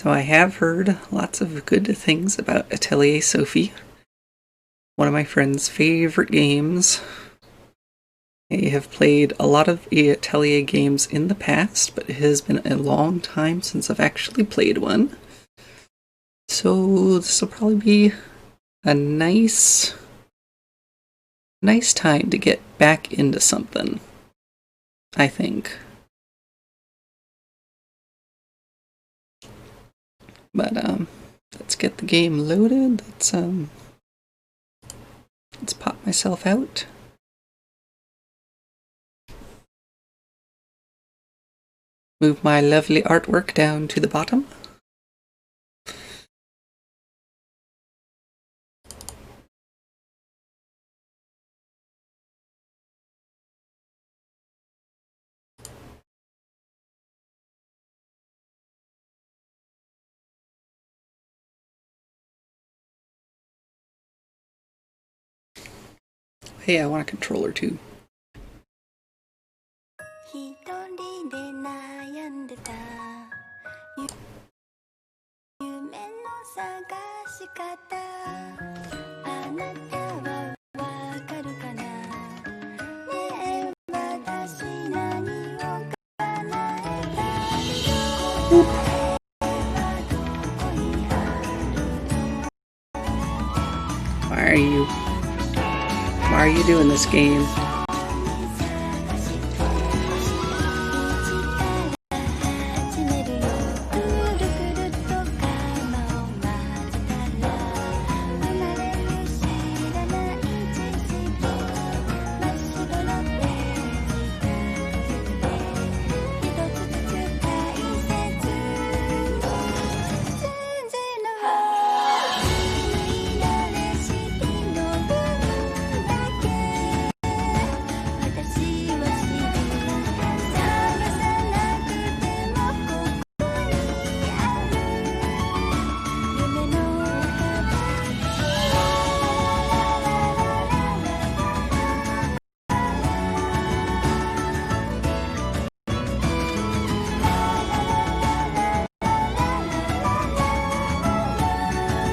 So I have heard lots of good things about Atelier Sophie, one of my friend's favorite games. I have played a lot of Atelier games in the past, but it has been a long time since I've actually played one. So this will probably be a nice time to get back into something, I think. But let's get the game loaded. Let's pop myself out. Move my lovely artwork down to the bottom. Hey, I want a controller too. Why are you doing this game?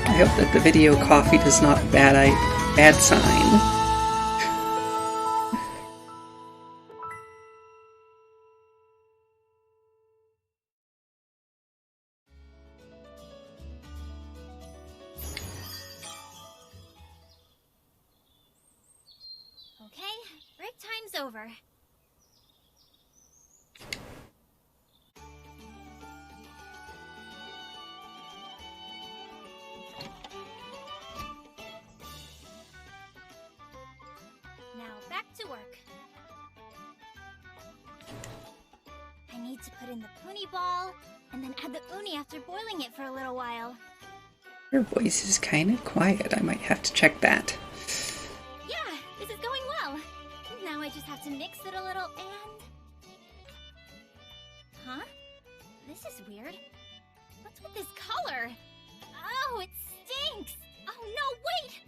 I hope that the video coffee does not bad sign. Okay, break time's over. Now back to work. I need to put in the puni ball, and then add the uni after boiling it for a little while. Your voice is kind of quiet. I might have to check that. Yeah, this is going well. Now I just have to mix it a little and... Huh? This is weird. What's with this color? Oh, it stinks! Oh no, wait!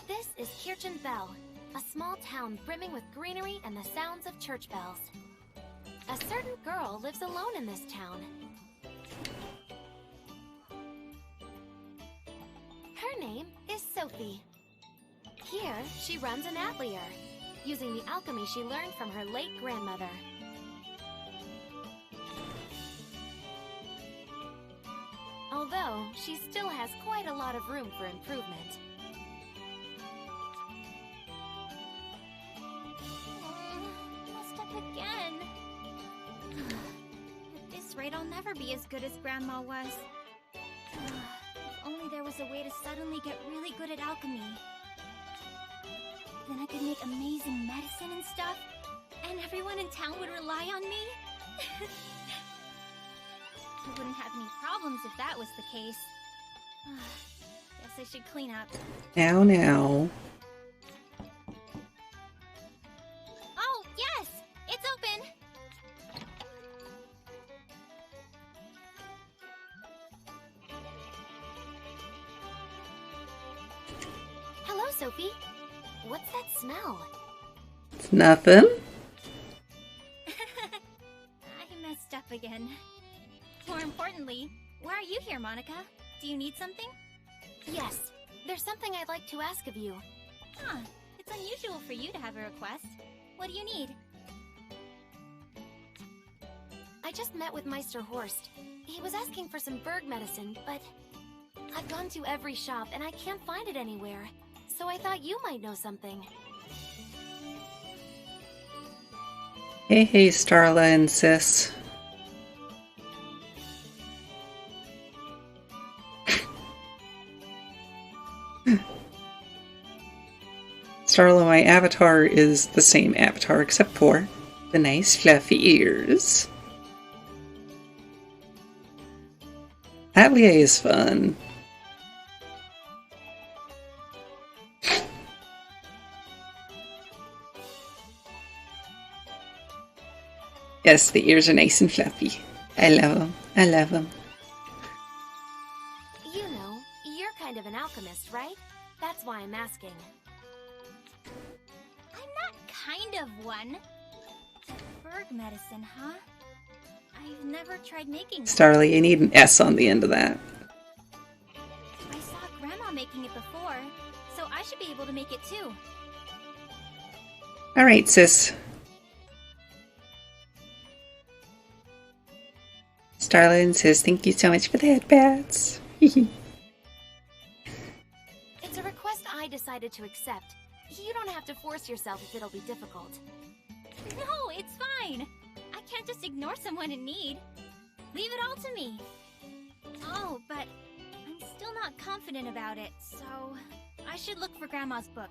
This is Kirchen Bell, a small town brimming with greenery and the sounds of church bells. A certain girl lives alone in this town. Her name is Sophie. Here, she runs an atelier, using the alchemy she learned from her late grandmother. Although, she still has quite a lot of room for improvement. Messed up again. At this rate, I'll never be as good as Grandma was. If only there was a way to suddenly get really good at alchemy. Then I could make amazing medicine and stuff, and everyone in town would rely on me. I wouldn't have any problems if that was the case. Guess I should clean up. Now. Oh, yes! It's open! Hello, Sophie. What's that smell? It's nothing. I shop again. More importantly, why are you here, Monica? Do you need something? Yes, there's something I'd like to ask of you. Huh, it's unusual for you to have a request. What do you need? I just met with Meister Horst. He was asking for some berg medicine, but I've gone to every shop and I can't find it anywhere. So I thought you might know something. Hey, Starla and Sis. Starla, my avatar is the same avatar except for the nice fluffy ears. Atelier is fun. Yes, the ears are nice and fluffy. I love them. I love them. You know, you're kind of an alchemist, right? That's why I'm asking. I'm not kind of one. Berg medicine, huh? I've never tried making that. Starly, you need an S on the end of that. I saw Grandma making it before, so I should be able to make it too. Alright, sis. Starlin says, thank you so much for the headbats. It's a request I decided to accept. You don't have to force yourself if it'll be difficult. No, it's fine. I can't just ignore someone in need. Leave it all to me. Oh, but I'm still not confident about it, so I should look for Grandma's book.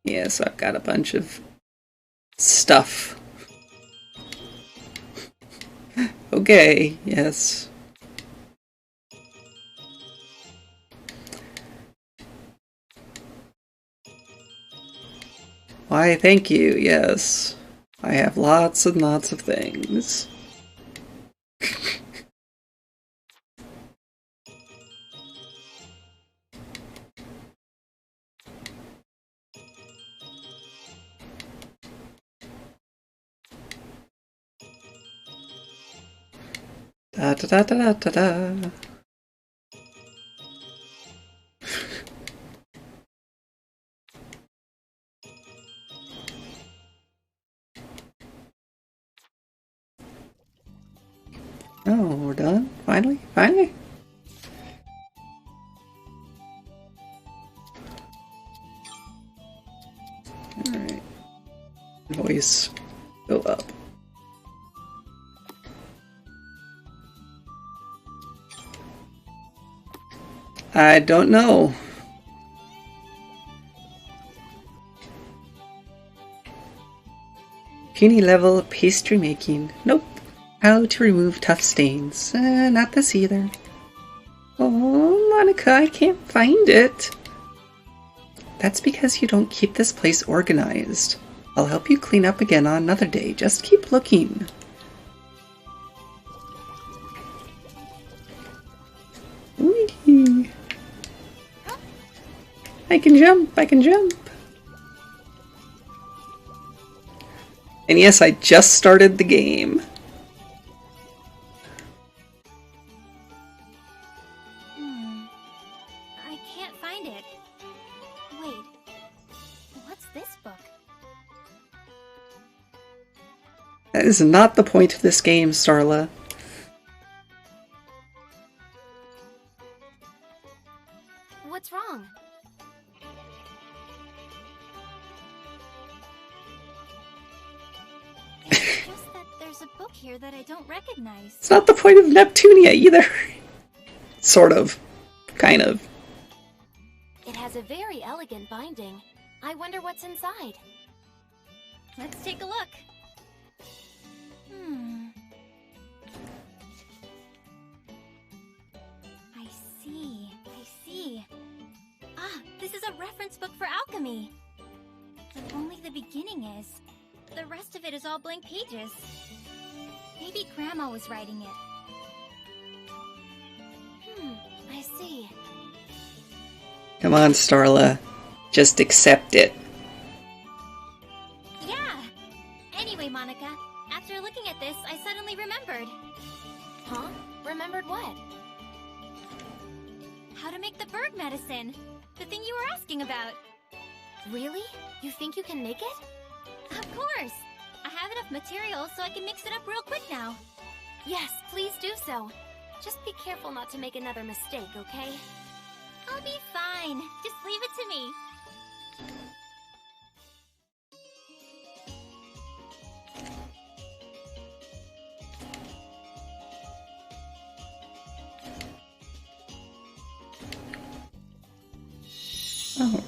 Yeah, so I've got a bunch of stuff. Okay, yes. Why, thank you, yes. I have lots and lots of things. Da da da da da da. Oh, we're done? Finally? Finally? Alright. Voice go up. I don't know. Puny level pastry making. Nope. How to remove tough stains. Not this either. Oh, Monica, I can't find it. That's because you don't keep this place organized. I'll help you clean up again on another day. Just keep looking. Whee! I can jump, I can jump. And yes, I just started the game. I can't find it. Wait, what's this book? That is not the point of this game, Starla. What's wrong? It's just that there's a book here that I don't recognize. It's not the point of Neptunia either. Sort of. Kind of. It has a very elegant binding. I wonder what's inside. Let's take a look. I see. Ah, this is a reference book for alchemy. But only the beginning is. The rest of it is all blank pages. Maybe Grandma was writing it. I see. Come on, Starla. Just accept it. Yeah! Anyway, Monica, after looking at this, I suddenly remembered. Huh? Remembered what? How to make the berg medicine. The thing you were asking about. Really? You think you can make it? Of course! I have enough materials so I can mix it up real quick now. Yes, please do so. Just be careful not to make another mistake, okay? I'll be fine. Just leave it to me.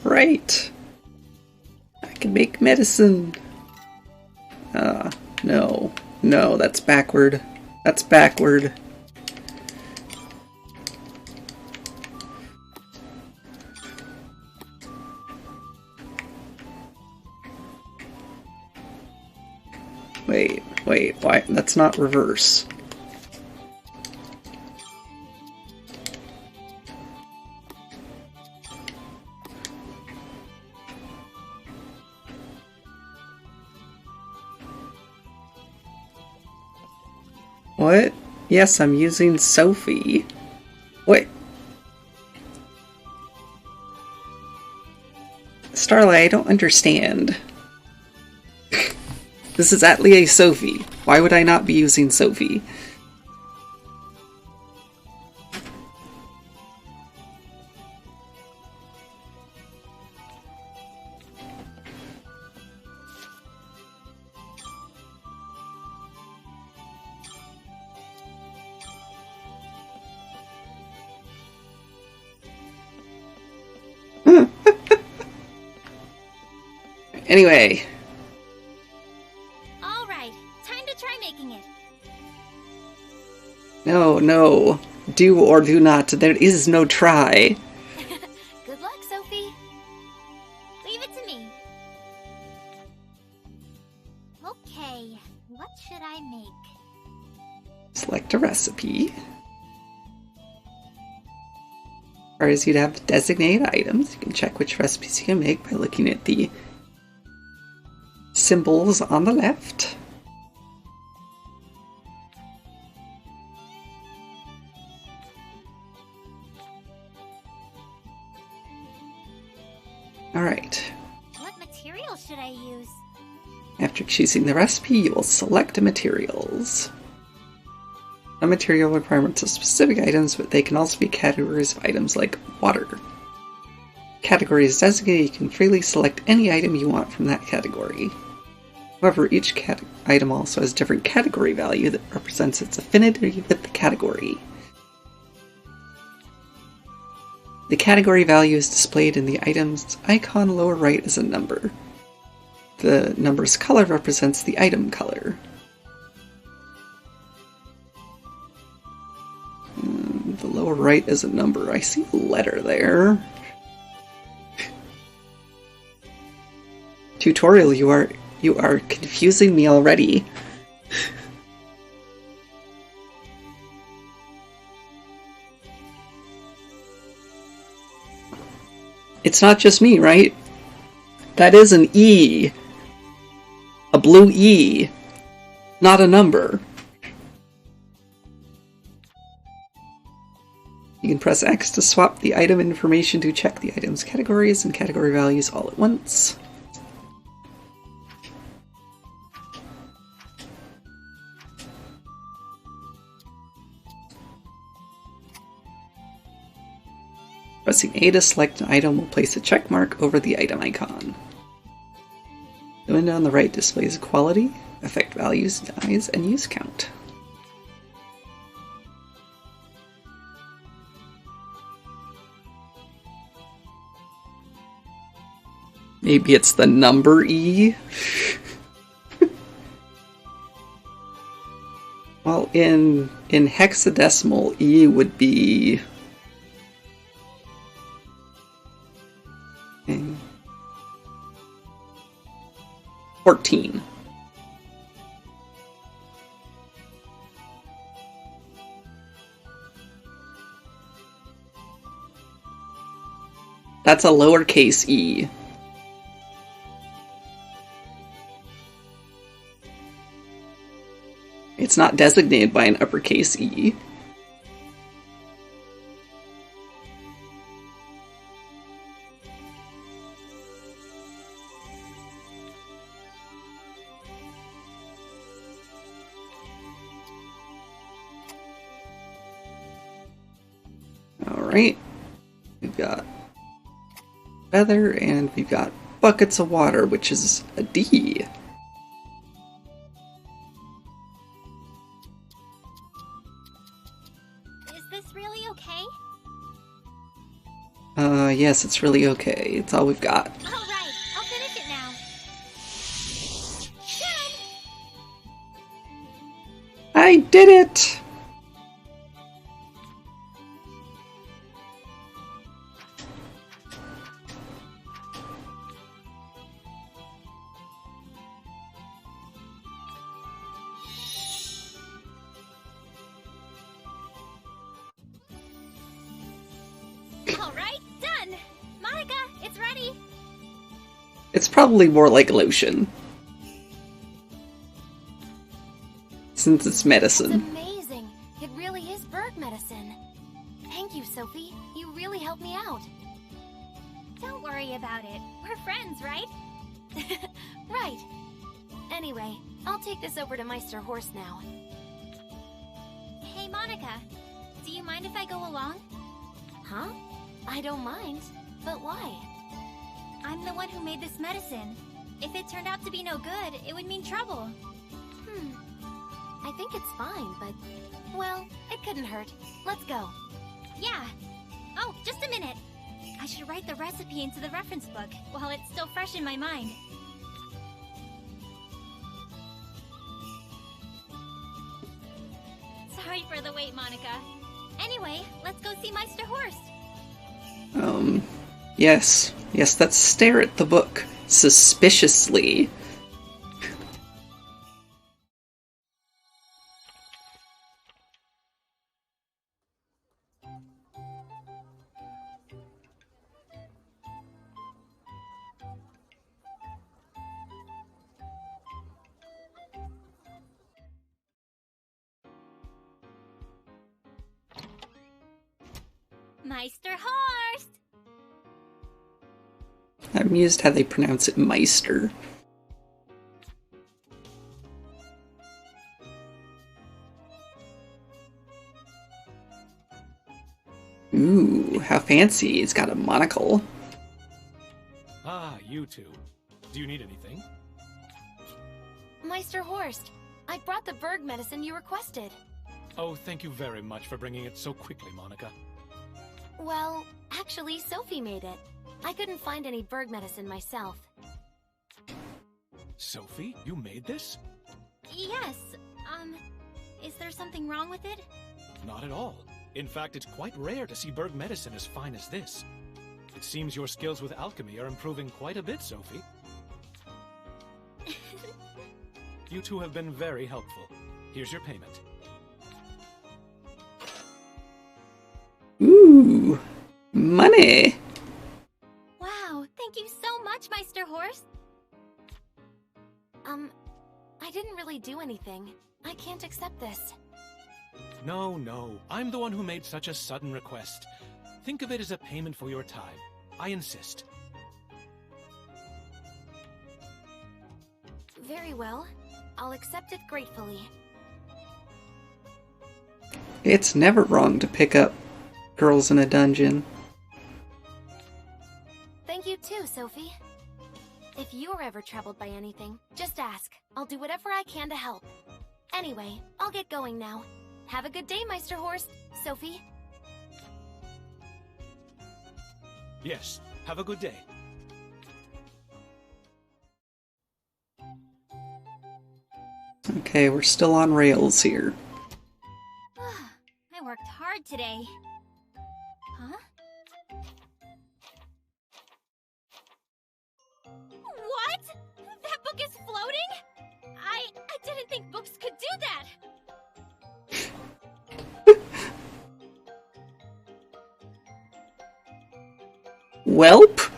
Alright. I can make medicine. No. No, that's backward. That's backward. Wait, why? That's not reverse. What? Yes, I'm using Sophie. Wait. Starlight, I don't understand. This is Atelier Sophie. Why would I not be using Sophie? Anyway. Alright, time to try making it. No. Do or do not. There is no try. Good luck, Sophie. Leave it to me. Okay, what should I make? Select a recipe. Requires you to have designated items. You can check which recipes you can make by looking at the symbols on the left. Alright. What material should I use? After choosing the recipe, you will select materials. Some material requirements are specific items, but they can also be categories of items like water. Category is designated, you can freely select any item you want from that category. However, each item also has different category value that represents its affinity with the category. The category value is displayed in the item's icon lower right as a number. The number's color represents the item color. The lower right is a number. I see a letter there. Tutorial, you are confusing me already. It's not just me, right? That is an E. A blue E. Not a number. You can press X to swap the item information to check the item's categories and category values all at once. Pressing A to select an item will place a check mark over the item icon. The window on the right displays quality, effect values, size, and use count. Maybe it's the number E? Well, in hexadecimal, E would be... 14. That's a lowercase e. It's not designated by an uppercase e. Alright. We've got feather, and we've got buckets of water, which is a D. Is this really okay? Yes, it's really okay. It's all we've got. Alright, I'll finish it now. Done! I did it! Alright, done! Monica, it's ready! It's probably more like lotion. Since it's It's medicine. amazing. It really is bird medicine. Thank you, Sophie. You really helped me out. Don't worry about it. We're friends, right? Right. Anyway, I'll take this over to Meister Horst now. Hey, Monica. Do you mind if I go along? Huh? I don't mind. But why? I'm the one who made this medicine. If it turned out to be no good, it would mean trouble. I think it's fine, but... well, it couldn't hurt. Let's go. Yeah. Oh, just a minute. I should write the recipe into the reference book while it's still fresh in my mind. Sorry for the wait, Monica. Anyway, let's go see Meister Horst. Yes. Yes, let's stare at the book suspiciously. Meister Horst! I'm amused how they pronounce it Meister. Ooh, how fancy. It's got a monocle. Ah, you two. Do you need anything? Meister Horst, I brought the Berg medicine you requested. Oh, thank you very much for bringing it so quickly, Monica. Well, actually, Sophie made it. I couldn't find any Berg medicine myself. Sophie, you made this? Yes, is there something wrong with it? Not at all. In fact, it's quite rare to see Berg medicine as fine as this. It seems your skills with alchemy are improving quite a bit, Sophie. You two have been very helpful. Here's your payment. Ooh, money. Wow, thank you so much, Meister Horst. I didn't really do anything. I can't accept this. No, no. I'm the one who made such a sudden request. Think of it as a payment for your time. I insist. Very well. I'll accept it gratefully. It's never wrong to pick up girls in a dungeon. Thank you too, Sophie. If you're ever troubled by anything, just ask. I'll do whatever I can to help. Anyway, I'll get going now. Have a good day, Meister Horst. Sophie? Yes, have a good day. Okay, we're still on rails here. I worked hard today. Huh? What? That book is floating? I didn't think books could do that! Welp?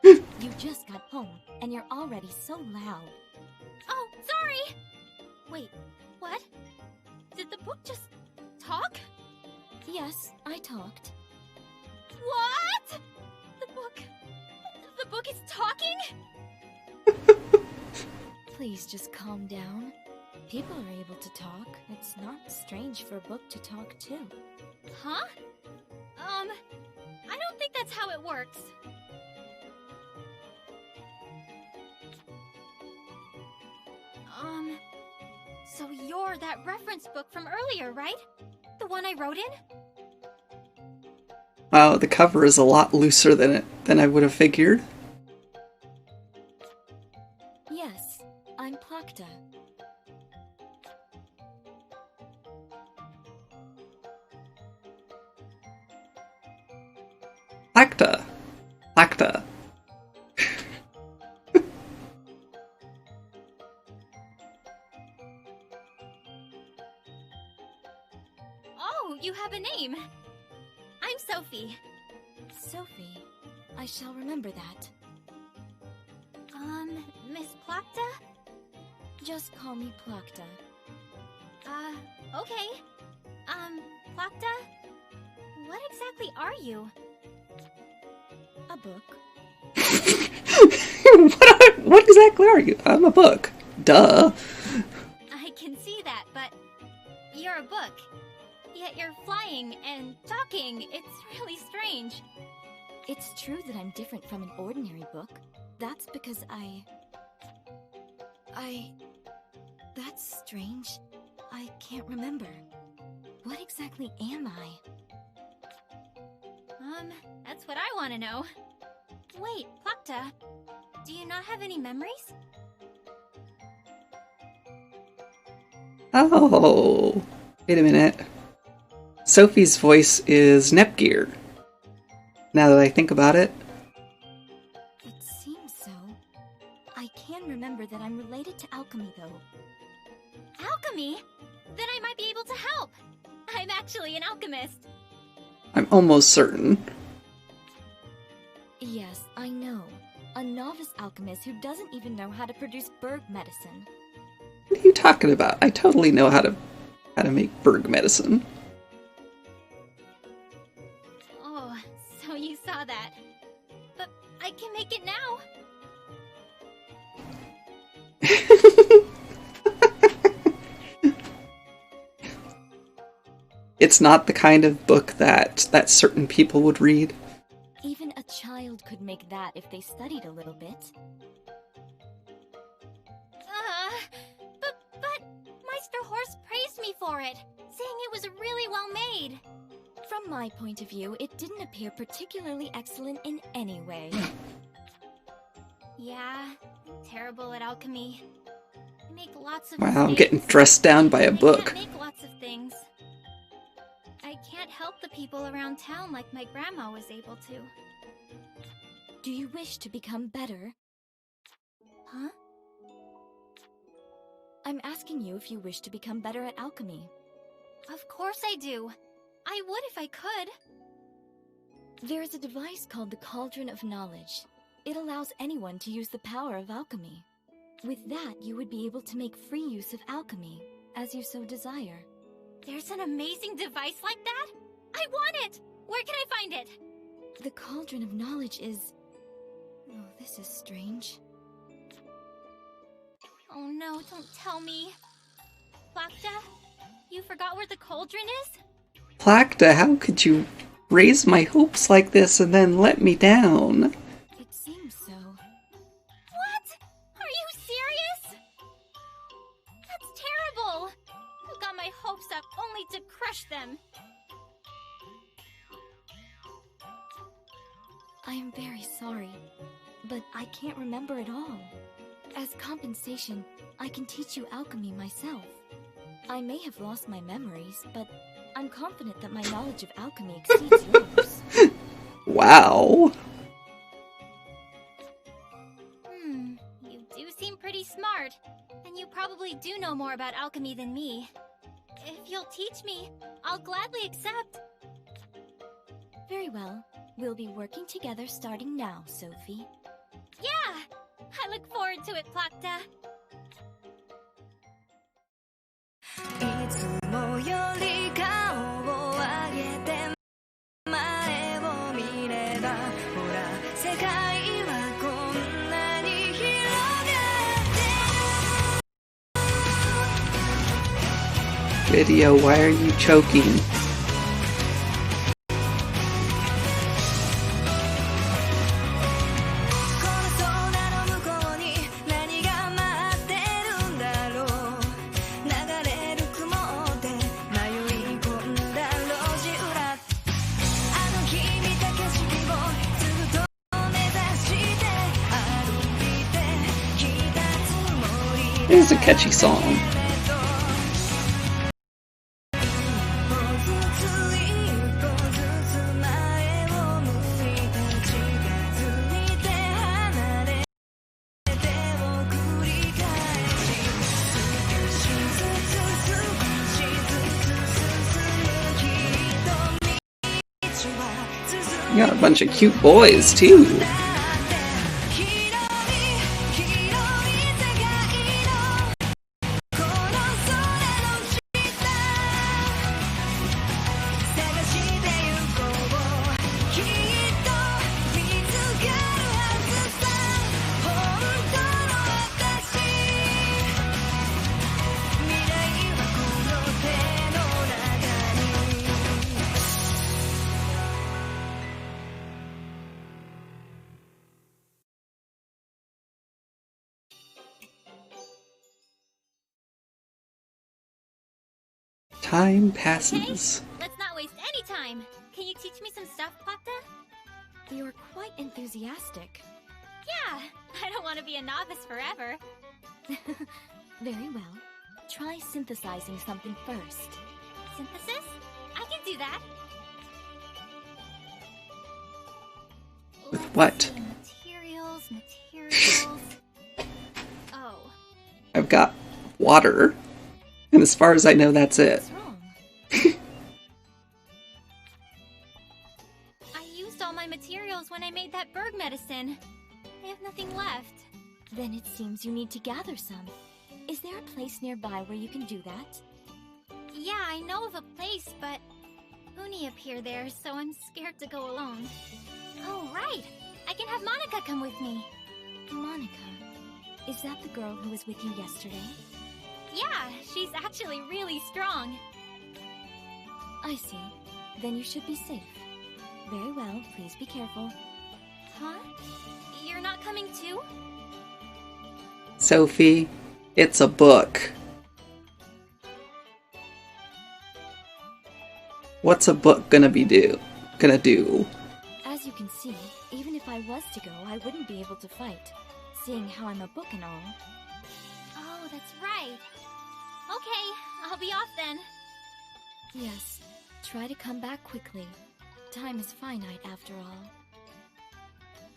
You just got home, and you're already so loud. Oh, sorry! Wait, what? Did the book just talk? Yes, I talked. What? The book is talking? Please just calm down. People are able to talk. It's not strange for a book to talk too. Huh? I don't think that's how it works. So you're that reference book from earlier, right? The one I wrote in? Wow, the cover is a lot looser than I would have figured. Yes, I'm Plakta. Lacta. Lacta. Oh, you have a name. I'm Sophie. Sophie, I shall remember that. Miss Plakta? Just call me Plakta. Okay. Plakta? What exactly are you? A book. What exactly are you? I'm a book. Duh. I can see that, but you're a book. Yet you're flying and talking. It's really strange. It's true that I'm different from an ordinary book. That's because That's strange. I can't remember. What exactly am I? That's what I want to know. Wait, Plakta, do you not have any memories? Oh. Wait a minute. Sophie's voice is Nepgear. Now that I think about it. It seems so. I can remember that I'm related to alchemy, though. Alchemy? Then I might be able to help. I'm actually an alchemist. I'm almost certain. Yes, I know. A novice alchemist who doesn't even know how to produce berg medicine. What are you talking about? I totally know how to make berg medicine. Oh, so you saw that. But I can make it now. It's not the kind of book that certain people would read. Even a child could make that if they studied a little bit. But Meister Horse praised me for it, saying it was really well made. From my point of view, it didn't appear particularly excellent in any way. Yeah, I'm terrible at alchemy. I make lots of Wow, I'm mistakes. getting dressed down by a I book. can't make lots of things. I can't help the people around town like my grandma was able to. Do you wish to become better? Huh? I'm asking you if you wish to become better at alchemy. Of course I do. I would if I could. There is a device called the Cauldron of Knowledge. It allows anyone to use the power of alchemy. With that, you would be able to make free use of alchemy, as you so desire. There's an amazing device like that? I want it! Where can I find it? The Cauldron of Knowledge is... Oh, this is strange. Oh no, don't tell me. Plakta, you forgot where the cauldron is? Plakta, how could you raise my hopes like this and then let me down? It seems so. What? Are you serious? That's terrible! You got my hopes up only to crush them. I am very sorry, but I can't remember it all. As compensation, I can teach you alchemy myself. I may have lost my memories, but I'm confident that my knowledge of alchemy exceeds yours. Wow. You do seem pretty smart, and you probably do know more about alchemy than me. If you'll teach me, I'll gladly accept. Very well. We'll be working together starting now, Sophie. Yeah! I look forward to it, Plakta. いつもより顔を上げて前を見ればほら世界はこんなに広がってる Video, why are you choking? It's a catchy song. You got a bunch of cute boys, too. Time passes. Hey, let's not waste any time. Can you teach me some stuff, Plakta? You're quite enthusiastic. Yeah, I don't want to be a novice forever. Very well. Try synthesizing something first. Synthesis? I can do that. With what? See, materials. Oh. I've got water, and as far as I know, that's it. What's wrong? I used all my materials when I made that Berg medicine. I have nothing left. Then it seems you need to gather some. Is there a place nearby where you can do that? Yeah, I know of a place, but Uni appeared there, so I'm scared to go alone. Oh, right! I can have Monica come with me. Monica? Is that the girl who was with you yesterday? Yeah, she's actually really strong. I see. Then you should be safe. Very well, please be careful. Huh? You're not coming too? Sophie, it's a book. What's a book gonna do? As you can see, even if I was to go, I wouldn't be able to fight, seeing how I'm a book and all. Oh, that's right. Okay, I'll be off then. Yes, try to come back quickly. Time is finite after all.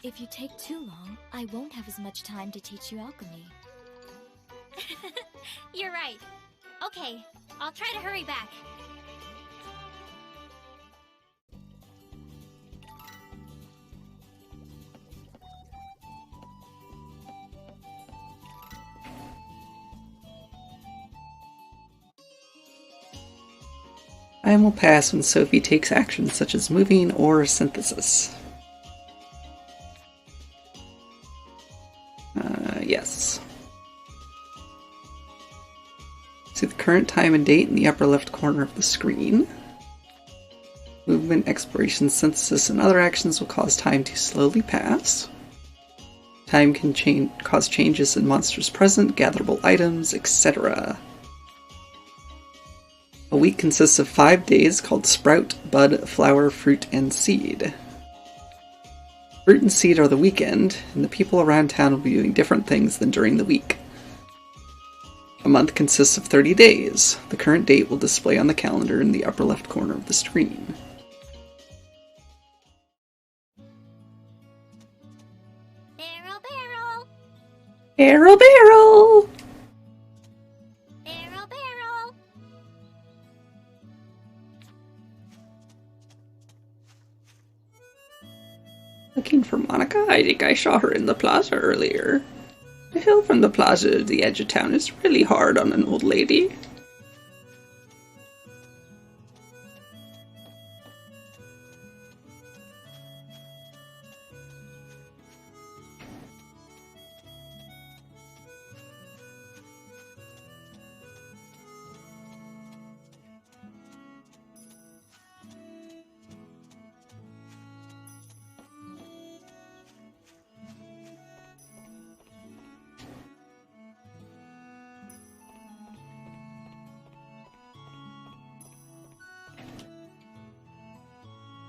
If you take too long, I won't have as much time to teach you alchemy. You're right. Okay, I'll try to hurry back. Time will pass when Sophie takes actions such as moving or synthesis. Yes. See the current time and date in the upper left corner of the screen. Movement, exploration, synthesis, and other actions will cause time to slowly pass. Time can cause changes in monsters present, gatherable items, etc. A week consists of 5 days called Sprout, Bud, Flower, Fruit, and Seed. Fruit and Seed are the weekend, and the people around town will be doing different things than during the week. A month consists of 30 days. The current date will display on the calendar in the upper left corner of the screen. Barrel, barrel! Barrel, barrel! Barrel, barrel! Looking for Monica? I think I saw her in the plaza earlier. The hill from the plaza to the edge of town is really hard on an old lady.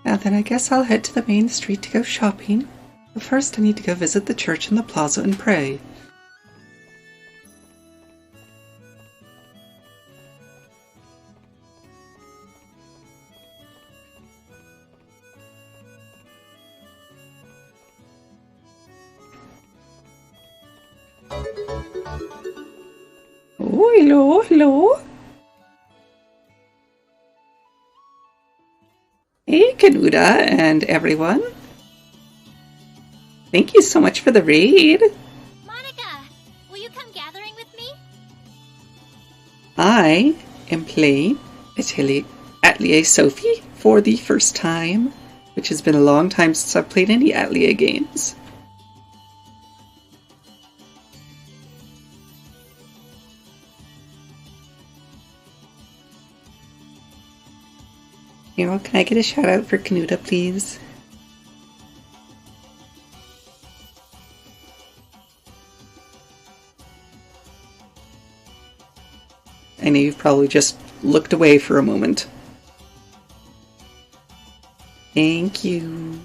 Now then, I guess I'll head to the main street to go shopping. But first I need to go visit the church in the plaza and pray. Oh, hello, hello. Hey, Kanuda and everyone. Thank you so much for the raid. Monica, will you come gathering with me? I am playing Atelier Sophie for the first time, which has been a long time since I've played any Atelier games. Hero, can I get a shout out for Kanuda, please? I know you've probably just looked away for a moment. Thank you.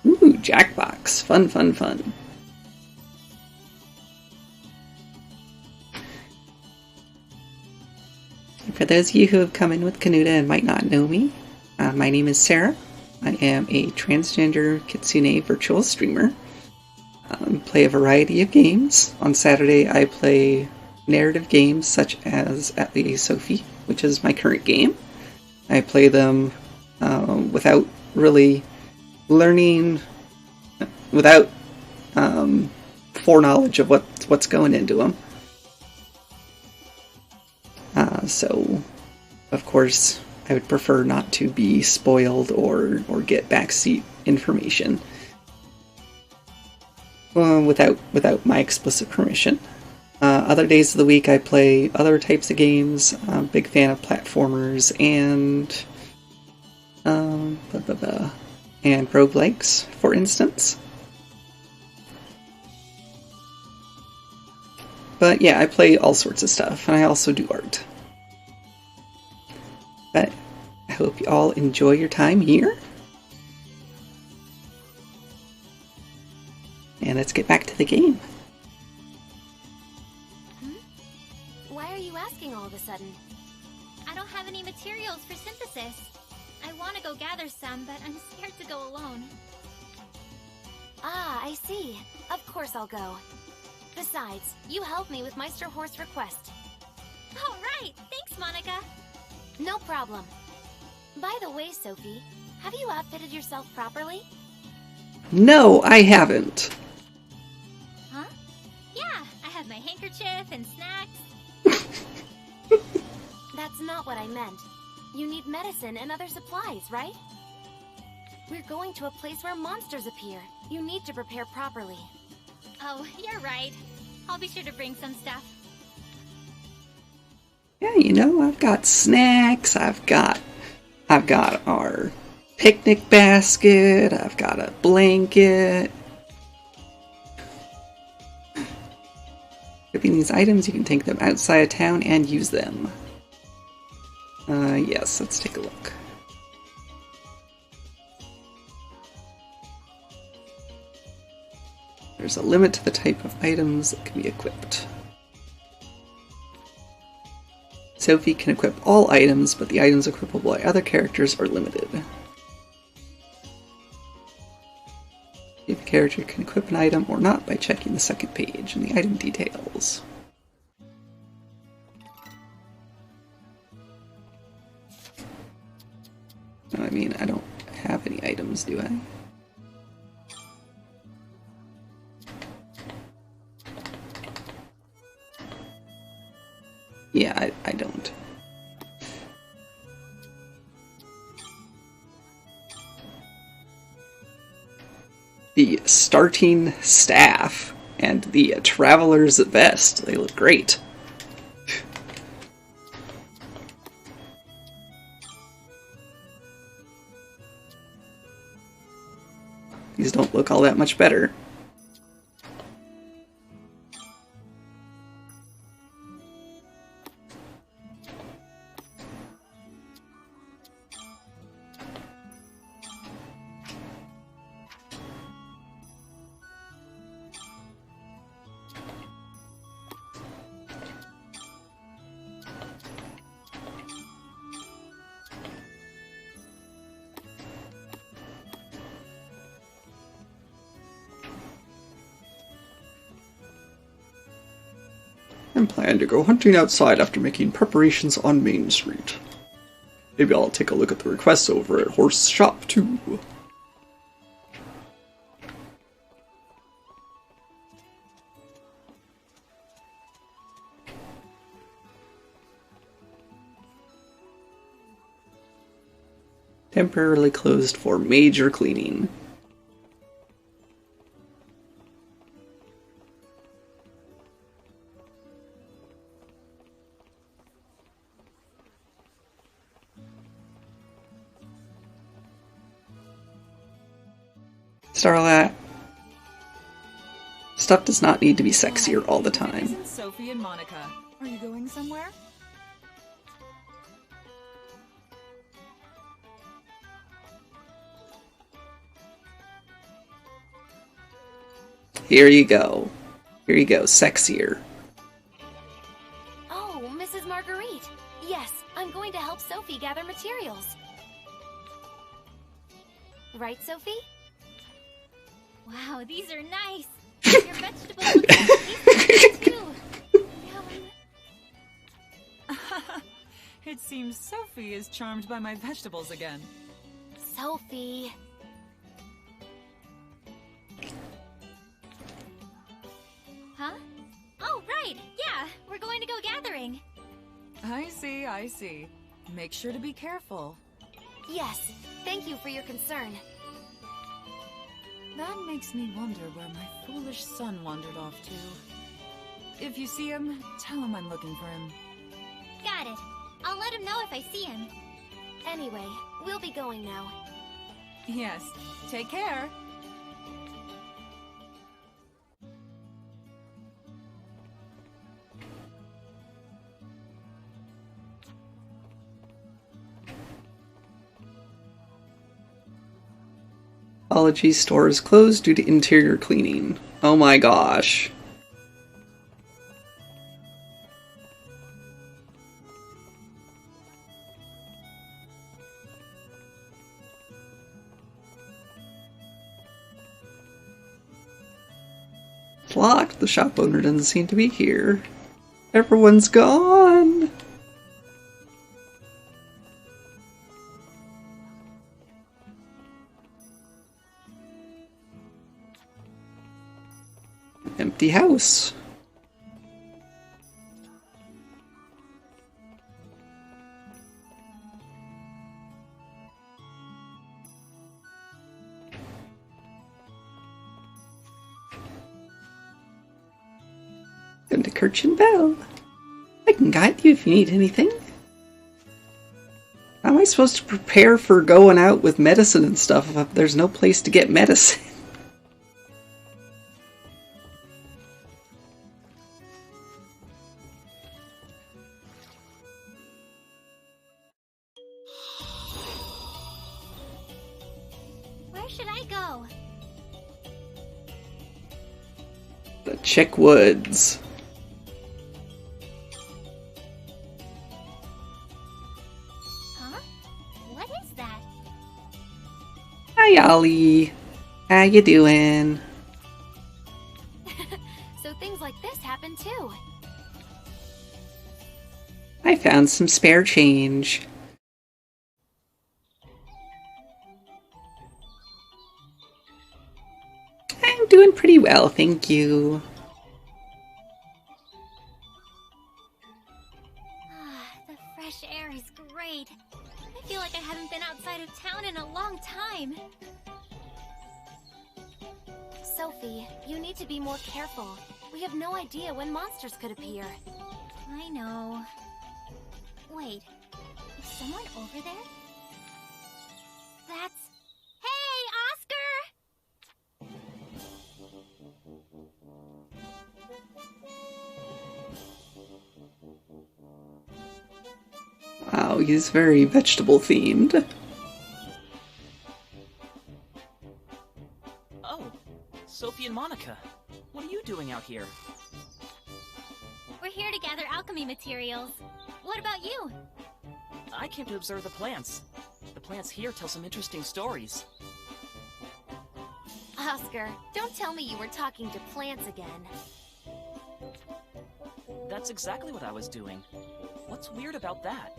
Ooh, Jackbox. Fun, fun, fun. For those of you who have come in with Kanuda and might not know me, my name is Sarah. I am a transgender kitsune virtual streamer. Play a variety of games. On Saturday I play narrative games such as Atelier Sophie, which is my current game. I play them without really learning, without foreknowledge of what's going into them. So, of course, I would prefer not to be spoiled or get backseat information without my explicit permission. Other days of the week I play other types of games. I'm a big fan of platformers and roguelikes, for instance. But yeah, I play all sorts of stuff, and I also do art. But I hope you all enjoy your time here. And let's get back to the game. Why are you asking all of a sudden? I don't have any materials for synthesis. I want to go gather some, but I'm scared to go alone. Ah, I see. Of course I'll go. Besides, you helped me with Meister Horst's request. All right, thanks, Monica. No problem. By the way, Sophie, have you outfitted yourself properly? No, I haven't. Huh? Yeah, I have my handkerchief and snacks. That's not what I meant. You need medicine and other supplies, right? We're going to a place where monsters appear. You need to prepare properly. Oh, you're right. I'll be sure to bring some stuff. Yeah, you know, I've got snacks, I've got our picnic basket, I've got a blanket. Equipping these items, you can take them outside of town and use them. Yes, let's take a look. There's a limit to the type of items that can be equipped. Sophie can equip all items, but the items equipable by other characters are limited. If a character can equip an item or not by checking the second page in the item details. I mean, I don't have any items, do I? the starting staff and the traveler's vest. They look great. These don't look all that much better. I plan to go hunting outside after making preparations on Main Street. Maybe I'll take a look at the requests over at Horse Shop, too. Temporarily closed for major cleaning. Starlat. Stuff does not need to be sexier all the time. Isn't Sophie and Monica? Are you going somewhere? Here you go. Here you go, sexier. Oh, Mrs. Marguerite. Yes, I'm going to help Sophie gather materials. Right, Sophie? Wow, these are nice. Your vegetables look so tasty too. Yum. It seems Sophie is charmed by my vegetables again. Sophie. Huh? Oh, right. Yeah, we're going to go gathering. I see, I see. Make sure to be careful. Yes, thank you for your concern. That makes me wonder where my foolish son wandered off to. If you see him, tell him I'm looking for him. Got it. I'll let him know if I see him. Anyway, we'll be going now. Yes, take care. Apology, store is closed due to interior cleaning. Oh my gosh. It's locked. The shop owner doesn't seem to be here. Everyone's gone. Empty house. Come to Kirchen Bell. I can guide you if you need anything. How am I supposed to prepare for going out with medicine and stuff if there's no place to get medicine? Where should I go? The Chick Woods. Huh? What is that? Hi, Ollie. How you doing? So things like this happen too. I found some spare change. I'm doing pretty well, thank you. The fresh air is great. I feel like I haven't been outside of town in a long time. Sophie, you need to be more careful. We have no idea when monsters could appear. I know. Wait, is someone over there? That's... Hey, Oscar! Wow, he's very vegetable themed. Oh, Sophie and Monica. What are you doing out here? We're here to gather alchemy materials. What about you? I came to observe the plants. The plants here tell some interesting stories. Oscar, don't tell me you were talking to plants again. That's exactly what I was doing. What's weird about that?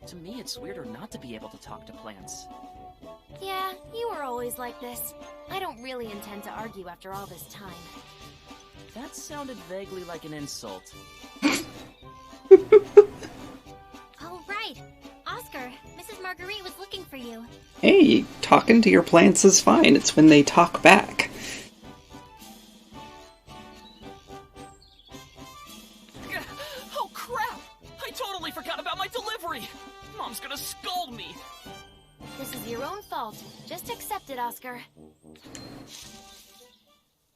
To me, it's weirder not to be able to talk to plants. Yeah, you were always like this. I don't really intend to argue after all this time. That sounded vaguely like an insult. Oh, right. Oscar, Mrs. Marguerite was looking for you. Hey, talking to your plants is fine. It's when they talk back. Oh crap! I totally forgot about my delivery! Mom's gonna scold me! This is your own fault. Just accept it, Oscar.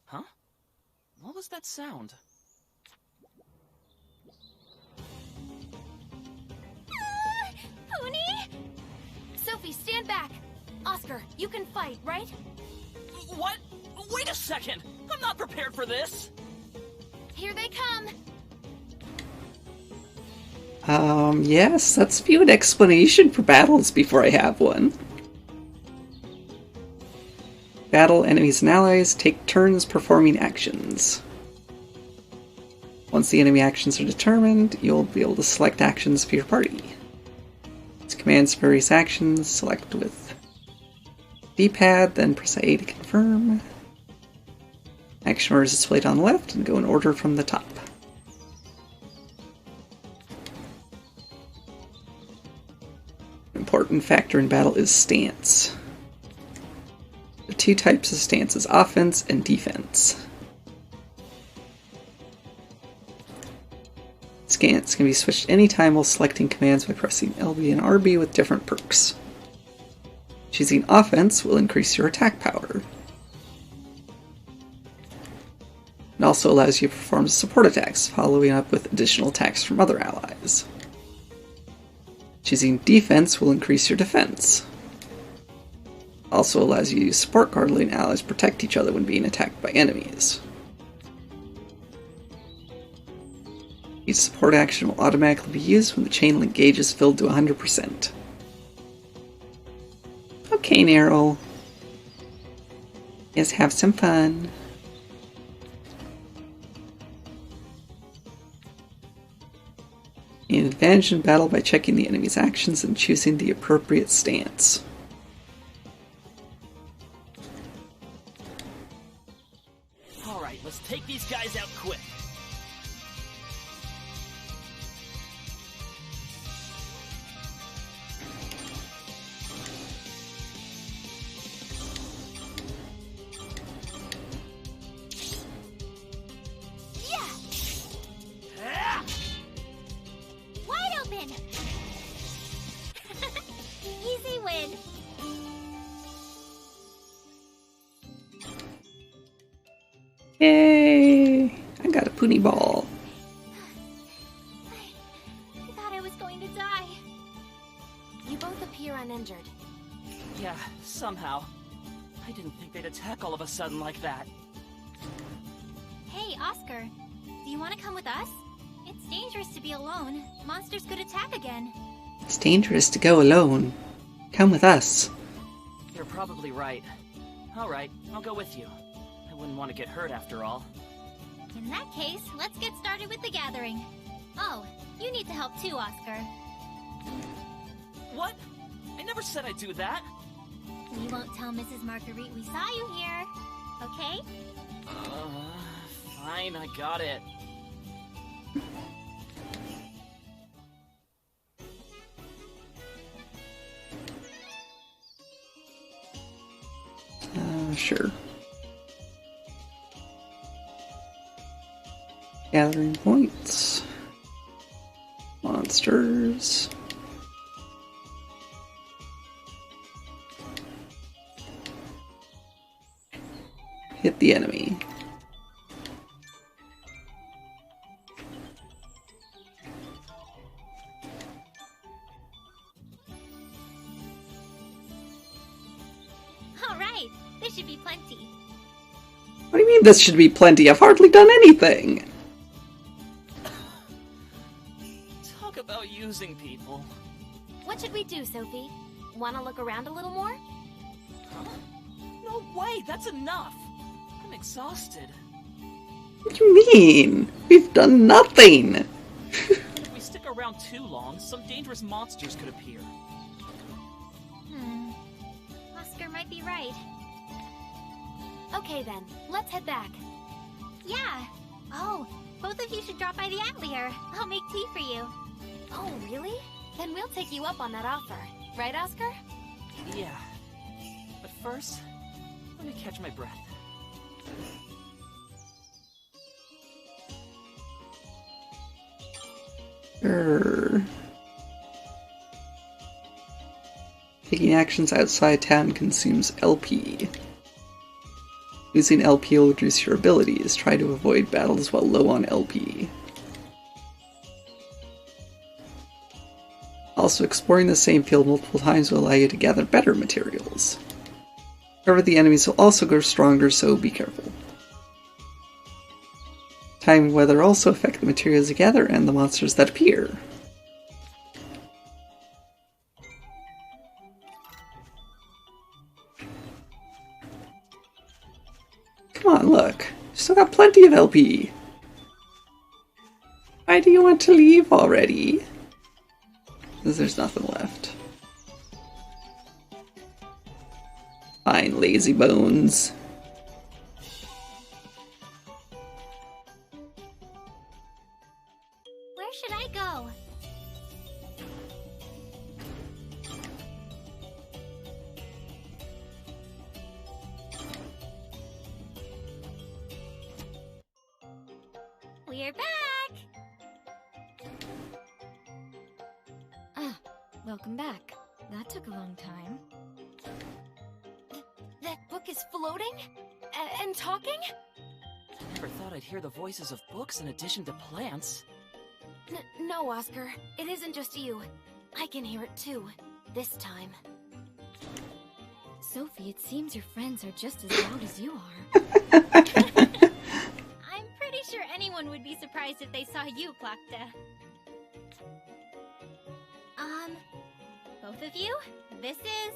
Huh? What was that sound? Pony? Sophie, stand back! Oscar, you can fight, right? What? Wait a second! I'm not prepared for this! Here they come! Yes, let's view an explanation for battles before I have one. Battle enemies and allies take turns performing actions. Once the enemy actions are determined, you'll be able to select actions for your party. Use commands for various actions, select with D-pad, then press A to confirm. Action orders displayed on the left and go in order from the top. An important factor in battle is stance. There are two types of stances, offense and defense. Stance can be switched anytime while selecting commands by pressing LB and RB with different perks. Choosing offense will increase your attack power. It also allows you to perform support attacks, following up with additional attacks from other allies. Choosing defense will increase your defense. Also allows you to use support card, letting allies protect each other when being attacked by enemies. Each support action will automatically be used when the chain link gauge is filled to 100%. Okay, Neryl. Let's have some fun. Gain advantage in battle by checking the enemy's actions and choosing the appropriate stance. Alright, let's take these guys out quick. Wide open! Easy win! Yay! I got a pony ball. I thought I was going to die. You both appear uninjured. Yeah, somehow. I didn't think they'd attack all of a sudden like that. Hey, Oscar. Do you want to come with us? It's dangerous to be alone. Monsters could attack again. It's dangerous to go alone. Come with us. You're probably right. Alright, I'll go with you. I wouldn't want to get hurt after all. In that case, let's get started with the gathering. Oh, you need to help too, Oscar. What? I never said I'd do that! We won't tell Mrs. Marguerite we saw you here, okay? Fine, I got it. Sure. Gathering points. Monsters. Hit the enemy. All right, this should be plenty. What do you mean this should be plenty? I've hardly done anything! Talk about using people. What should we do, Sophie? Wanna look around a little more? Huh? No way, that's enough! I'm exhausted. What do you mean? We've done nothing! If we stick around too long, some dangerous monsters could appear. Oscar might be right. Okay then, let's head back. Yeah. Oh, both of you should drop by the Atelier. I'll make tea for you. Oh, really? Then we'll take you up on that offer. Right, Oscar? Yeah. But first, let me catch my breath. Taking actions outside town consumes LP. Using LP will reduce your abilities. Try to avoid battles while low on LP. Also, exploring the same field multiple times will allow you to gather better materials. However, the enemies will also grow stronger, so be careful. Time and weather also affect the materials you gather and the monsters that appear. Come on, look. Still got plenty of LP. Why do you want to leave already? Because there's nothing left. Fine, lazy bones. Where should I go? We're back! Ah, welcome back. That took a long time. That book is floating? And talking? I never thought I'd hear the voices of books in addition to plants. No, Oscar. It isn't just you. I can hear it too. This time. Sophie, it seems your friends are just as loud as you are. I'm pretty sure anyone would be surprised if they saw you, Plakta. Both of you? This is...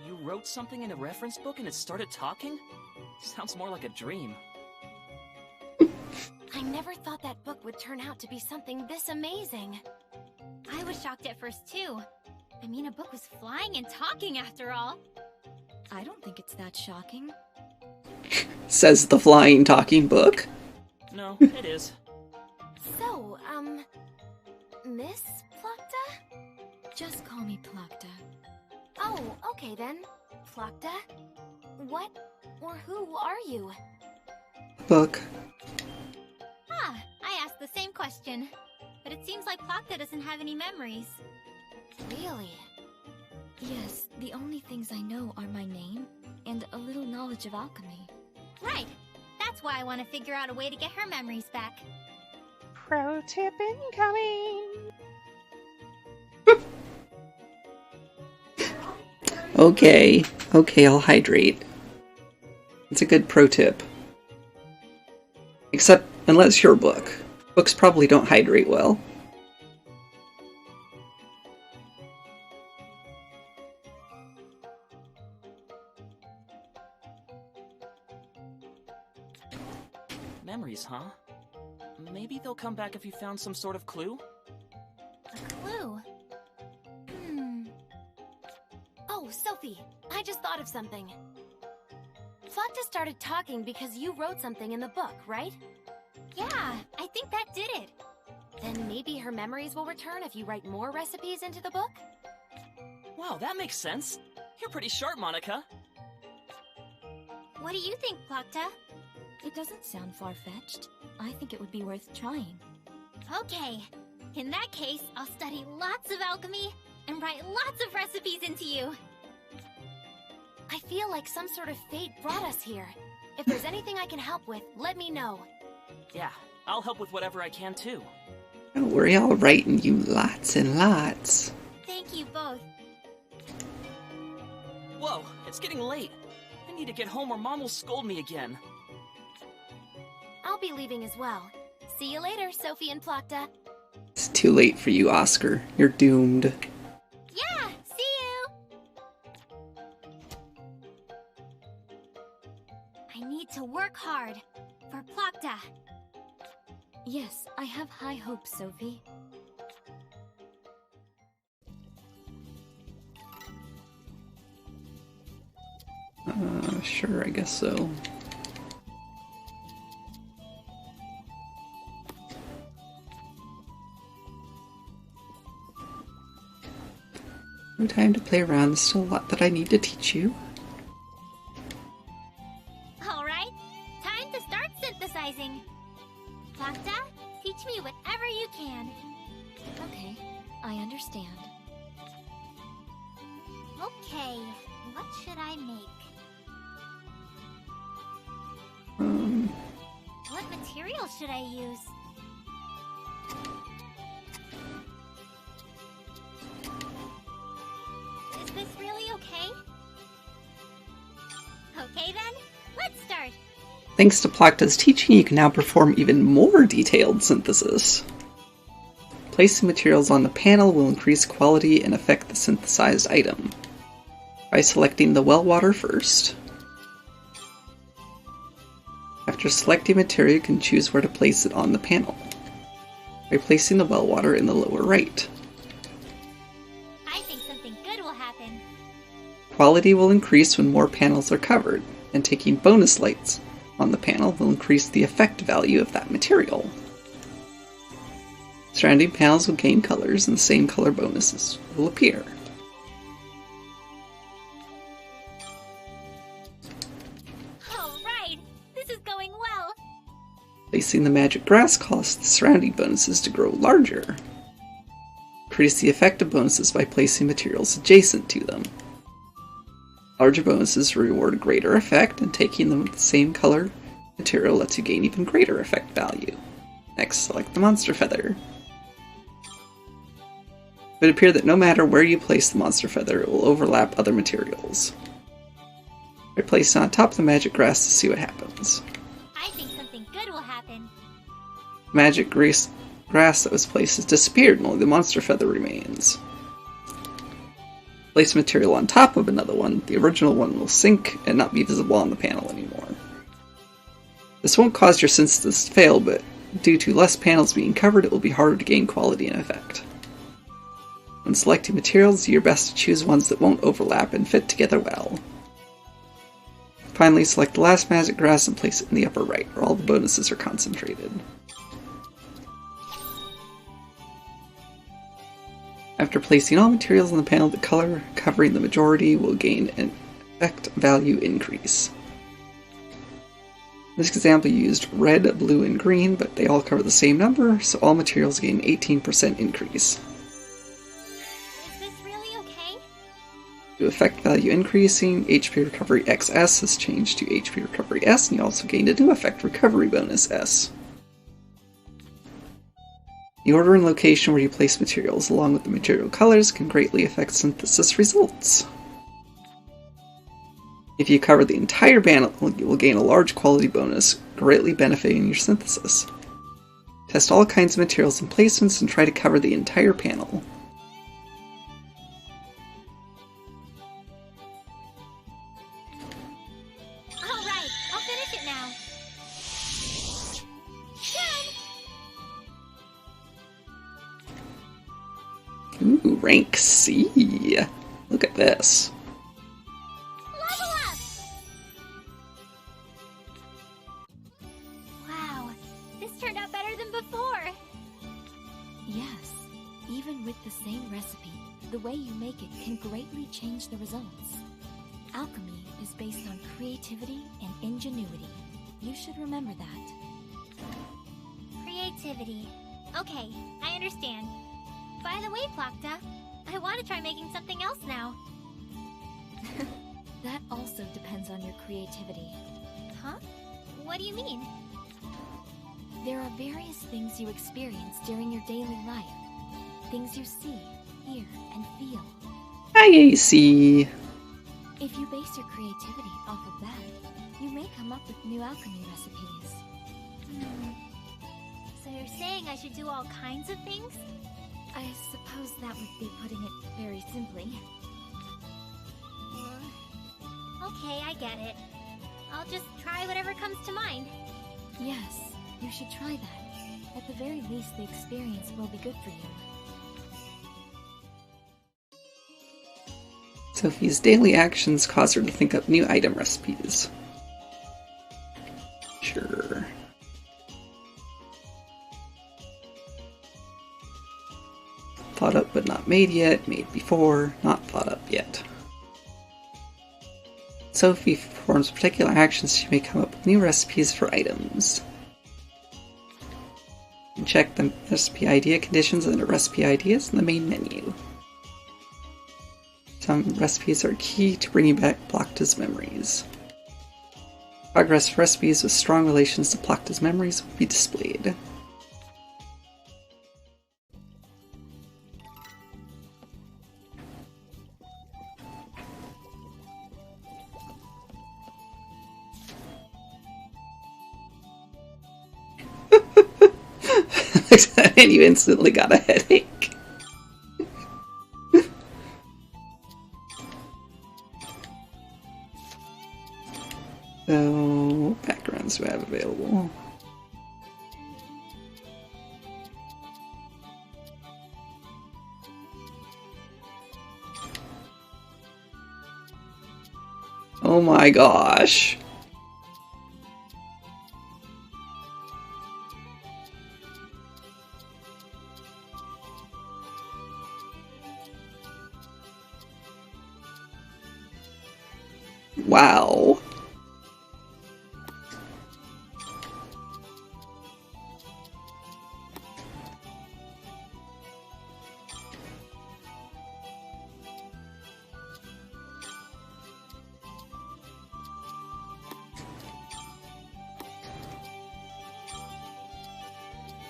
You wrote something in a reference book and it started talking? Sounds more like a dream. I never thought that book would turn out to be something this amazing. I was shocked at first, too. I mean, a book was flying and talking after all. I don't think it's that shocking. Says the flying talking book. No, it is. So, Miss Plakta? Just call me Plakta. Oh, okay then. Plakta? What or who are you? Book. Ah, I asked the same question. But it seems like Plakta doesn't have any memories. Really? Yes, the only things I know are my name and a little knowledge of alchemy. Right. That's why I want to figure out a way to get her memories back. Pro tip incoming! Okay, I'll hydrate. It's a good pro tip. Except, unless your book. Books probably don't hydrate well. Memories, huh? Maybe they'll come back if you found some sort of clue? A clue? Oh, Sophie, I just thought of something. Plakta started talking because you wrote something in the book, right? Yeah, I think that did it. Then maybe her memories will return if you write more recipes into the book? Wow, that makes sense. You're pretty sharp, Monica. What do you think, Plokta? It doesn't sound far-fetched. I think it would be worth trying. Okay. In that case, I'll study lots of alchemy and write lots of recipes into you. I feel like some sort of fate brought us here. If there's anything I can help with, let me know. Yeah, I'll help with whatever I can too. Don't worry, I'll writing you lots and lots. Thank you both. Whoa, it's getting late. I need to get home or Mom will scold me again. I'll be leaving as well. See you later, Sophie and Plokta. It's too late for you, Oscar. You're doomed. Yeah, see you! I need to work hard. For Plokta. Yes, I have high hopes, Sophie. Sure, I guess so. No time to play around. There's still a lot that I need to teach you. Alright, time to start synthesizing. Plokta, teach me whatever you can. Okay, I understand. Okay, what should I make? What material should I use? Is this really okay? Okay then, let's start! Thanks to Plokta's teaching, you can now perform even more detailed synthesis. Placing materials on the panel will increase quality and affect the synthesized item. By selecting the well water first. After selecting material, you can choose where to place it on the panel. By placing the well water in the lower right. I think something good will happen. Quality will increase when more panels are covered, and taking bonus lights on the panel will increase the effect value of that material. Surrounding panels will gain colors, and the same color bonuses will appear. Alright, this is going well. Placing the magic grass causes the surrounding bonuses to grow larger. Increase the effect of bonuses by placing materials adjacent to them. Larger bonuses reward a greater effect, and taking them with the same color material lets you gain even greater effect value. Next, select the monster feather. It would appear that no matter where you place the monster feather, it will overlap other materials. I place it on top of the magic grass to see what happens. I think something good will happen. Magic grass that was placed has disappeared, and only the monster feather remains. Place material on top of another one, the original one will sink and not be visible on the panel anymore. This won't cause your synthesis to fail, but due to less panels being covered, it will be harder to gain quality and effect. When selecting materials, do your best to choose ones that won't overlap and fit together well. Finally, select the last magic grass and place it in the upper right, where all the bonuses are concentrated. After placing all materials on the panel, the color covering the majority will gain an effect value increase. In this example used red, blue, and green, but they all cover the same number, so all materials gain an 18% increase. Is this really okay? To effect value increasing, HP Recovery XS has changed to HP Recovery S, and you also gained a new effect recovery bonus S. The order and location where you place materials, along with the material colors, can greatly affect synthesis results. If you cover the entire panel, you will gain a large quality bonus, greatly benefiting your synthesis. Test all kinds of materials and placements and try to cover the entire panel. Alright, I'll finish it now. Done! Ooh, rank C! Look at this. Level up! Wow, this turned out better than before. Yes, even with the same recipe, the way you make it can greatly change the results. Alchemy is based on creativity and ingenuity. You should remember that. Creativity. Okay, I understand. By the way, Plakta, I want to try making something else now. That also depends on your creativity. Huh? What do you mean? There are various things you experience during your daily life. Things you see, hear, and feel. I see. If you base your creativity off of that, you may come up with new alchemy recipes. So you're saying I should do all kinds of things? I suppose that would be putting it very simply. Okay, I get it. I'll just try whatever comes to mind. Yes, you should try that. At the very least, the experience will be good for you. Sophie's daily actions cause her to think up new item recipes. Sure. Thought up but not made yet, made before, not thought up yet. Sophie performs particular actions, she may come up with new recipes for items. And check the recipe idea conditions under recipe ideas in the main menu. Some recipes are key to bringing back Plakta's memories. Progress recipes with strong relations to Plakta's memories will be displayed. And you instantly got a headache. So, what backgrounds do I have available? Oh my gosh. Wow.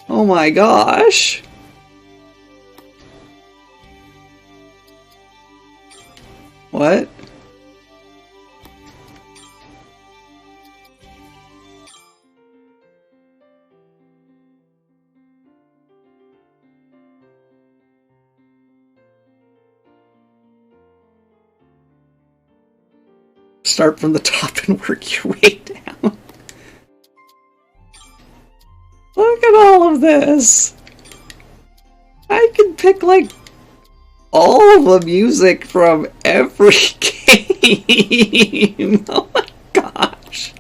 Oh my gosh. What? Start from the top and work your way down. Look at all of this. I can pick like all of the music from every game. Oh my gosh.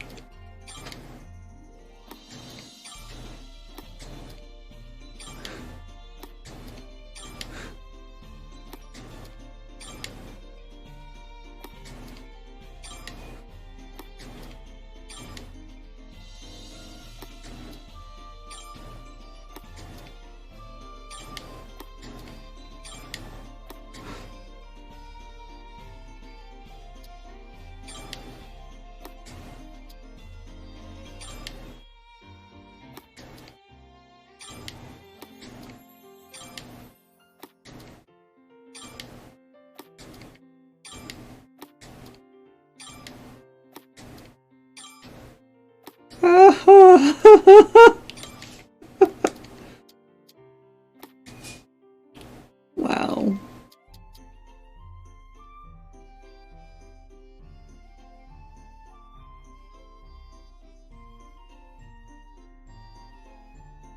Wow.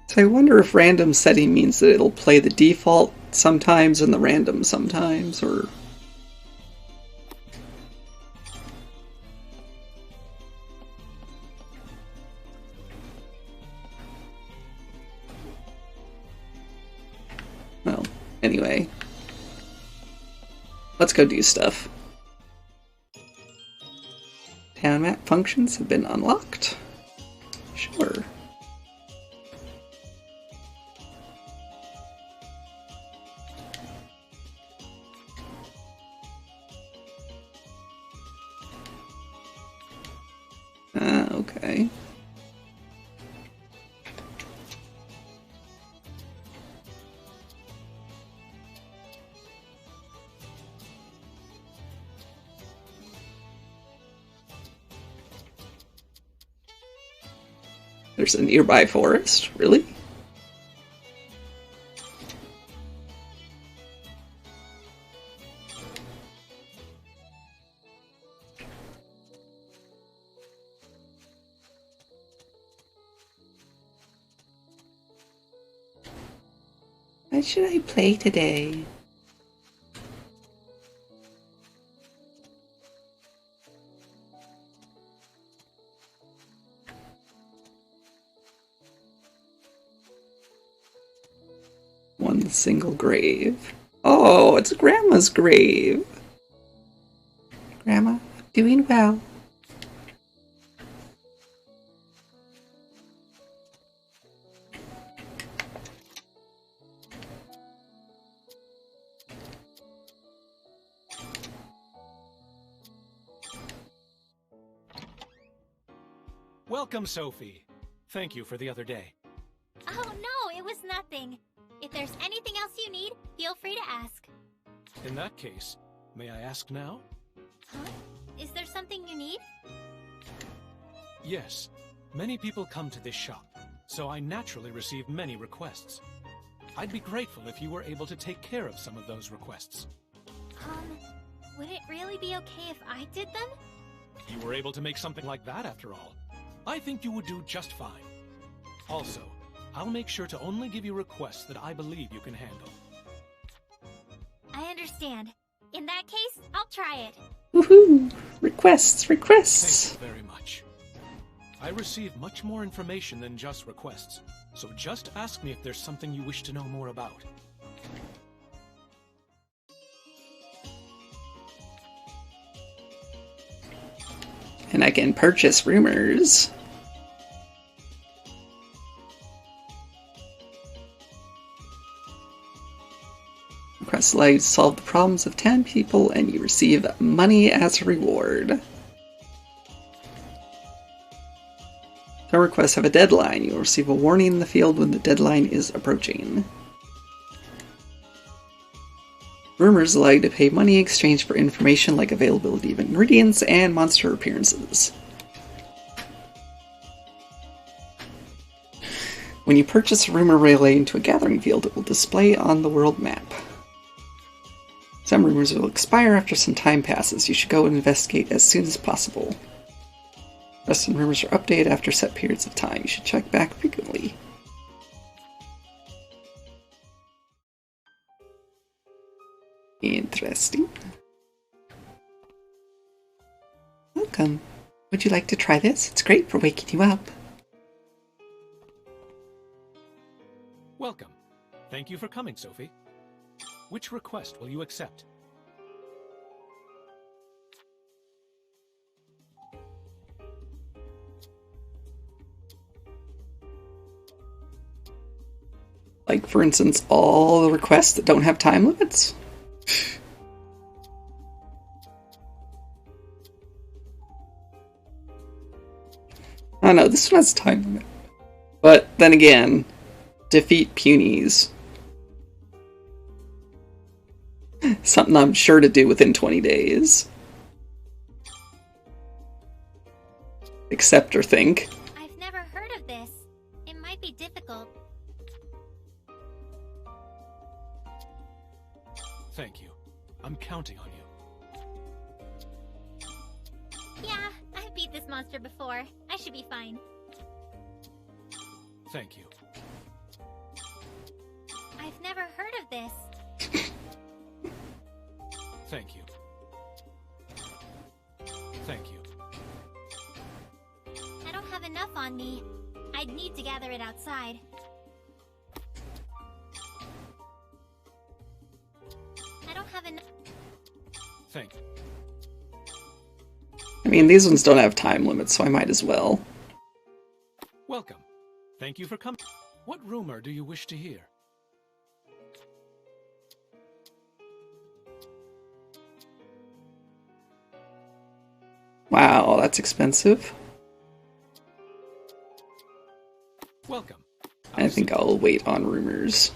So I wonder if random setting means that it'll play the default sometimes and the random sometimes, or... Well, anyway. Let's go do stuff. town map functions have been unlocked. Sure. Okay. There's a nearby forest? Really? What should I play today? One single grave. Oh, it's Grandma's grave. Grandma, doing well. Welcome, Sophie. Thank you for the other day. Oh no, it was nothing. If there's anything else you need, feel free to ask. In that case, may I ask now? Huh? Is there something you need? Yes. Many people come to this shop, so I naturally receive many requests. I'd be grateful if you were able to take care of some of those requests. Would it really be okay if I did them? You were able to make something like that after all. I think you would do just fine. Also, I'll make sure to only give you requests that I believe you can handle. I understand. In that case, I'll try it. Woohoo! Requests, requests! Thank you very much. I receive much more information than just requests, so just ask me if there's something you wish to know more about. And I can purchase rumors. Requests allow you to solve the problems of 10 people and you receive money as a reward. Some requests have a deadline. You will receive a warning in the field when the deadline is approaching. Rumors allow you to pay money in exchange for information like availability of ingredients and monster appearances. When you purchase a rumor relating to a gathering field, it will display on the world map. Some rumors will expire after some time passes. You should go and investigate as soon as possible. Rest and rumors are updated after set periods of time. You should check back frequently. Interesting. Welcome. Would you like to try this? It's great for waking you up. Welcome. Thank you for coming, Sophie. Which request will you accept? Like, for instance, all the requests that don't have time limits? I don't know, this one has a time limit. But then again, defeat punies. Something I'm sure to do within 20 days. Accept or think. I've never heard of this. It might be difficult. Thank you. I'm counting on you. Yeah, I've beat this monster before. I should be fine. Thank you. I've never heard of this. Thank you. Thank you. I don't have enough on me. I'd need to gather it outside. I don't have enough. Thank you. I mean, these ones don't have time limits, so I might as well. Welcome. Thank you for coming. What rumor do you wish to hear? Wow, that's expensive. Welcome. I think I'll wait on rumors.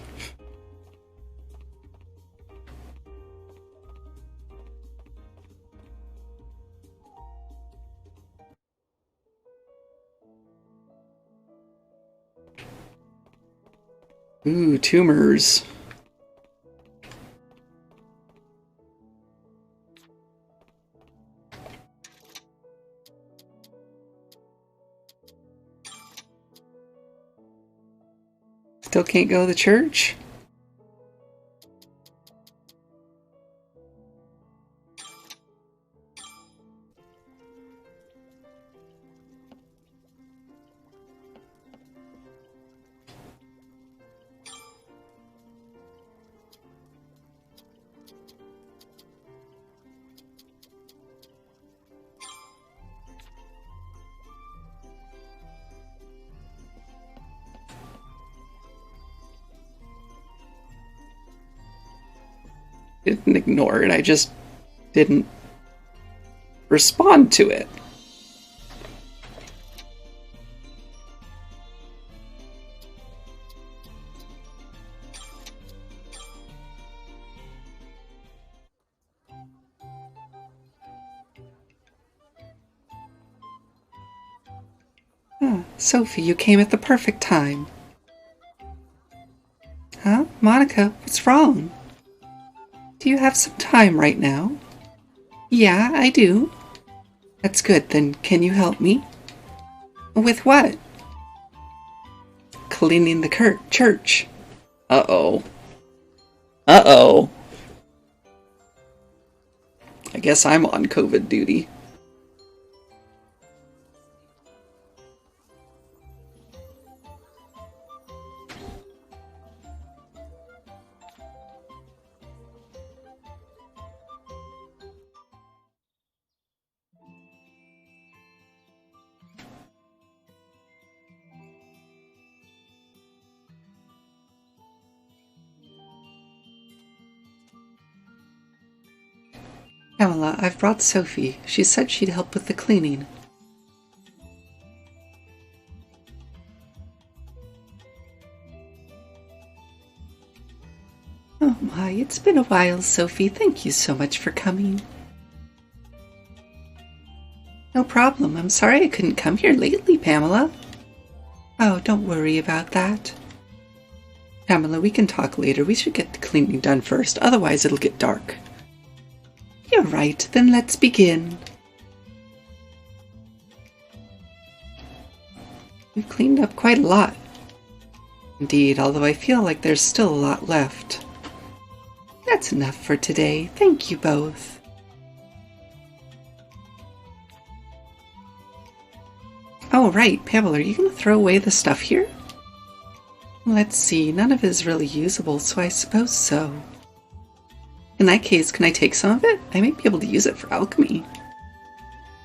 Ooh, tumors. Still can't go to the church? Didn't ignore it, I just didn't respond to it. Oh, Sophie, you came at the perfect time. Huh? Monica, what's wrong? Do you have some time right now? Yeah, I do. That's good, then can you help me? With what? Cleaning the church. Uh-oh. Uh-oh. I guess I'm on COVID duty. Pamela, I've brought Sophie. She said she'd help with the cleaning. Oh my, it's been a while, Sophie. Thank you so much for coming. No problem. I'm sorry I couldn't come here lately, Pamela. Oh, don't worry about that. Pamela, we can talk later. We should get the cleaning done first, otherwise it'll get dark. You're right, then let's begin. We've cleaned up quite a lot. Indeed, although I feel like there's still a lot left. That's enough for today. Thank you both. Oh, right, Pamela, are you going to throw away the stuff here? Let's see, none of it is really usable, so I suppose so. In that case, can I take some of it? I might be able to use it for alchemy.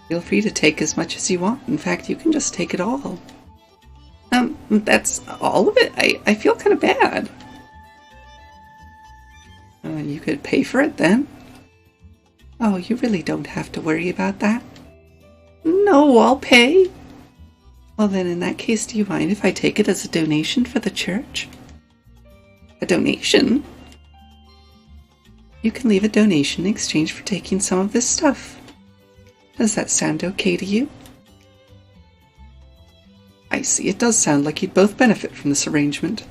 Feel free to take as much as you want. In fact, you can just take it all. That's all of it? I feel kind of bad. You could pay for it then. Oh, you really don't have to worry about that. No, I'll pay. Well then, in that case, do you mind if I take it as a donation for the church? A donation? You can leave a donation in exchange for taking some of this stuff. Does that sound okay to you? I see, it does sound like you'd both benefit from this arrangement.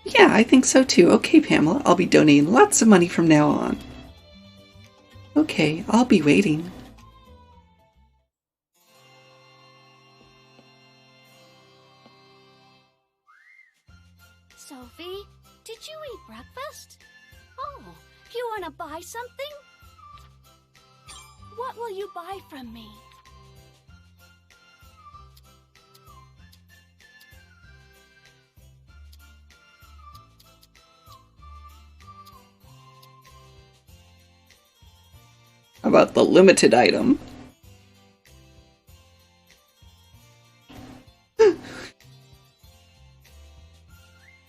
Yeah, I think so too. Okay, Pamela, I'll be donating lots of money from now on. Okay, I'll be waiting. Sophie, did you eat breakfast? Oh, you want to buy something? What will you buy from me? How about the limited item?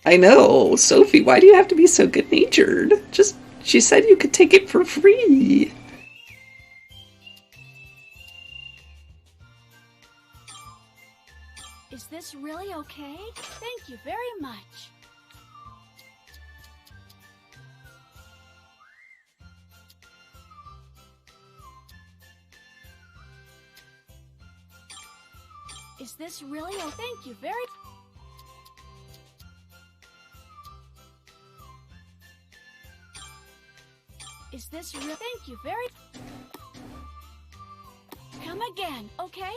I know, Sophie, why do you have to be so good-natured? She said you could take it for free. Is this really okay? Thank you very much. Is this really okay? Thank you very much. Is this real? Thank you very. Come again, okay?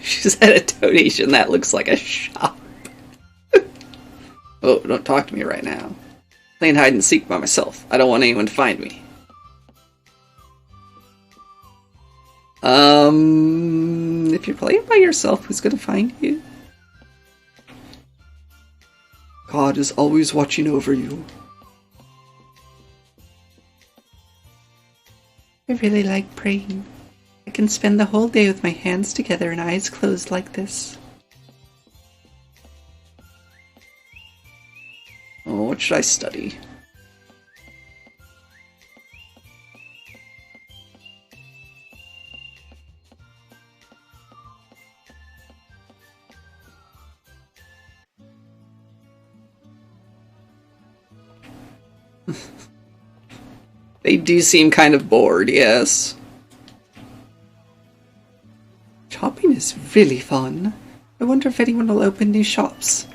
She's at a donation that looks like a shop. Oh, don't talk to me right now. Playing hide and seek by myself. I don't want anyone to find me. If you're playing by yourself, who's gonna find you? God is always watching over you. I really like praying. I can spend the whole day with my hands together and eyes closed like this. Oh, what should I study? They do seem kind of bored, yes. Shopping is really fun. I wonder if anyone will open new shops.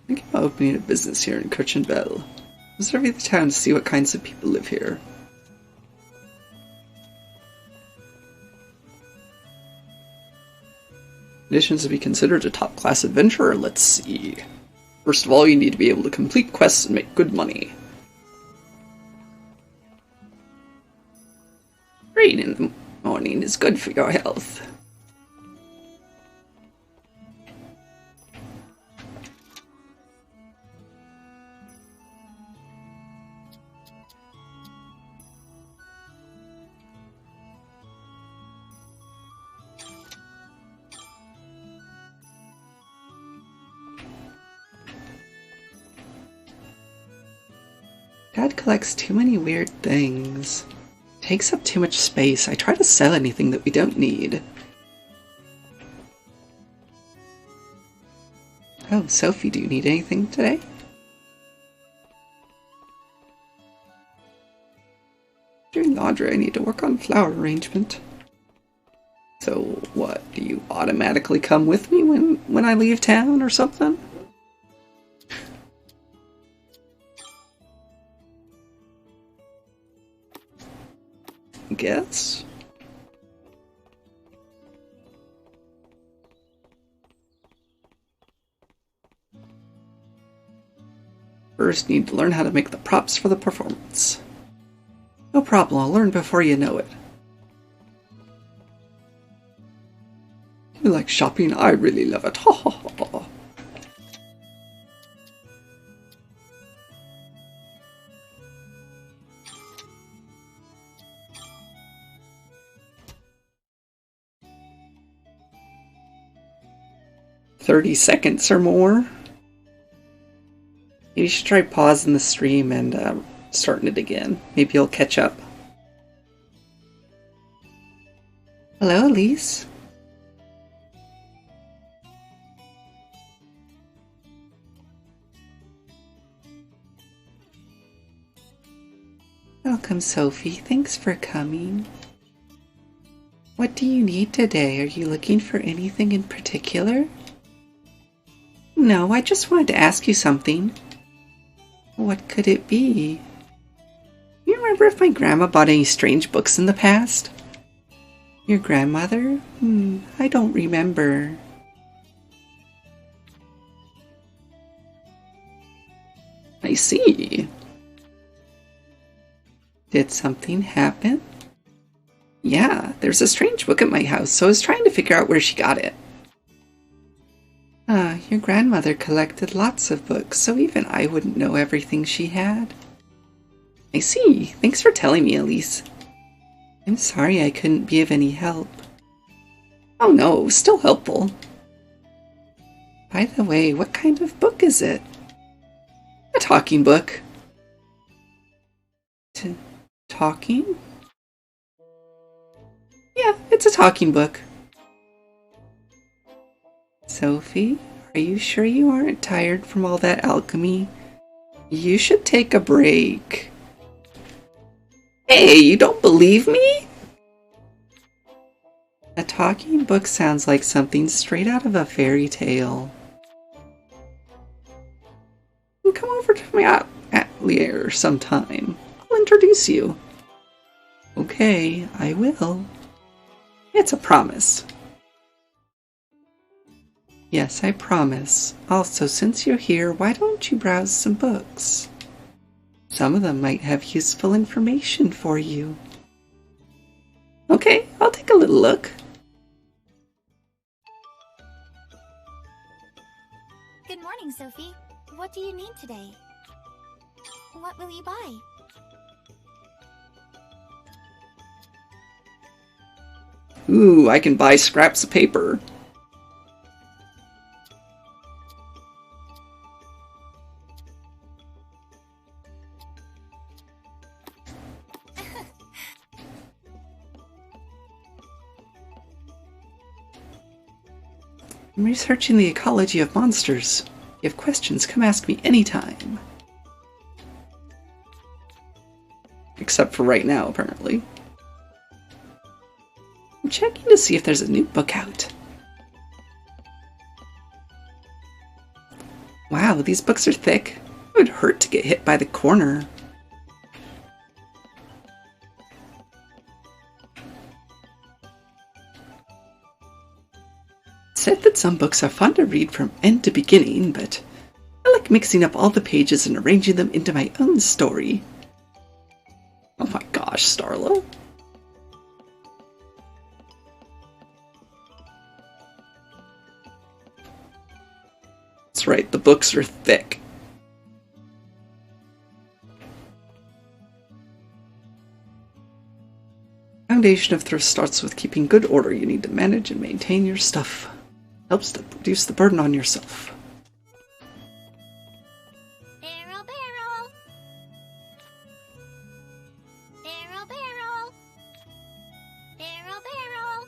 Thinking about opening a business here in Kirchenbell. I'm survey the town to see what kinds of people live here. Conditions to be considered a top-class adventurer, let's see. First of all, you need to be able to complete quests and make good money. Rain in the morning is good for your health. Dad collects too many weird things. Takes up too much space. I try to sell anything that we don't need. Oh, Sophie, do you need anything today? During laundry, I need to work on flower arrangement. So, what? Do you automatically come with me when I leave town or something? Guess. First, need to learn how to make the props for the performance. No problem, I'll learn before you know it. You like shopping? I really love it. Ha ha ha. "30 seconds or more." You should try pausing the stream and starting it again. Maybe you'll catch up. Hello, Elise. Welcome, Sophie. Thanks for coming. What do you need today? Are you looking for anything in particular? No, I just wanted to ask you something. What could it be? You remember if my grandma bought any strange books in the past? Your grandmother? I don't remember. I see. Did something happen? Yeah, there's a strange book at my house, so I was trying to figure out where she got it. Your grandmother collected lots of books, so even I wouldn't know everything she had. I see. Thanks for telling me, Elise. I'm sorry I couldn't be of any help. Oh no, it was still helpful. By the way, what kind of book is it? A talking book. Talking? Yeah, it's a talking book. Sophie, are you sure you aren't tired from all that alchemy? You should take a break. Hey, you don't believe me? A talking book sounds like something straight out of a fairy tale. Come over to my atelier sometime. I'll introduce you. Okay, I will. It's a promise. Yes, I promise. Also, since you're here, why don't you browse some books? Some of them might have useful information for you. Okay, I'll take a little look. Good morning, Sophie. What do you need today? What will you buy? Ooh, I can buy scraps of paper. I'm researching the ecology of monsters. If you have questions, come ask me anytime. Except for right now, apparently. I'm checking to see if there's a new book out. Wow, these books are thick. It would hurt to get hit by the corner. Said that some books are fun to read from end to beginning, but I like mixing up all the pages and arranging them into my own story. Oh my gosh, Starla. That's right, the books are thick. Foundation of thrift starts with keeping good order. You need to manage and maintain your stuff. Helps to reduce the burden on yourself. Barrel, barrel! Barrel, barrel! Barrel, barrel!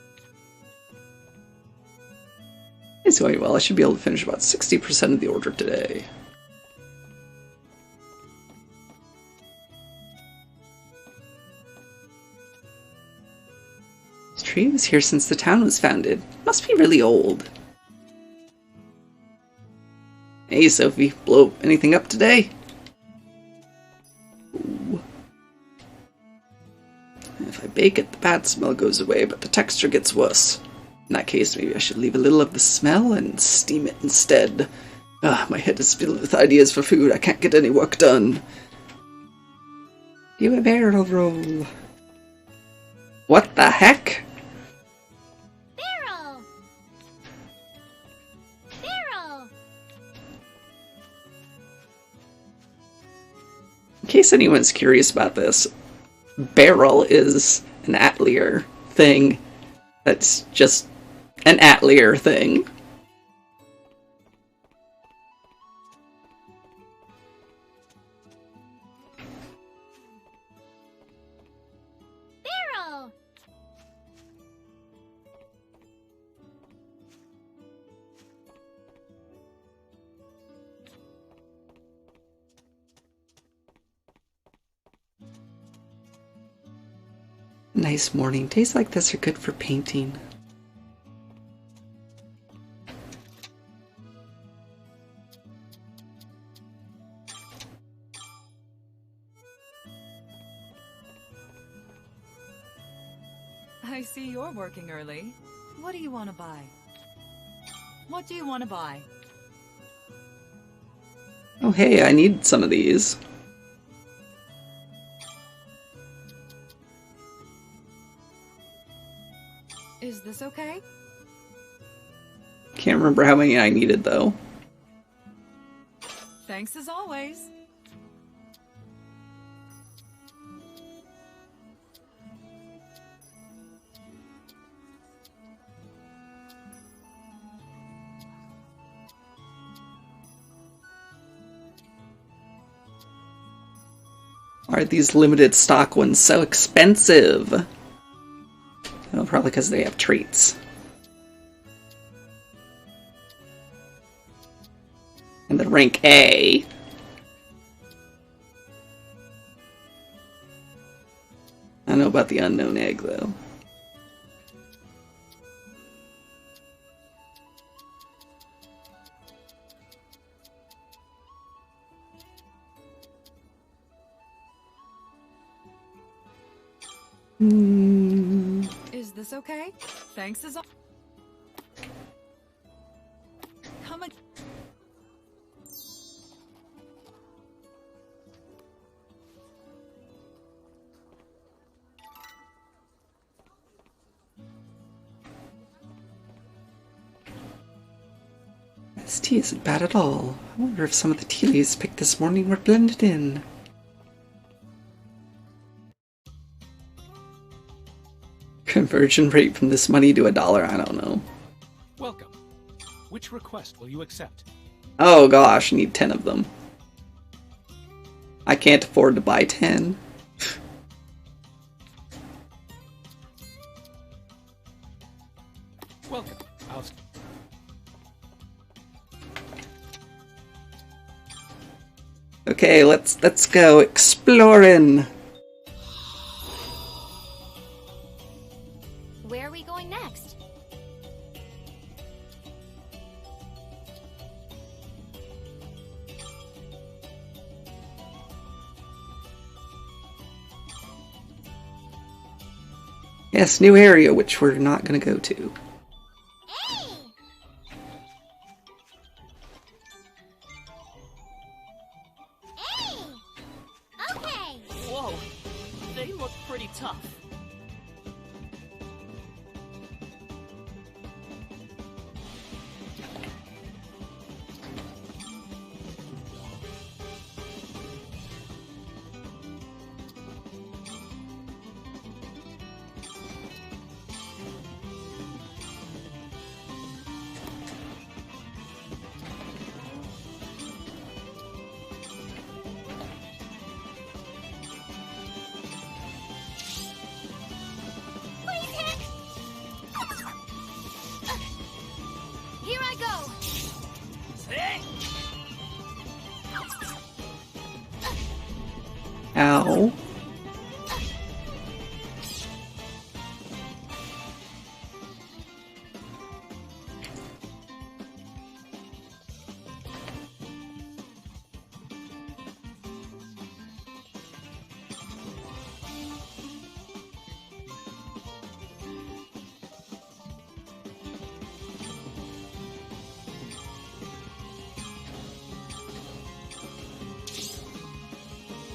It's going well. I should be able to finish about 60% of the order today. This tree was here since the town was founded. Must be really old. Hey, Sophie, blow anything up today? Ooh. If I bake it, the bad smell goes away, but the texture gets worse. In that case, maybe I should leave a little of the smell and steam it instead. My head is filled with ideas for food. I can't get any work done. Do a barrel roll. What the heck? Barrel! Barrel! In case anyone's curious about this, barrel is an atelier thing. That's just an atelier thing. Barrel! Nice morning. Days like this are good for painting. I see you're working early. What do you want to buy? What do you want to buy? Oh hey, I need some of these. Is this okay? Can't remember how many I needed though. Thanks as always. Why are these limited stock ones so expensive? Oh, probably because they have traits. And then rank A. I don't know about the unknown egg, though. Is this okay? Thanks as always. Come again. This tea isn't bad at all. I wonder if some of the tea leaves picked this morning were blended in. Conversion rate from this money to $1, I don't know. Welcome. Which request will you accept? Oh gosh, I need 10 of them. I can't afford to buy 10. Welcome. Okay, let's go exploring. Where are we going next? Yes, new area, which we're not gonna go to. Okay. Whoa, they look pretty tough. Here I go. Ow.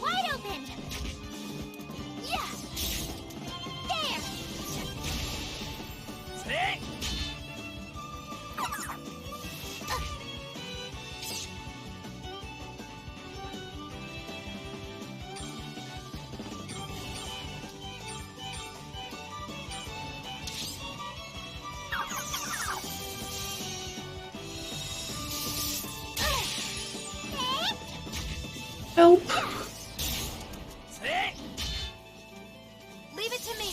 Wide open. Yeah. There. Nope. Leave it to me.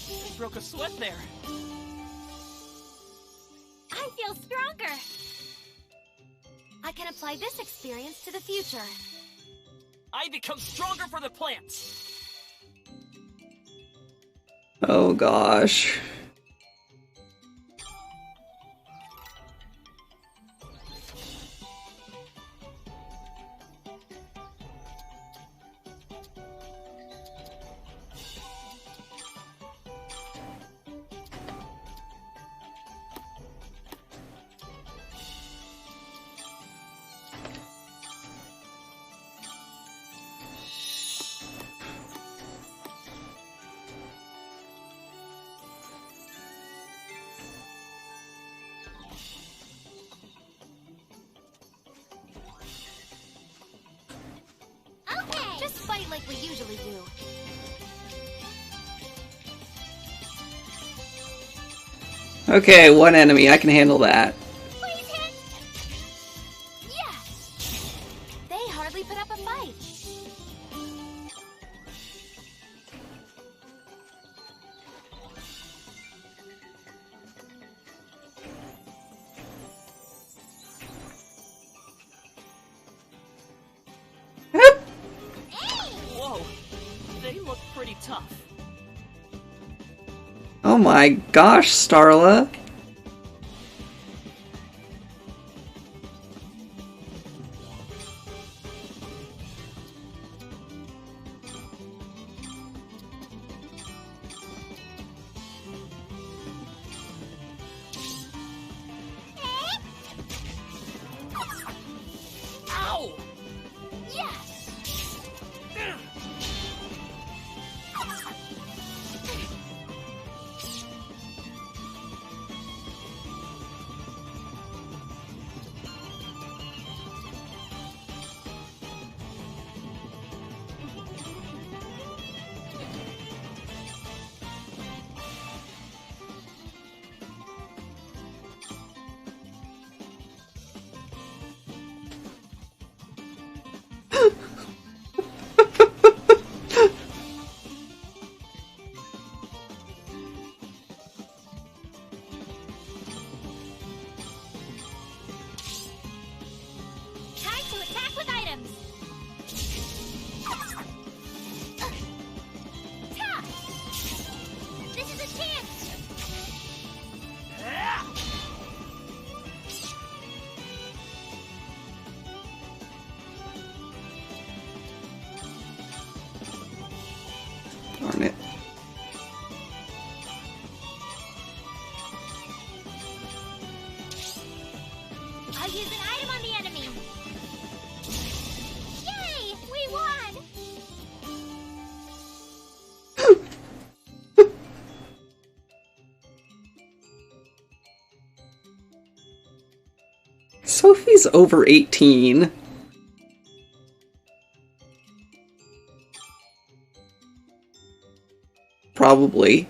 I broke a sweat there. I feel stronger. I can apply this experience to the future. I become stronger for the plants. Oh gosh. like we usually do. Okay, one enemy. I can handle that. Please hit! Yes! They hardly put up a fight. Whoa, they look pretty tough. Oh my gosh, Starla. Ow! Yes! Time to attack with items! Ta! This is a chance! Darn it. I'll use an item on the enemy! Yay! We won! Sophie's over 18. Probably.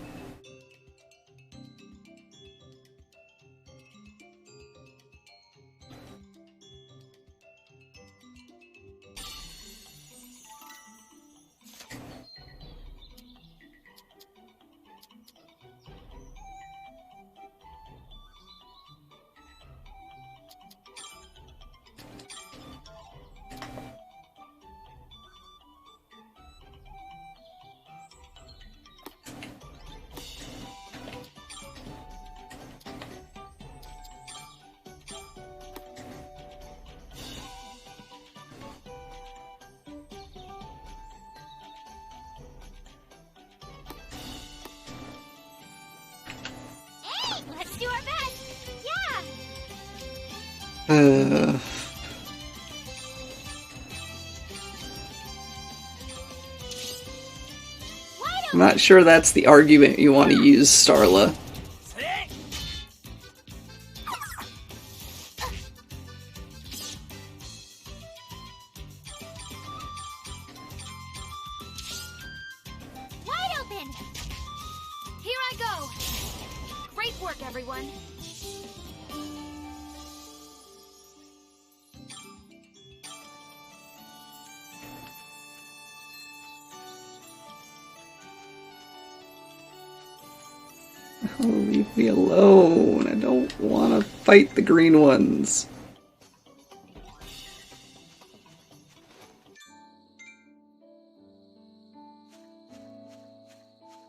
Hey! Let's do our best! Yeah! Wide I'm not sure that's the argument you want to use, Starla. Wide open! Here I go! Great work, everyone! Oh, leave me alone. I don't want to fight the green ones.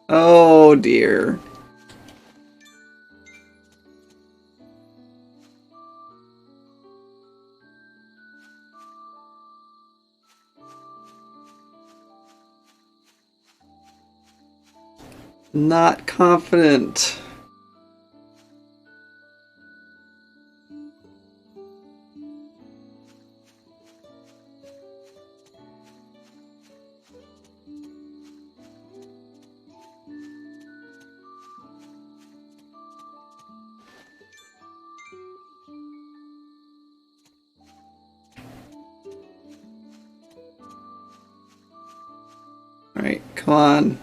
Oh dear. Not confident. Alright, come on.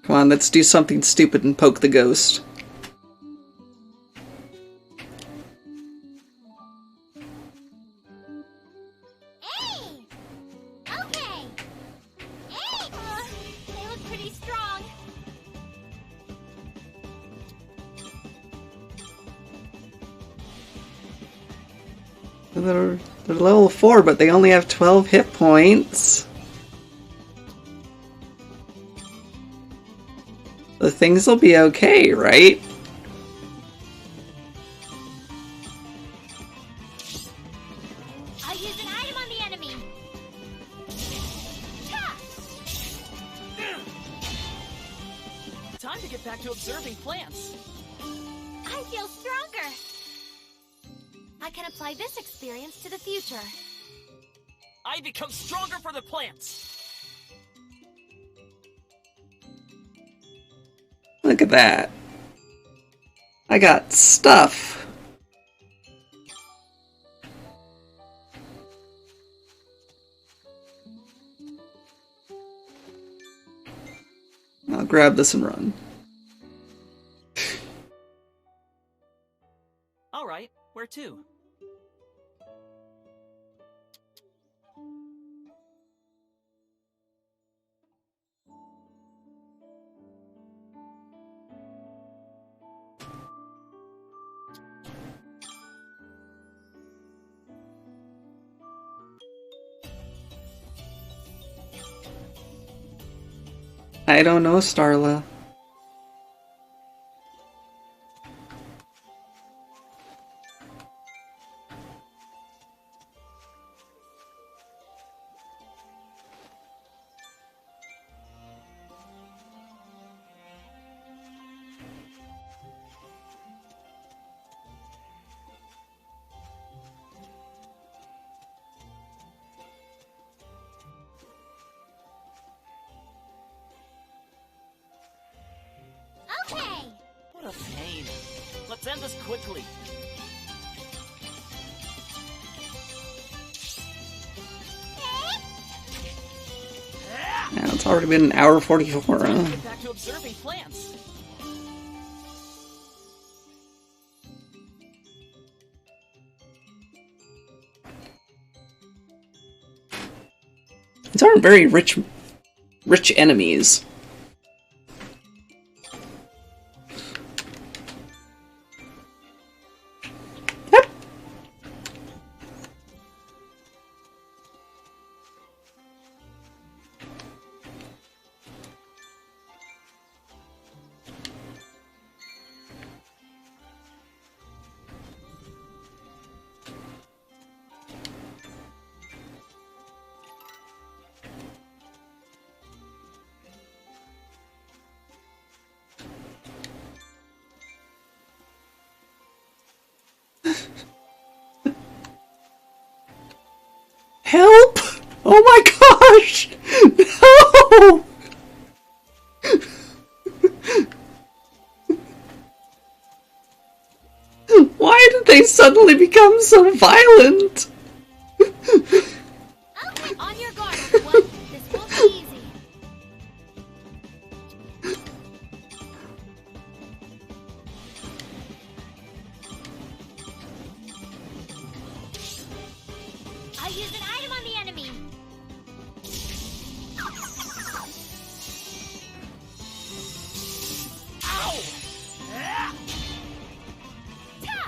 Come on, let's do something stupid and poke the ghost. Hey! Okay! Hey! They look pretty strong. They're level 4, but they only have 12 hit points. The things will be okay, right? I'll use an item on the enemy. Ta! Time to get back to observing plants. I feel stronger. I can apply this experience to the future. I become stronger for the plants. Look at that. I got stuff. I'll grab this and run. All right, where to? I don't know, Starla. Okay! What a pain. Let's end this quickly. Yeah, it's already been an hour 44, huh? Get back to observing plants. These aren't very rich enemies. Yep. Help! Oh my gosh! No! Why did they suddenly become so violent? Okay, on your guard, everyone. This won't be easy. I'll use an item on the enemy. Ow! Ta!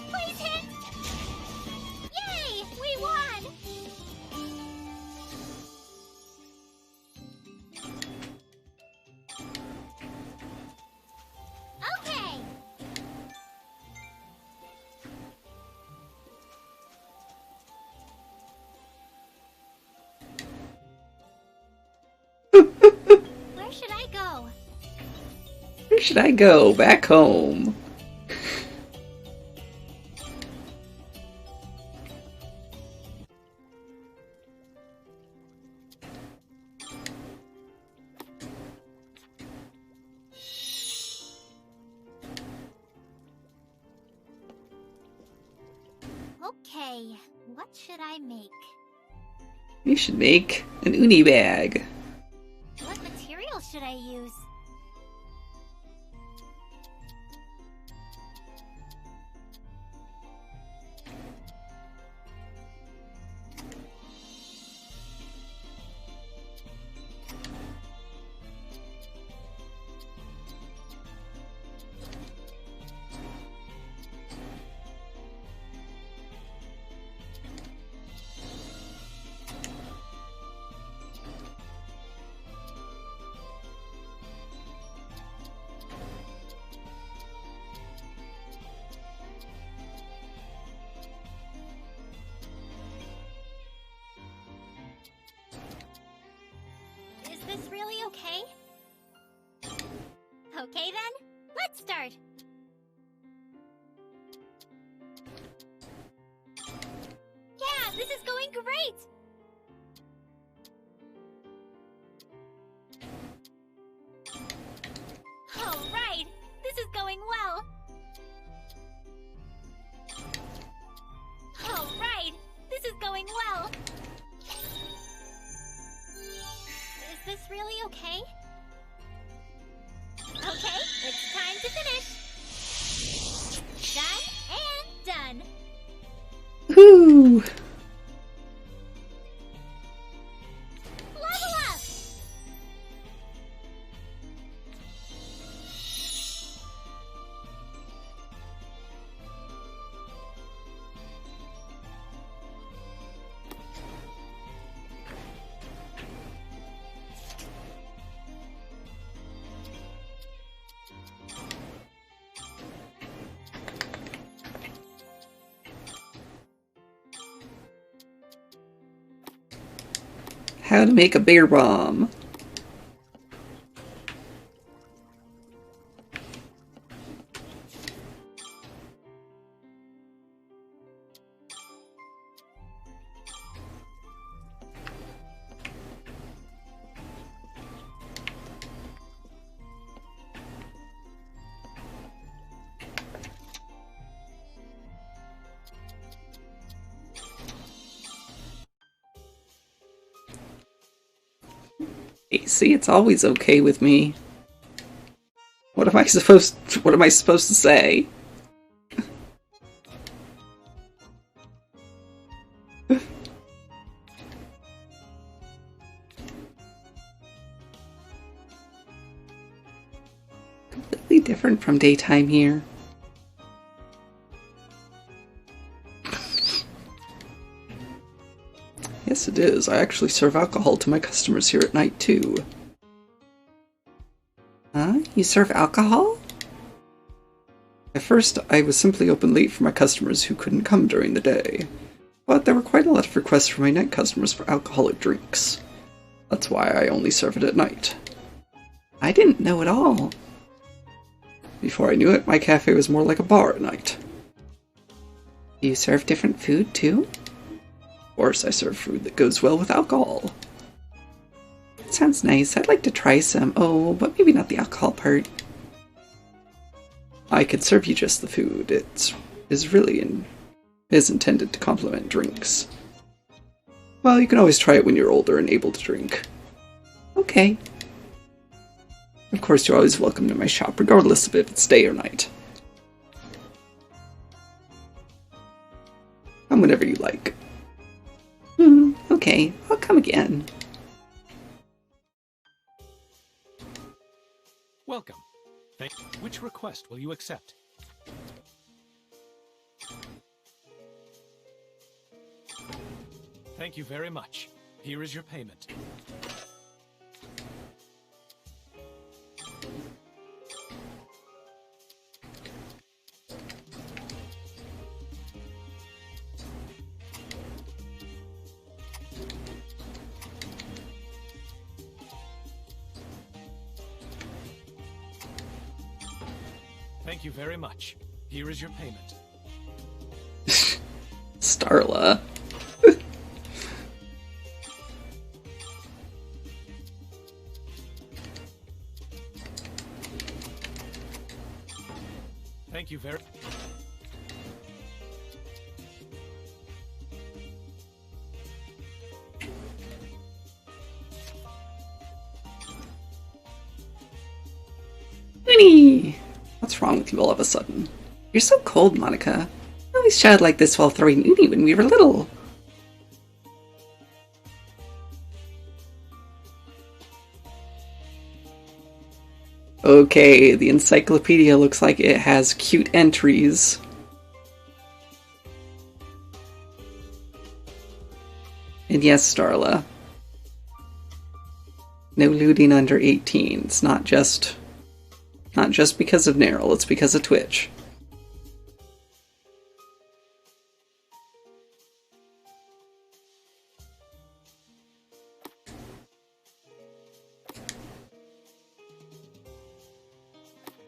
Please hit! Yay! We won! Okay! Where should I go? Where should I go? Back home. Okay, what should I make? You should make an uni bag. What material should I use? Is this really okay? Okay then, let's start! Yeah, this is going great! Alright, this is going well! Alright, this is going well! Is this really okay? Okay, it's time to finish! Done and done! Woo! Level up! How to make a bear bomb. See, it's always okay with me. What am I supposed to say? Completely different from daytime here. Yes, it is. I actually serve alcohol to my customers here at night, too. Huh? You serve alcohol? At first, I was simply open late for my customers who couldn't come during the day. But there were quite a lot of requests from my night customers for alcoholic drinks. That's why I only serve it at night. I didn't know at all. Before I knew it, my cafe was more like a bar at night. Do you serve different food, too? Of course, I serve food that goes well with alcohol. That sounds nice. I'd like to try some. Oh, but maybe not the alcohol part. I could serve you just the food. It is intended to complement drinks. Well, you can always try it when you're older and able to drink. Okay. Of course, you're always welcome to my shop, regardless of if it's day or night. Come whenever you like. Okay, I'll come again. Welcome. Which request will you accept? Thank you very much. Here is your payment. Thank you very much. Here is your payment. Starla. Thank you very... Uni! What's wrong with you all of a sudden? You're so cold, Monica. We always chatted like this while throwing Uni when we were little. Okay, the encyclopedia looks like it has cute entries. And yes, Starla. No looting under 18. It's not just because of Neryl, it's because of Twitch.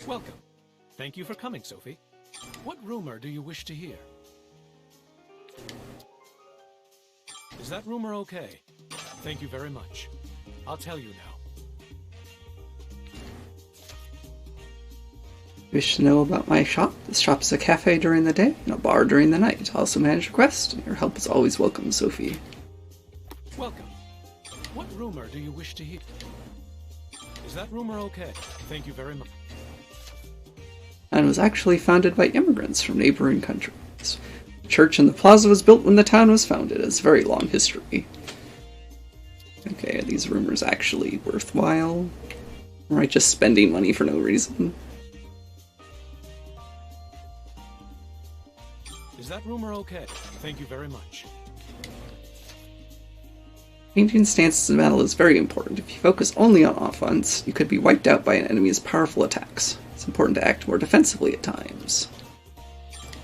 Welcome. Thank you for coming, Sophie. What rumor do you wish to hear? Is that rumor okay? Thank you very much. I'll tell you now. Wish to know about my shop? This shop is a cafe during the day and a bar during the night. I also manage requests, and your help is always welcome, Sophie. Welcome. What rumor do you wish to hear? Is that rumor okay? Thank you very much. And was actually founded by immigrants from neighboring countries. The church in the plaza was built when the town was founded. It has a very long history. Okay, are these rumors actually worthwhile? Or am I just spending money for no reason? Is that rumor okay? Thank you very much. Changing stances in battle is very important. If you focus only on offense, you could be wiped out by an enemy's powerful attacks. It's important to act more defensively at times.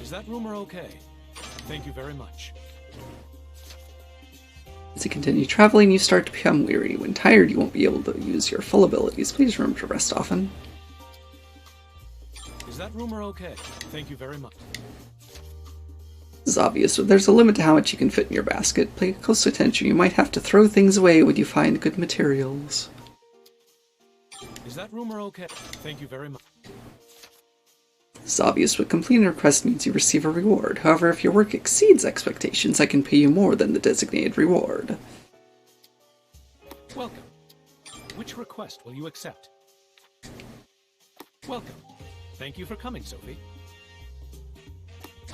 Is that rumor okay? Thank you very much. As you continue traveling, you start to become weary. When tired, you won't be able to use your full abilities. Please remember to rest often. Is that rumor okay? Thank you very much. This is obvious, but there's a limit to how much you can fit in your basket. Pay close attention. You might have to throw things away when you find good materials. Is that rumor okay? Thank you very much. This is obvious, but completing a request means you receive a reward. However, if your work exceeds expectations, I can pay you more than the designated reward. Welcome. Which request will you accept? Welcome. Thank you for coming, Sophie.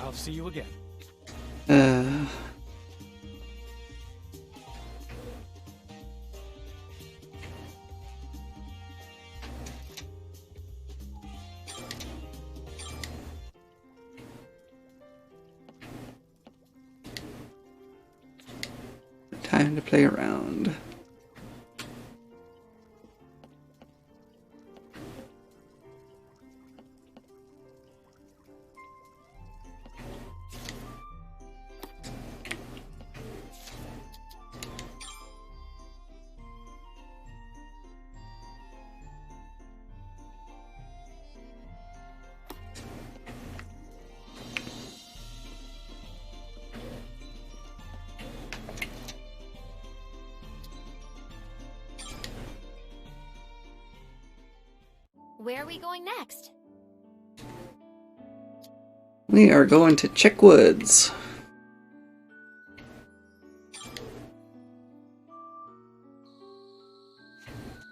I'll see you again. Time to play around. Where are we going next? We are going to Chickwoods.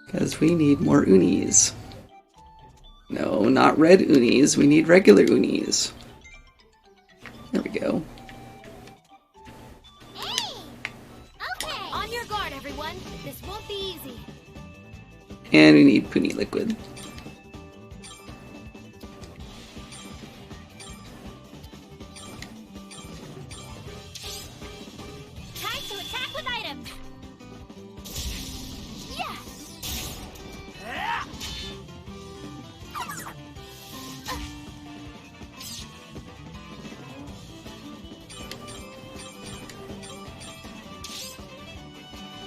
Because we need more unis. No, not red unis. We need regular unis. There we go. Hey! Okay! On your guard, everyone. This won't be easy. And we need Puni liquid. Time to attack with items!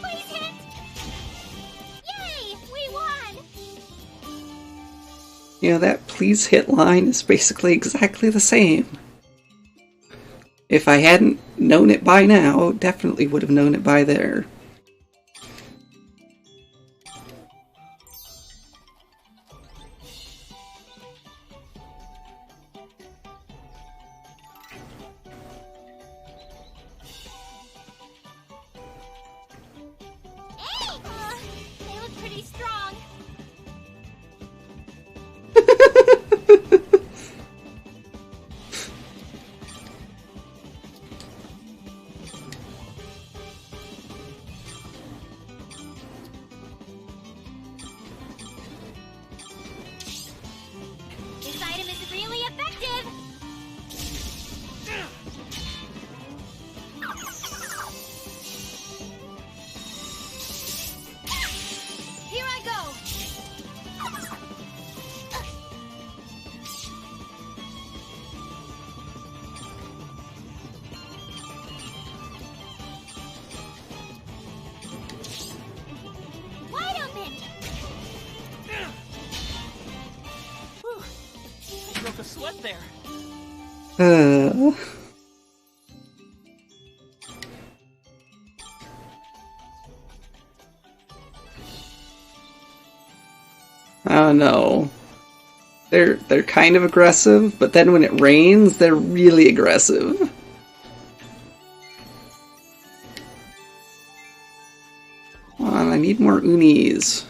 Please hit! Yay! We won! You know, that please hit line is basically exactly the same. If I hadn't known it by now, definitely would have known it by there. They look pretty strong. the sweat there. I don't know. They're kind of aggressive, but then when it rains, they're really aggressive. Come on, I need more unis.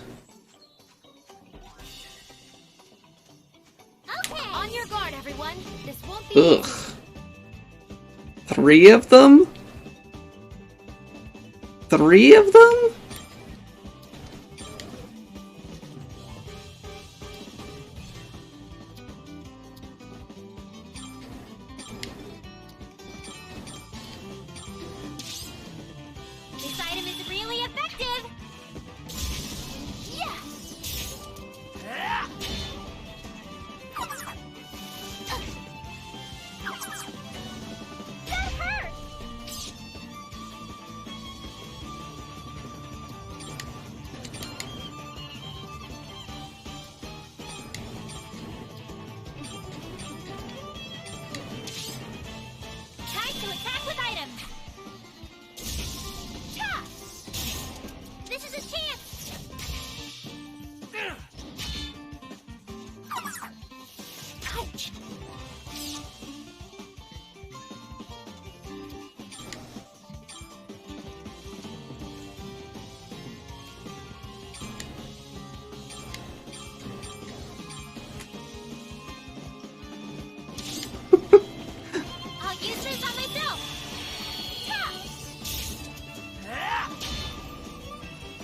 Okay. On your guard, everyone. This won't be Ugh. 3 of them? 3 of them? This item is really effective! Yeah. That hurt! Time to attack with items! Ta! This is a chance! Ouch! I'll use this on myself! Ta!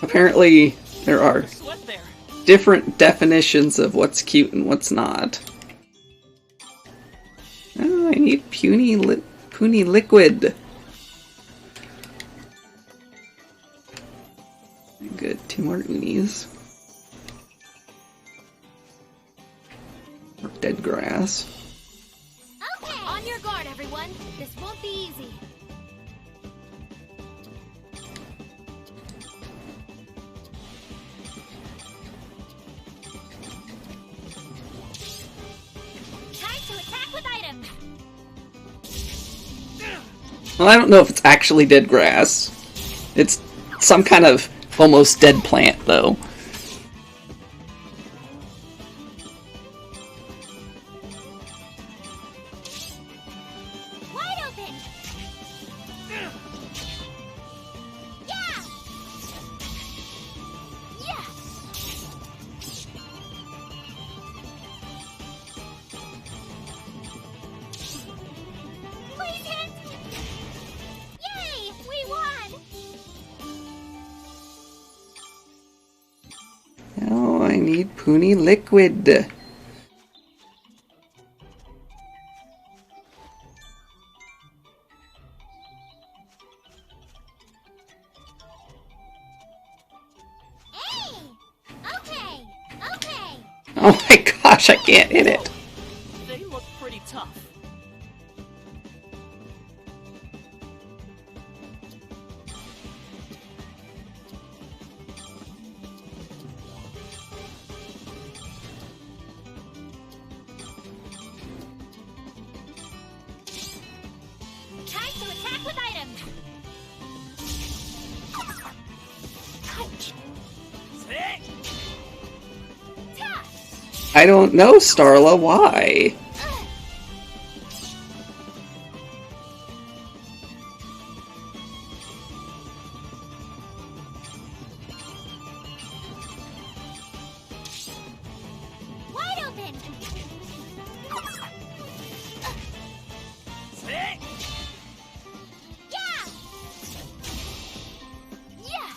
Apparently, there are The sweat there. different definitions of what's cute and what's not. Oh, I need puny liquid. Good, 2 more unis. Or dead grass. Okay. On your guard, everyone. This won't be easy. Time to attack with items! Well, I don't know if it's actually dead grass. It's some kind of almost dead plant, though. Wide open! Yeah! Yeah. Please hit! Yay! We won! Oh, I need puny liquid. Hey! Okay! Okay! Oh my gosh, I can't hit it. They look pretty tough. Time to attack with items! Ouch! Ta! I don't know, Starla, why? Wide open! Yeah! Yeah.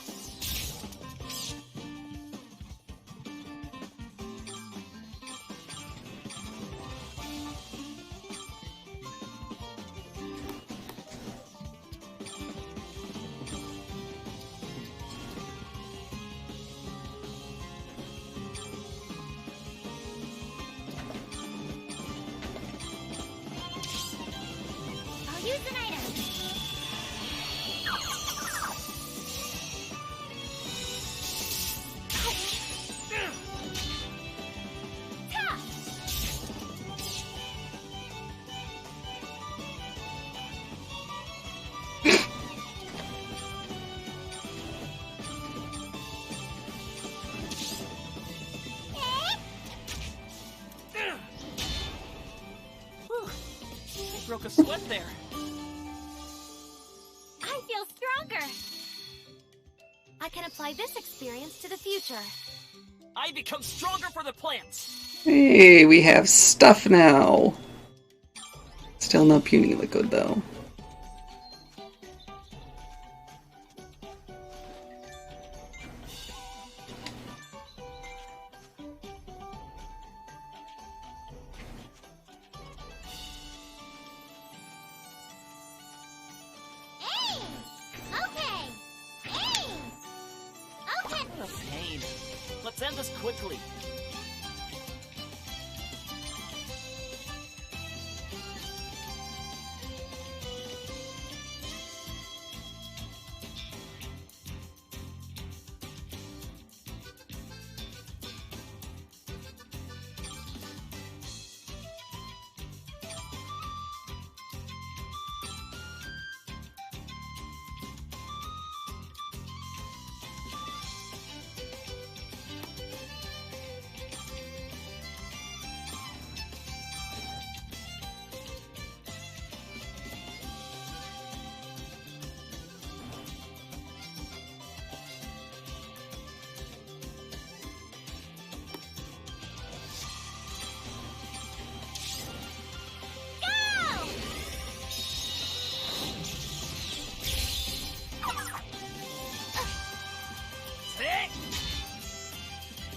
broke a sweat there. I feel stronger. I can apply this experience to the future. I become stronger for the plants. Hey, we have stuff now. Still no puny liquid though. What a pain. Let's end this quickly.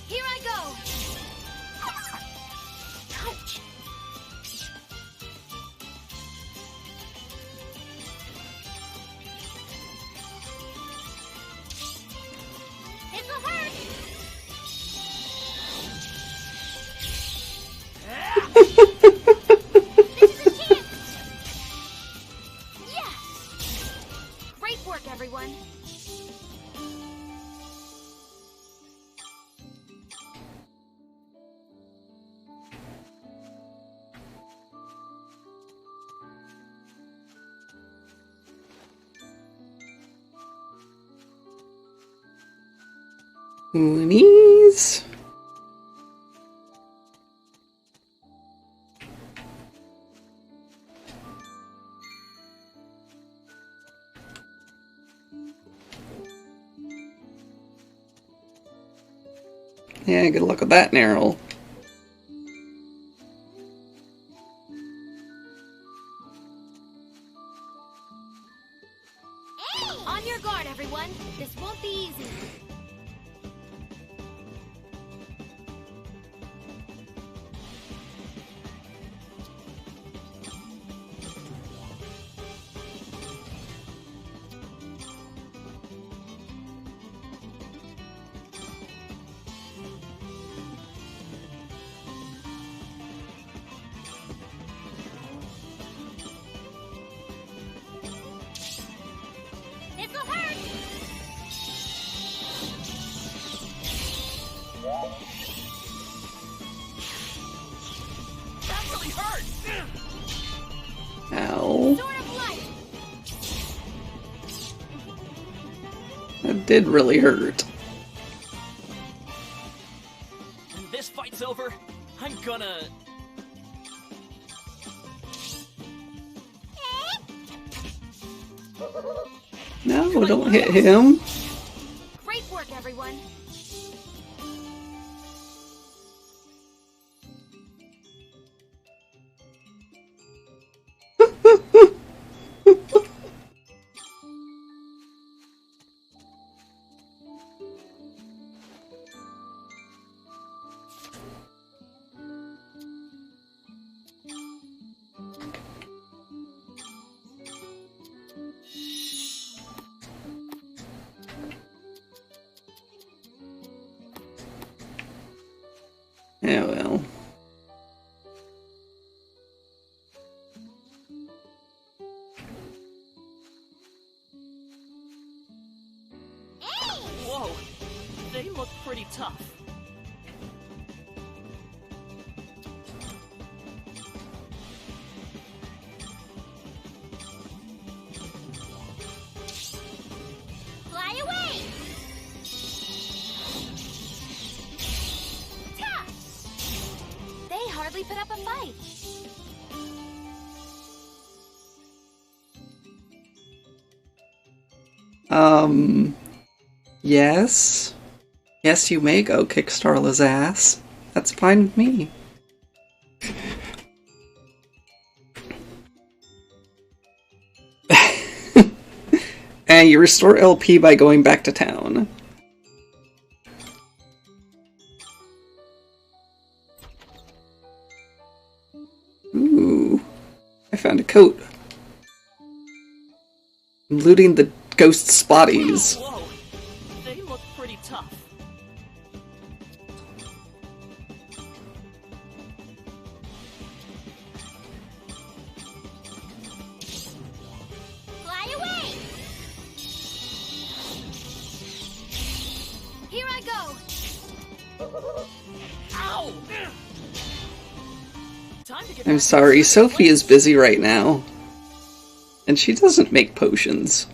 Here I go! Ouch! This'll hurt. This is a chance. Yeah! Great work, everyone! Goonies. Yeah, good luck with that, Nerl. On your guard, everyone! This won't be easy. This'll hurt. That really hurt! Ow. Sword of light! That did really hurt. When this fight's over, I'm gonna... No, don't hit him. Great work, everyone! Yeah, well. Whoa! They look pretty tough. Fly away. They hardly put up a fight. Yes. Yes, you may go kick Starla's ass. That's fine with me. And you restore LP by going back to town. Ooh. I found a coat. I'm looting the ghost's bodies. Whoa, they look pretty tough. Fly away! Here I go! Ow! Time to get I'm back sorry, to Sophie is busy right now. And she doesn't make potions.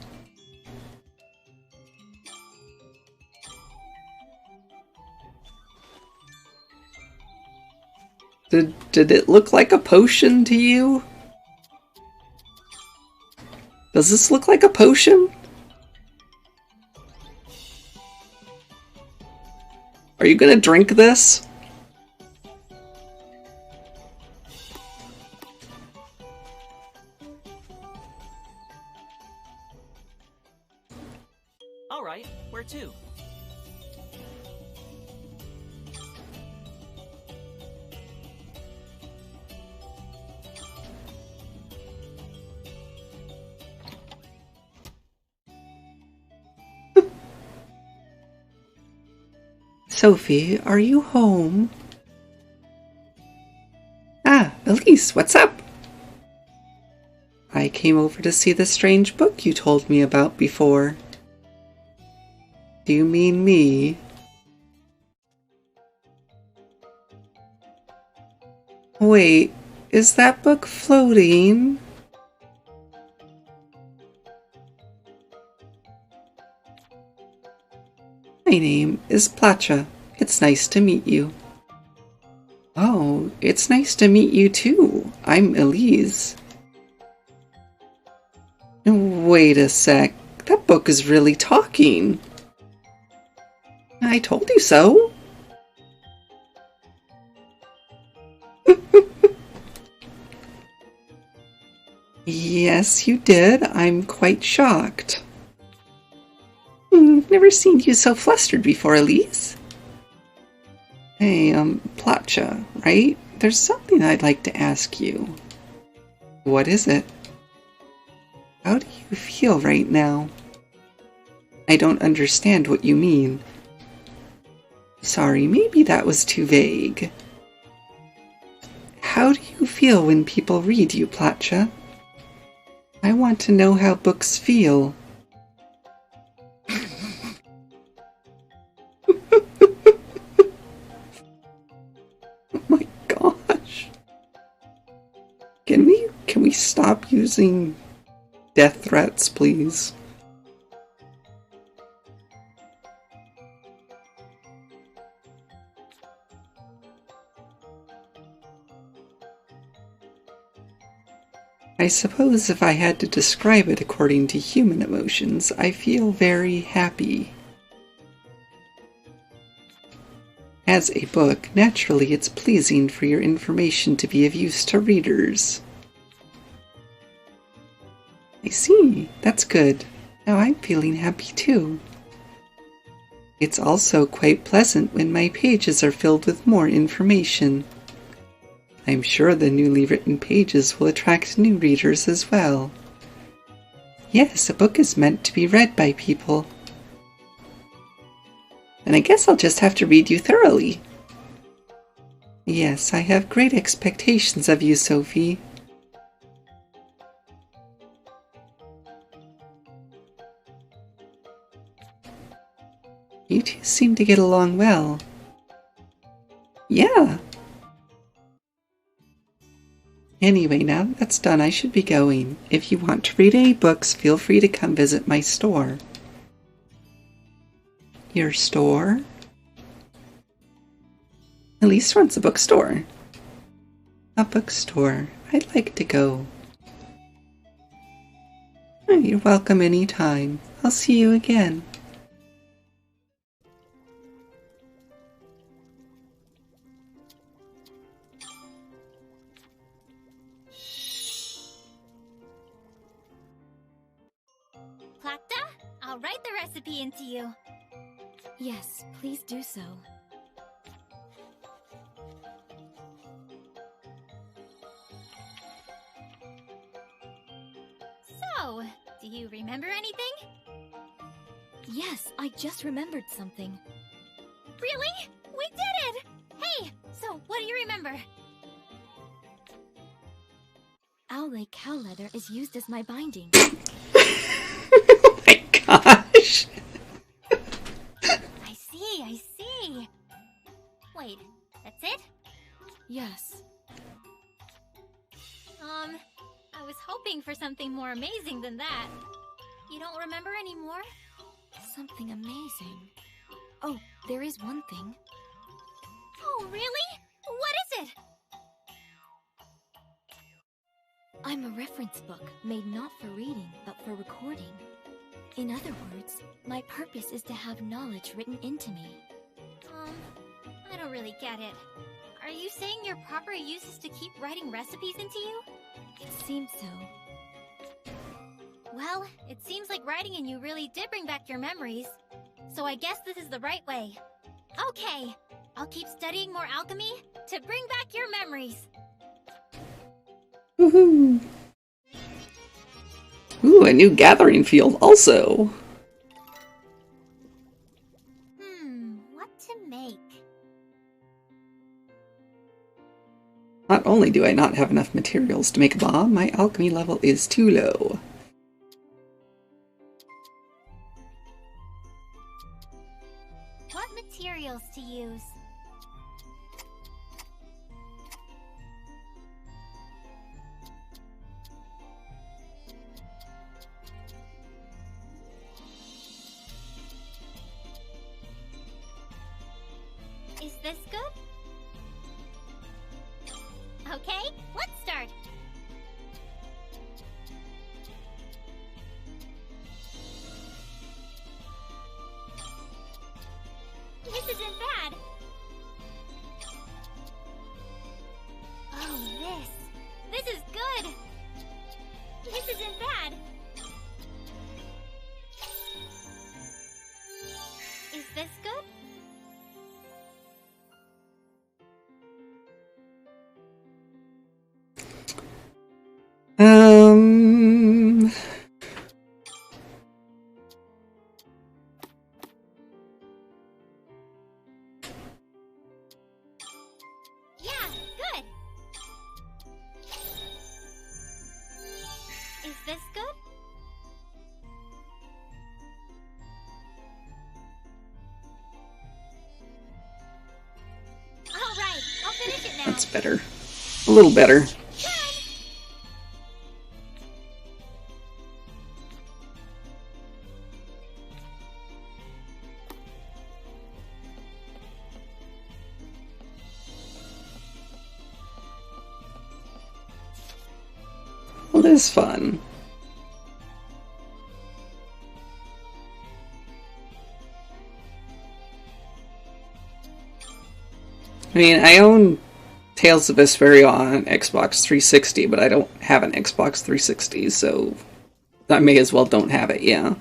Did it look like a potion to you? Does this look like a potion? Are you gonna drink this? Alright, where to? Sophie, are you home? Ah, Elise, what's up? I came over to see the strange book you told me about before. Do you mean me? Wait, is that book floating? My name is Placha. It's nice to meet you. Oh, it's nice to meet you too. I'm Elise. Wait a sec. That book is really talking. I told you so. Yes, you did. I'm quite shocked. Never seen you so flustered before, Elise. Hey, Placha, right? There's something I'd like to ask you. What is it? How do you feel right now? I don't understand what you mean. Sorry, maybe that was too vague. How do you feel when people read you, Placha? I want to know how books feel. Oh my gosh. Can we stop using death threats, please? I suppose if I had to describe it according to human emotions, I feel very happy. As a book, naturally it's pleasing for your information to be of use to readers. I see, that's good. Now I'm feeling happy too. It's also quite pleasant when my pages are filled with more information. I'm sure the newly written pages will attract new readers as well. Yes, a book is meant to be read by people. And I guess I'll just have to read you thoroughly. Yes, I have great expectations of you, Sophie. You two seem to get along well. Yeah. Anyway, now that that's done, I should be going. If you want to read any books, feel free to come visit my store. Your store? Elise runs a bookstore. A bookstore. I'd like to go. Oh, you're welcome anytime. I'll I'll see you again. Placta, I'll write the recipe into you. Yes, please do so. So, do you remember anything? Yes, I just remembered something. Really? We did it! Hey, so what do you remember? Owl Lake cow leather is used as my binding. Oh my gosh. I see. Wait, that's it? Yes. I was hoping for something more amazing than that. You don't remember anymore? Something amazing. Oh, there is one thing. Oh, really? What is it? I'm a reference book, made not for reading, but for recording. In other words, my purpose is to have knowledge written into me. I don't really get it. Are you saying your proper use is to keep writing recipes into you? It seems so. Well, it seems like writing in you really did bring back your memories. So I guess this is the right way. Okay, I'll keep studying more alchemy to bring back your memories. Woohoo! Ooh, a new gathering field also. What to make? Not only do I not have enough materials to make a bomb, my alchemy level is too low. What materials to use? Is this good? Okay, let's start. This isn't bad. Oh, this is good. This isn't bad. Is this good? Yeah, good. Is this good? All right, I'll finish it now. That's better. A little better. Well, it is fun. I mean, I own Tales of Vesperia on Xbox 360, but I don't have an Xbox 360, so I may as well don't have it, yeah.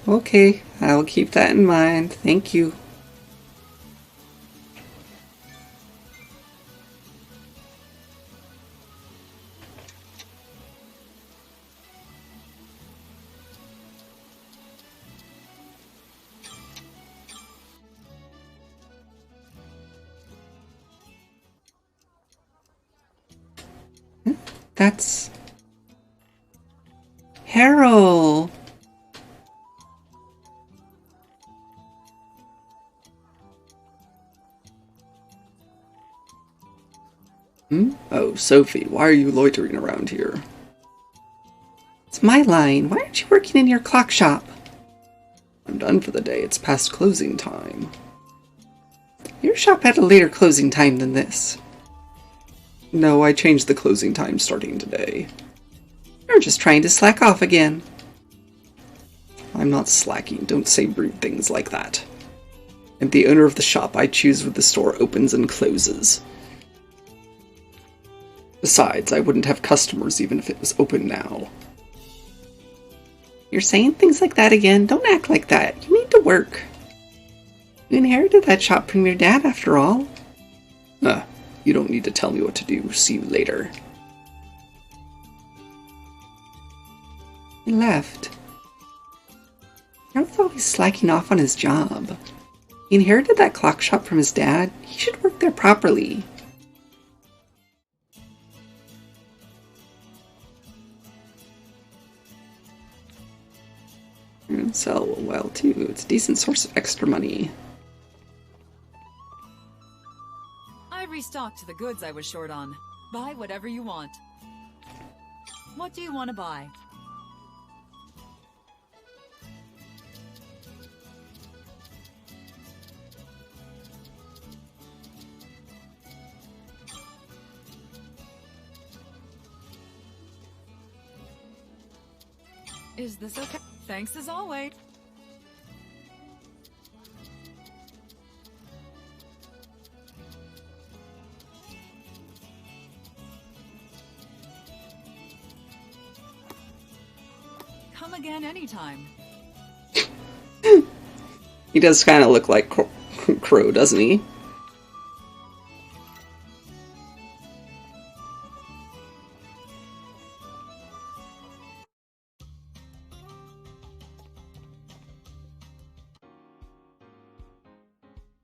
Okay, I will keep that in mind. Thank you. That's Harold. Oh, Sophie, why are you loitering around here? It's my line. Why aren't you working in your clock shop? I'm done for the day. It's past closing time. Your shop had a later closing time than this. No, I changed the closing time starting today. You're just trying to slack off again. I'm not slacking. Don't say rude things like that. I'm the owner of the shop. I choose when the store opens and closes. Besides, I wouldn't have customers even if it was open now. You're saying things like that again? Don't act like that. You need to work. You inherited that shop from your dad, after all. You don't need to tell me what to do. See you later. He left. Harold's always slacking off on his job. He inherited that clock shop from his dad. He should work there properly. And sell well too. It's a decent source of extra money. I restocked the goods I was short on. Buy whatever you want. What do you want to buy? Is this okay? Thanks as always. Come again anytime. He does kind of look like Crow, doesn't he?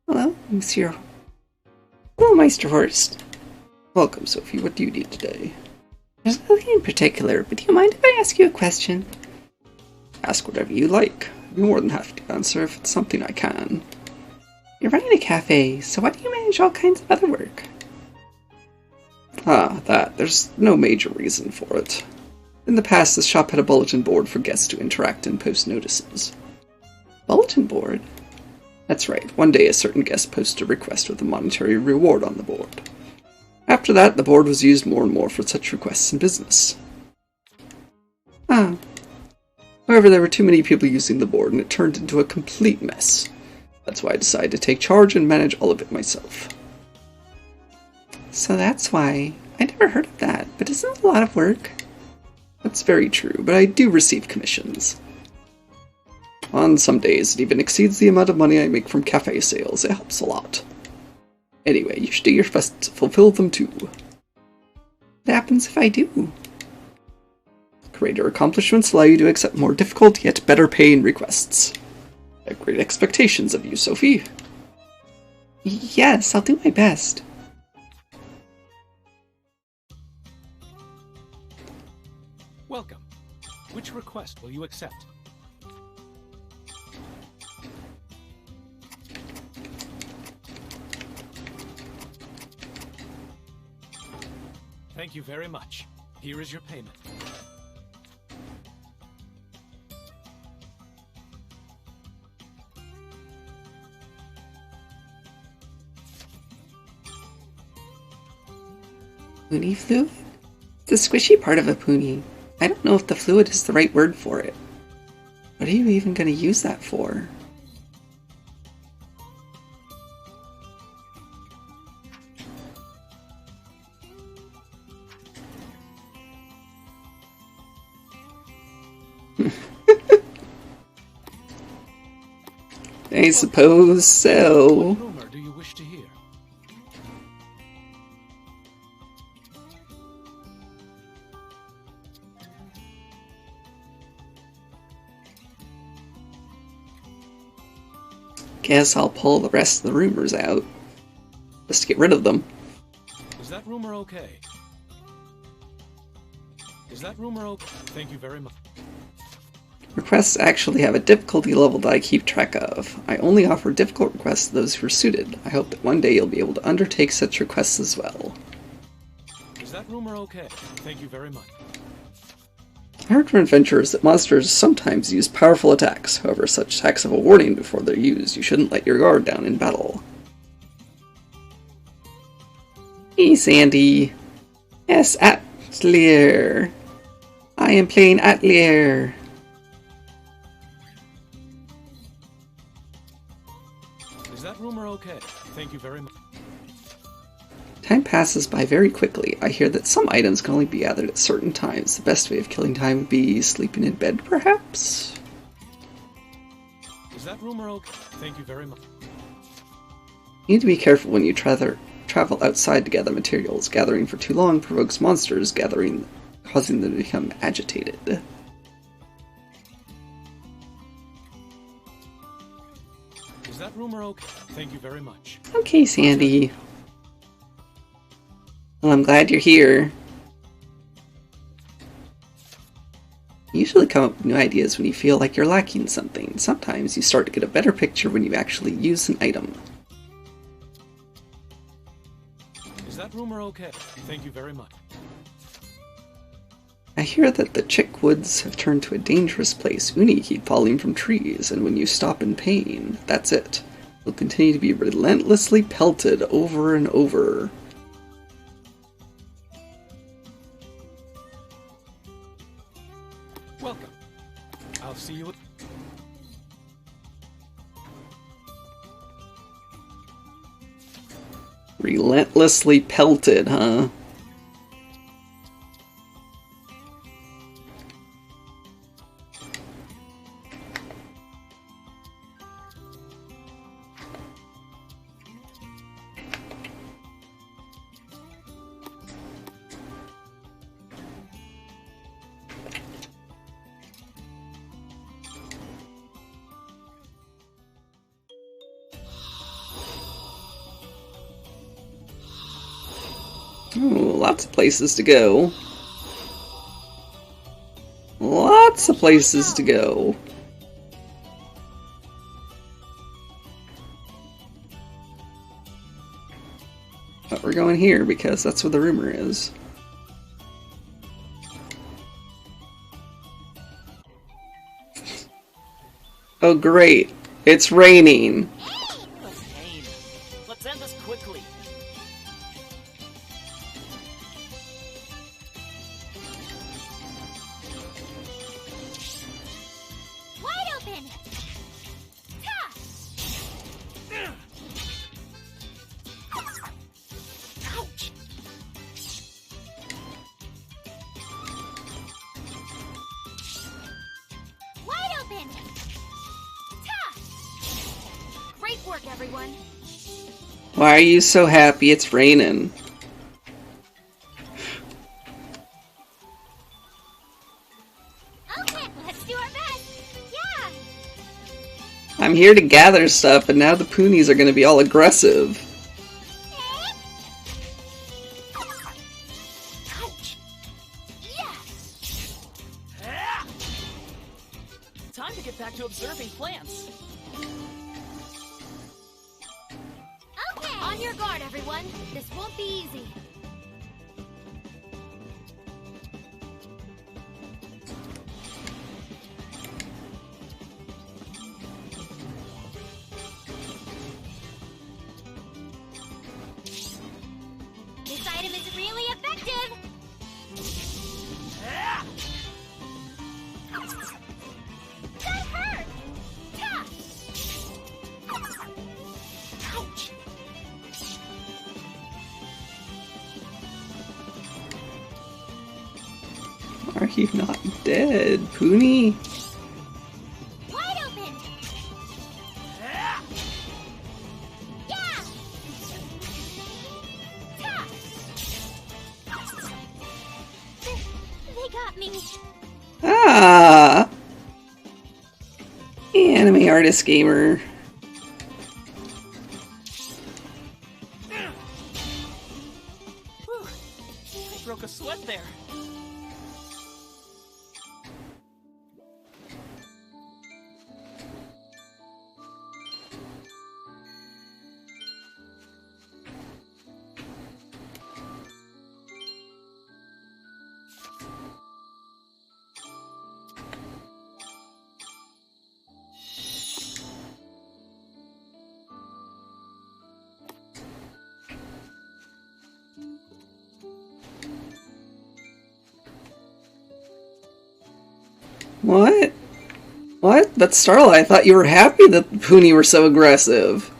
Hello, Monsieur. Hello, Meister Horst. Welcome, Sophie. What do you need today? There's nothing in particular, but do you mind if I ask you a question? Ask whatever you like. I'd be more than happy to answer if it's something I can. You're running a cafe, so why do you manage all kinds of other work? That. There's no major reason for it. In the past, this shop had a bulletin board for guests to interact and post notices. Bulletin board? That's right. One day, a certain guest posted a request with a monetary reward on the board. After that, the board was used more and more for such requests in business. However, there were too many people using the board, and it turned into a complete mess. That's why I decided to take charge and manage all of it myself. So that's why. I never heard of that, but isn't it a lot of work? That's very true, but I do receive commissions. On some days, it even exceeds the amount of money I make from cafe sales. It helps a lot. Anyway, you should do your best to fulfill them too. What happens if I do? Greater accomplishments allow you to accept more difficult yet better paying requests. I have great expectations of you, Sophie. Yes, I'll do my best. Welcome. Which request will you accept? Thank you very much. Here is your payment. Puni fluid? The squishy part of a puni. I don't know if the fluid is the right word for it. What are you even going to use that for? I suppose so. What rumor do you wish to hear? Guess I'll pull the rest of the rumors out. Just to get rid of them. Is that rumor okay? Is that rumor okay? Thank you very much. Requests actually have a difficulty level that I keep track of. I only offer difficult requests to those who are suited. I hope that one day you'll be able to undertake such requests as well. Is that rumor okay? Thank you very much. I heard from adventurers that monsters sometimes use powerful attacks. However, such attacks have a warning before they're used. You shouldn't let your guard down in battle. Hey, Sandy. Yes, Atelier. I am playing Atelier. Is that rumor okay? Thank you very much. Time passes by very quickly. I hear that some items can only be gathered at certain times. The best way of killing time would be sleeping in bed, perhaps? Is that rumor okay? Thank you very much. You need to be careful when you travel outside to gather materials. Gathering for too long provokes monsters, causing them to become agitated. Is that rumor okay? Thank you very much. Okay, Sandy. Well, I'm glad you're here. You usually come up with new ideas when you feel like you're lacking something. Sometimes you start to get a better picture when you actually use an item. Is that rumor okay? Thank you very much. I hear that the Chick Woods have turned to a dangerous place. Uni keep falling from trees, and when you stop in pain, that's it. You'll continue to be relentlessly pelted over and over. Welcome. I'll see you. Relentlessly pelted, huh? Ooh, lots of places to go. Lots of places to go. But we're going here because that's where the rumor is. Oh great, it's raining. What a pain. Let's end this quickly. Wide open! Ta! Ouch! Wide open! Ta! Great work, everyone. Why are you so happy it's raining? Okay, let's do our best! Yeah! I'm here to gather stuff, and now the Poonies are gonna be all aggressive. Ouch! Yeah! Time to get back to observing plants. Okay! On your guard, everyone. This won't be easy. This item is really effective! That hurt! Ta! Ouch! Are you not dead, Poonie? Wide open! Yeah! Ta! They got me. Ah! Anime artist gamer. Whew. I broke a sweat there. What? What? That's Starla. I thought you were happy that Puni were so aggressive.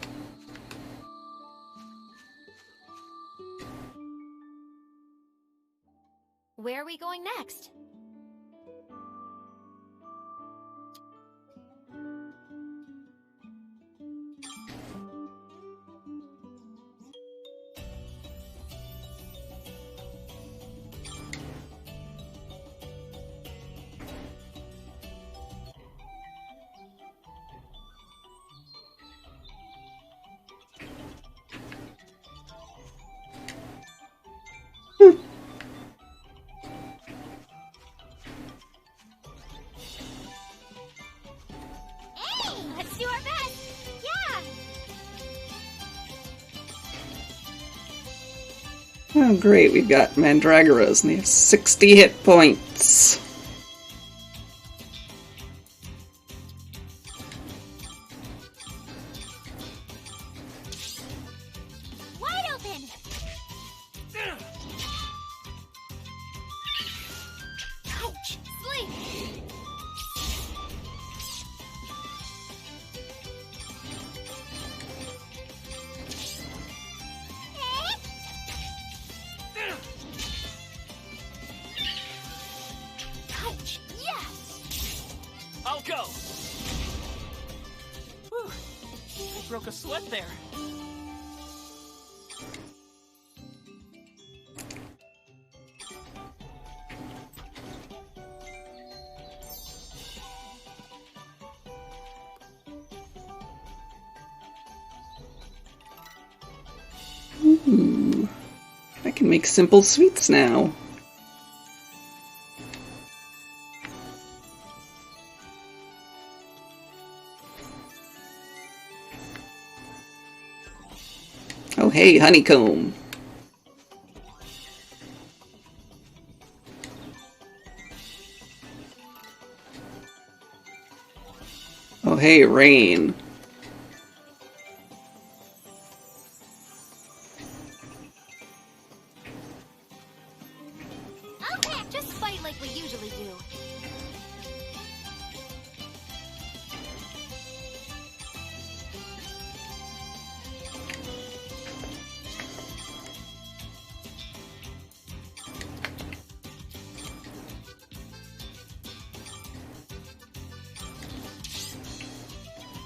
Where are we going next? Let's do our best! Yeah! Oh, great. We've got Mandragoras, and they have 60 hit points. Wide open! Ouch! Sleep! Ouch! Yes! I'll go! Whew. I broke a sweat there. Ooh. I can make simple sweets now. Oh, hey, honeycomb. Oh, hey, rain. Okay, just fight like we usually do.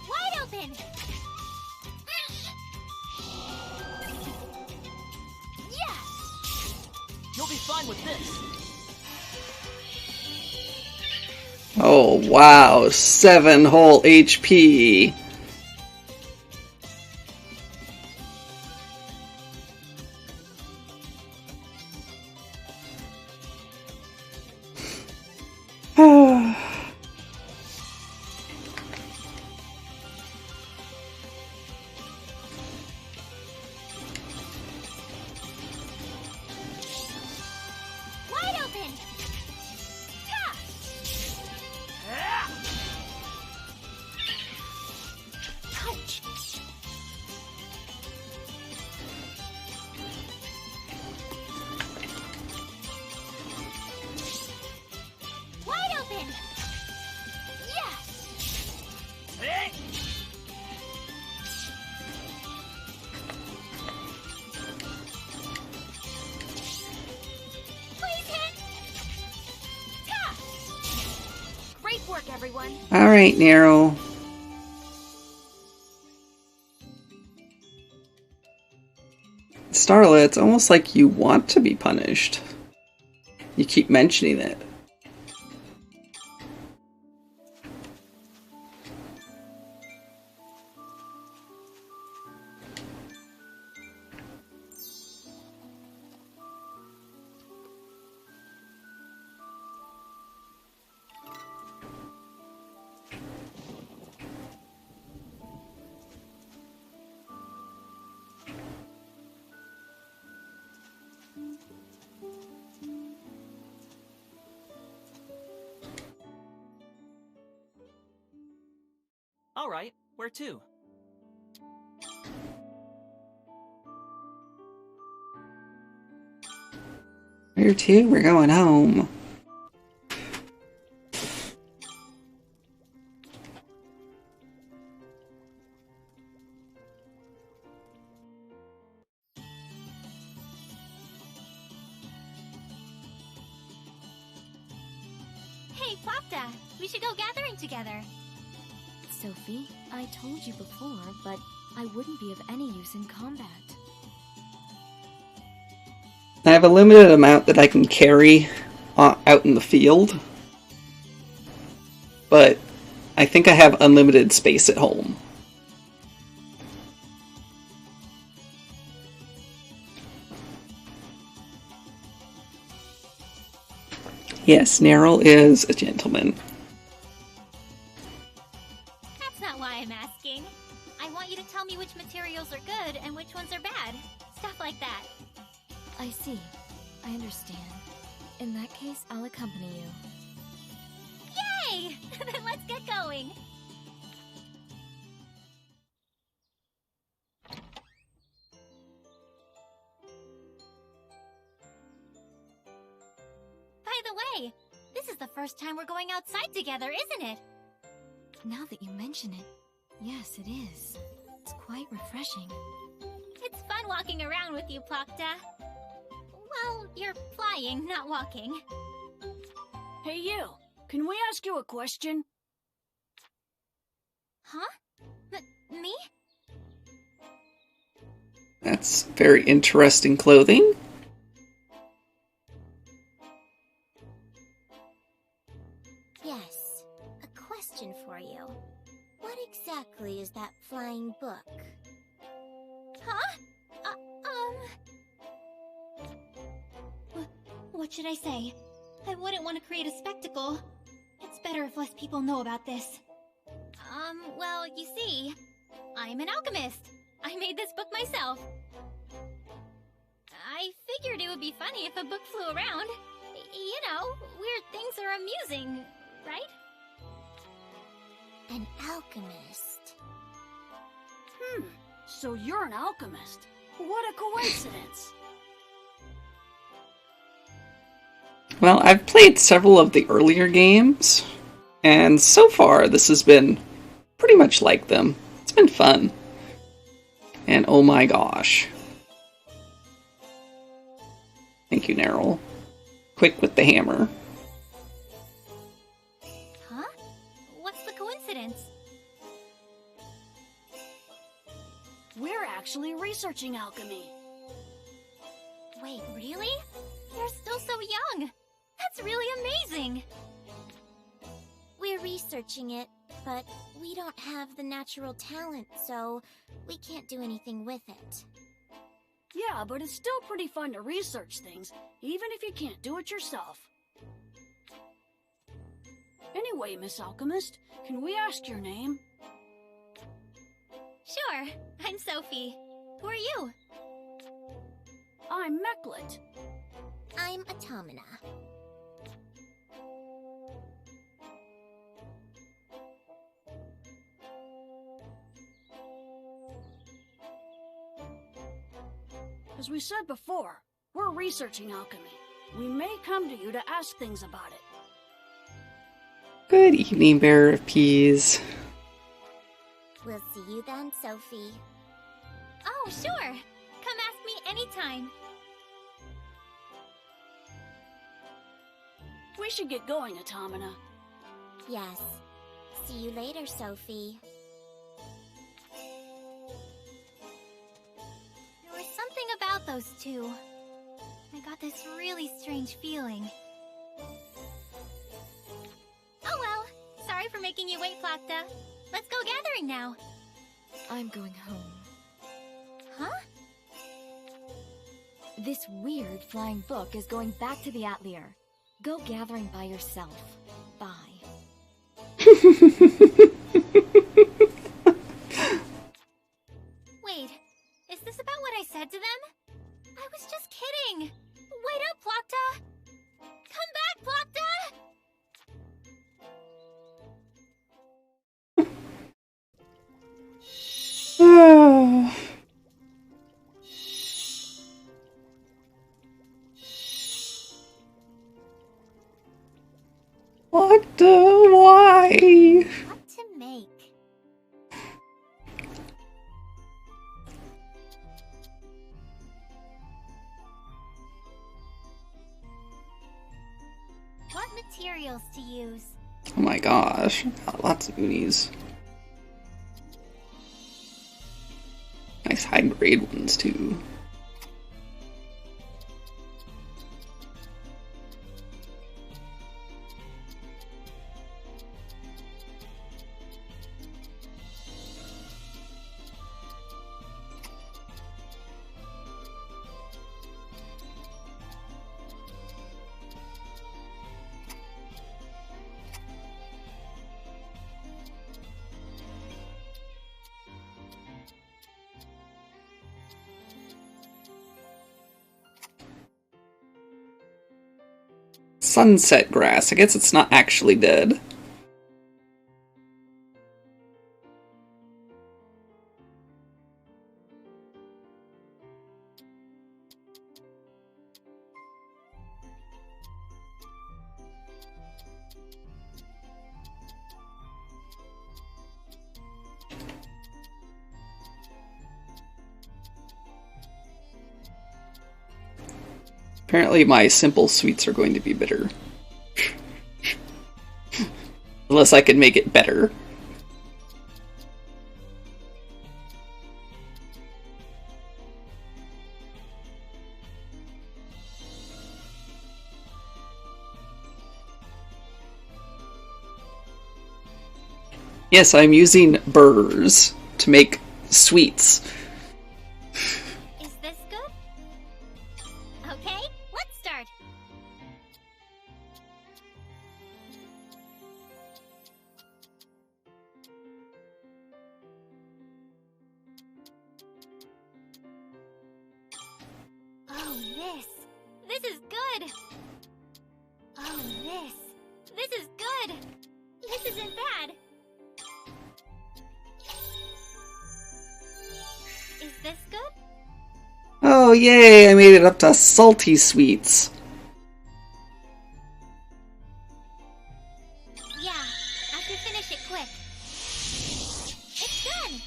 Wide open! Yes! You'll be fine with this. Oh, wow. 7 whole HP. Wide open! Ha! Ouch! Wide open! Yes! Please hit! Ta! Great work, everyone. Alright, Nero. Starla, it's almost like you want to be punished. You keep mentioning it. All right, where to? Where to? We're going home. Hey, Plopta! We should go gathering together. Sophie, I told you before, but I wouldn't be of any use in combat. I have a limited amount that I can carry out in the field, but I think I have unlimited space at home. Yes, Nerl is a gentleman. That's not why I'm asking. I want you to tell me which materials are good and which ones are bad. Stuff like that. I see. I understand. In that case, I'll accompany you. Yay! Then let's get going. By the way, this is the first time we're going outside together, isn't it? Now that you mention it, yes, it is. It's quite refreshing. It's fun walking around with you, Plopta. Well, you're flying, not walking. Hey you, can we ask you a question? Huh? Me? That's very interesting clothing. Yes, a question for you. What exactly is that flying book? Huh? What should I say? I wouldn't want to create a spectacle. It's better if less people know about this. Well, you see, I'm an alchemist. I made this book myself. I figured it would be funny if a book flew around. You know, weird things are amusing, right? An alchemist. So you're an alchemist. What a coincidence. Well, I've played several of the earlier games, and so far this has been pretty much like them. It's been fun. And oh my gosh. Thank you, Nerl. Quick with the hammer. Huh? What's the coincidence? We're actually researching alchemy. Wait, really? You're still so young. That's really amazing. We're researching it, but we don't have the natural talent, so we can't do anything with it. Yeah, but it's still pretty fun to research things, even if you can't do it yourself. Anyway, Miss Alchemist, can we ask your name? Sure, I'm Sophie. Who are you? I'm Meklet. I'm Automina. As we said before, we're researching alchemy. We may come to you to ask things about it. Good evening, Bearer of Peas. We'll see you then, Sophie. Oh, sure. Come ask me anytime. We should get going, Automina. Yes. See you later, Sophie. There was something about those two. I got this really strange feeling. Oh well. Sorry for making you wait, Plopta. Let's go gathering now. I'm going home. Huh? This weird flying book is going back to the Atelier. Go gathering by yourself. Bye. Wait, is this about what I said to them? I was just kidding. Wait up, Plopta! Come back, Plopta! What? Why? What to make? What materials to use? Oh my gosh, got lots of goodies. Nice high-grade ones, too. Sunset grass. I guess it's not actually dead. Apparently my simple sweets are going to be bitter. Unless I can make it better. Yes, I'm using burrs to make sweets. Is this good? Okay, let's start. Oh, this is good. Oh, this is good. This isn't bad. Is this good? Oh yay, I made it up to salty sweets. Yeah, I can finish it quick. It's done!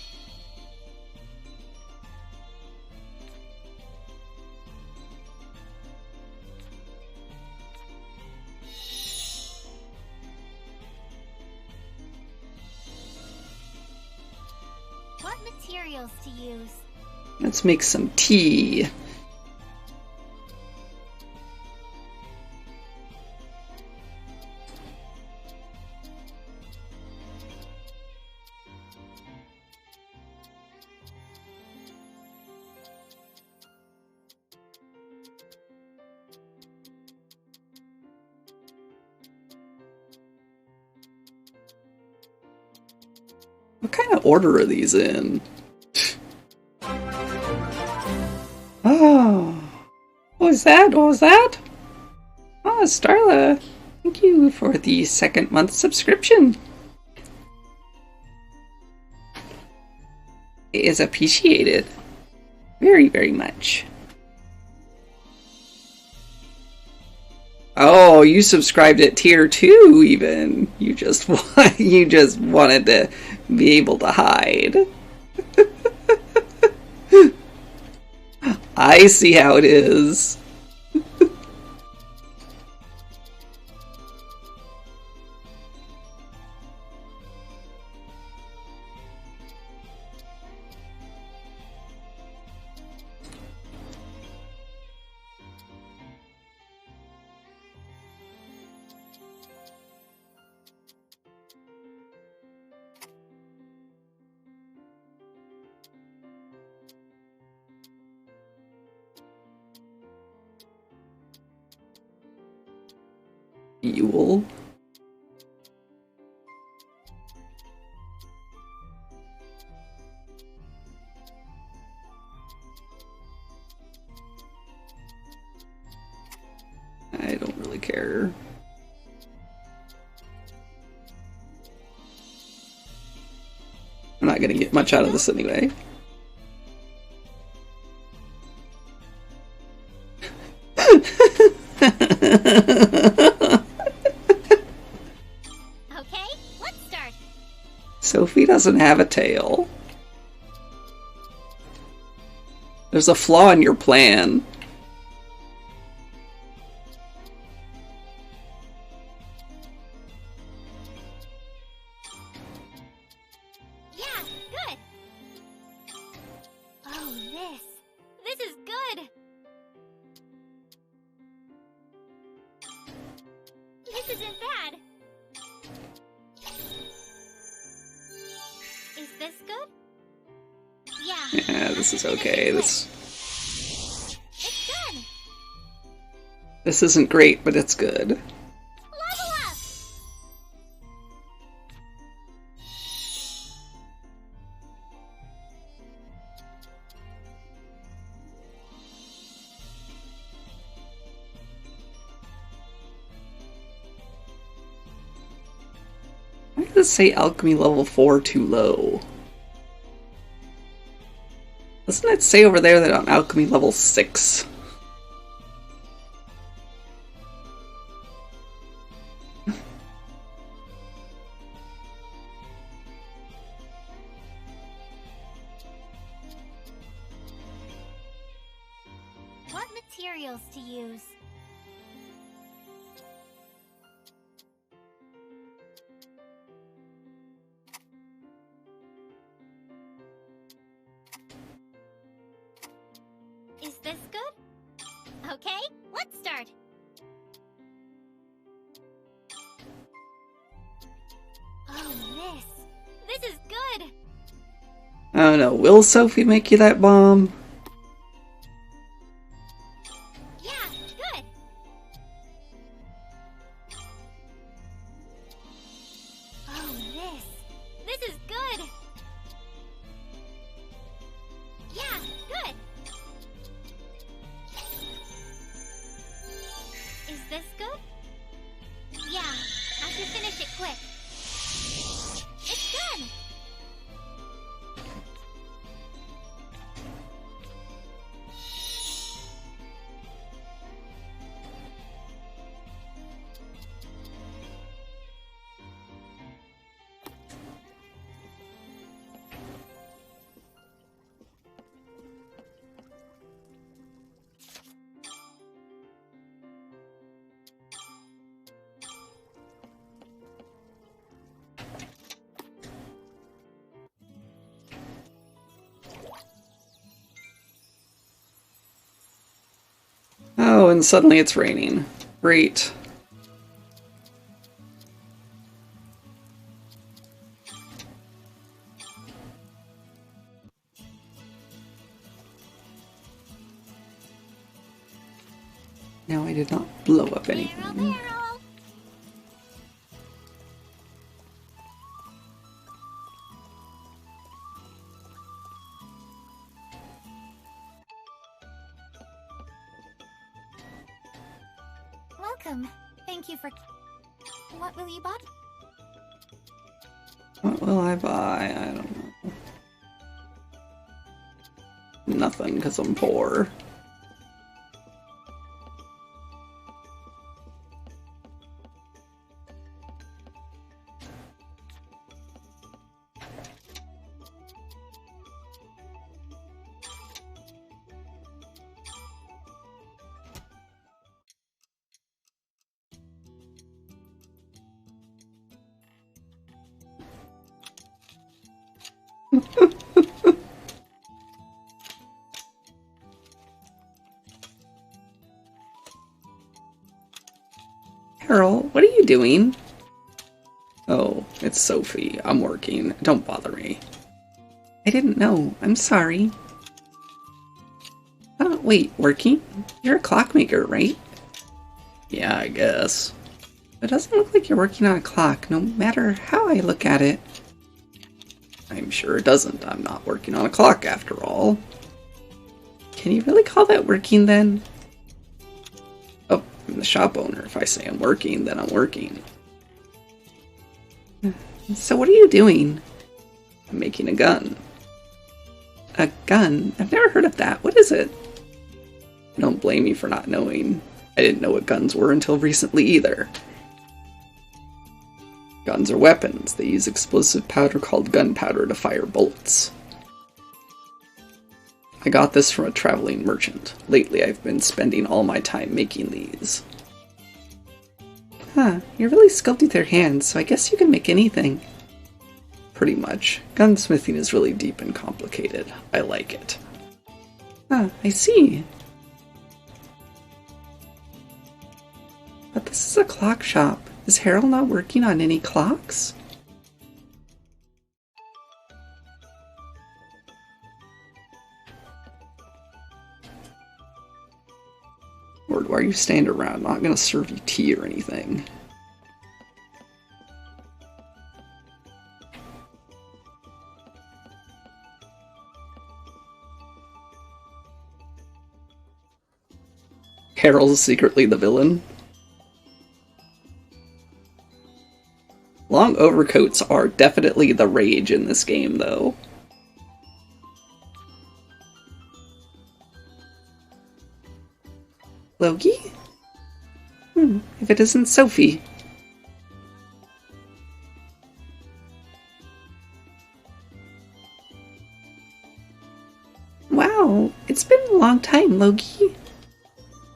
What materials to use? Let's make some tea. What kind of order are these in? Oh, what was that? What was that? Oh, Starla, thank you for the second month subscription. It is appreciated. Very, very much. Oh, you subscribed at tier 2 even. You just wanted to be able to hide. I see how it is. Fuel. I don't really care. I'm not gonna get much out of this anyway. Okay, let's start. Sophie doesn't have a tail. There's a flaw in your plan. This isn't bad. Is this good? Yeah. Yeah, this is okay. It's good. This isn't great, but it's good. Level up. Why does it say alchemy level 4 too low? Doesn't it say over there that I'm alchemy level 6? What materials to use? Is this good? Okay, let's start. Oh, this is good. Oh no, will Sophie make you that bomb? Yeah, good. Oh, this is good. Yeah, good. Is this good? Yeah, I should finish it quick. It's good. Oh, and suddenly it's raining. Great. No, I did not blow up anything. Barrel. Welcome. Thank you for... What will you buy? What will I buy? I don't know. Nothing, because I'm poor. Carol, what are you doing? Oh, it's Sophie. I'm working. Don't bother me. I didn't know. I'm sorry. Oh, wait, working? You're a clockmaker, right? Yeah, I guess. It doesn't look like you're working on a clock, no matter how I look at it. I'm sure it doesn't. I'm not working on a clock, after all. Can you really call that working, then? Oh, I'm the shop owner. If I say I'm working, then I'm working. So what are you doing? I'm making a gun. A gun? I've never heard of that. What is it? Don't blame me for not knowing. I didn't know what guns were until recently either. Guns are weapons. They use explosive powder called gunpowder to fire bullets. I got this from a traveling merchant. Lately I've been spending all my time making these. Huh, you're really skilled with your hands, so I guess you can make anything. Pretty much. Gunsmithing is really deep and complicated. I like it. Huh, I see. But this is a clock shop. Is Harold not working on any clocks? Or why are you standing around? I'm not gonna serve you tea or anything. Harold's secretly the villain. Long overcoats are definitely the rage in this game, though. Logie? If it isn't Sophie. Wow, it's been a long time, Logie.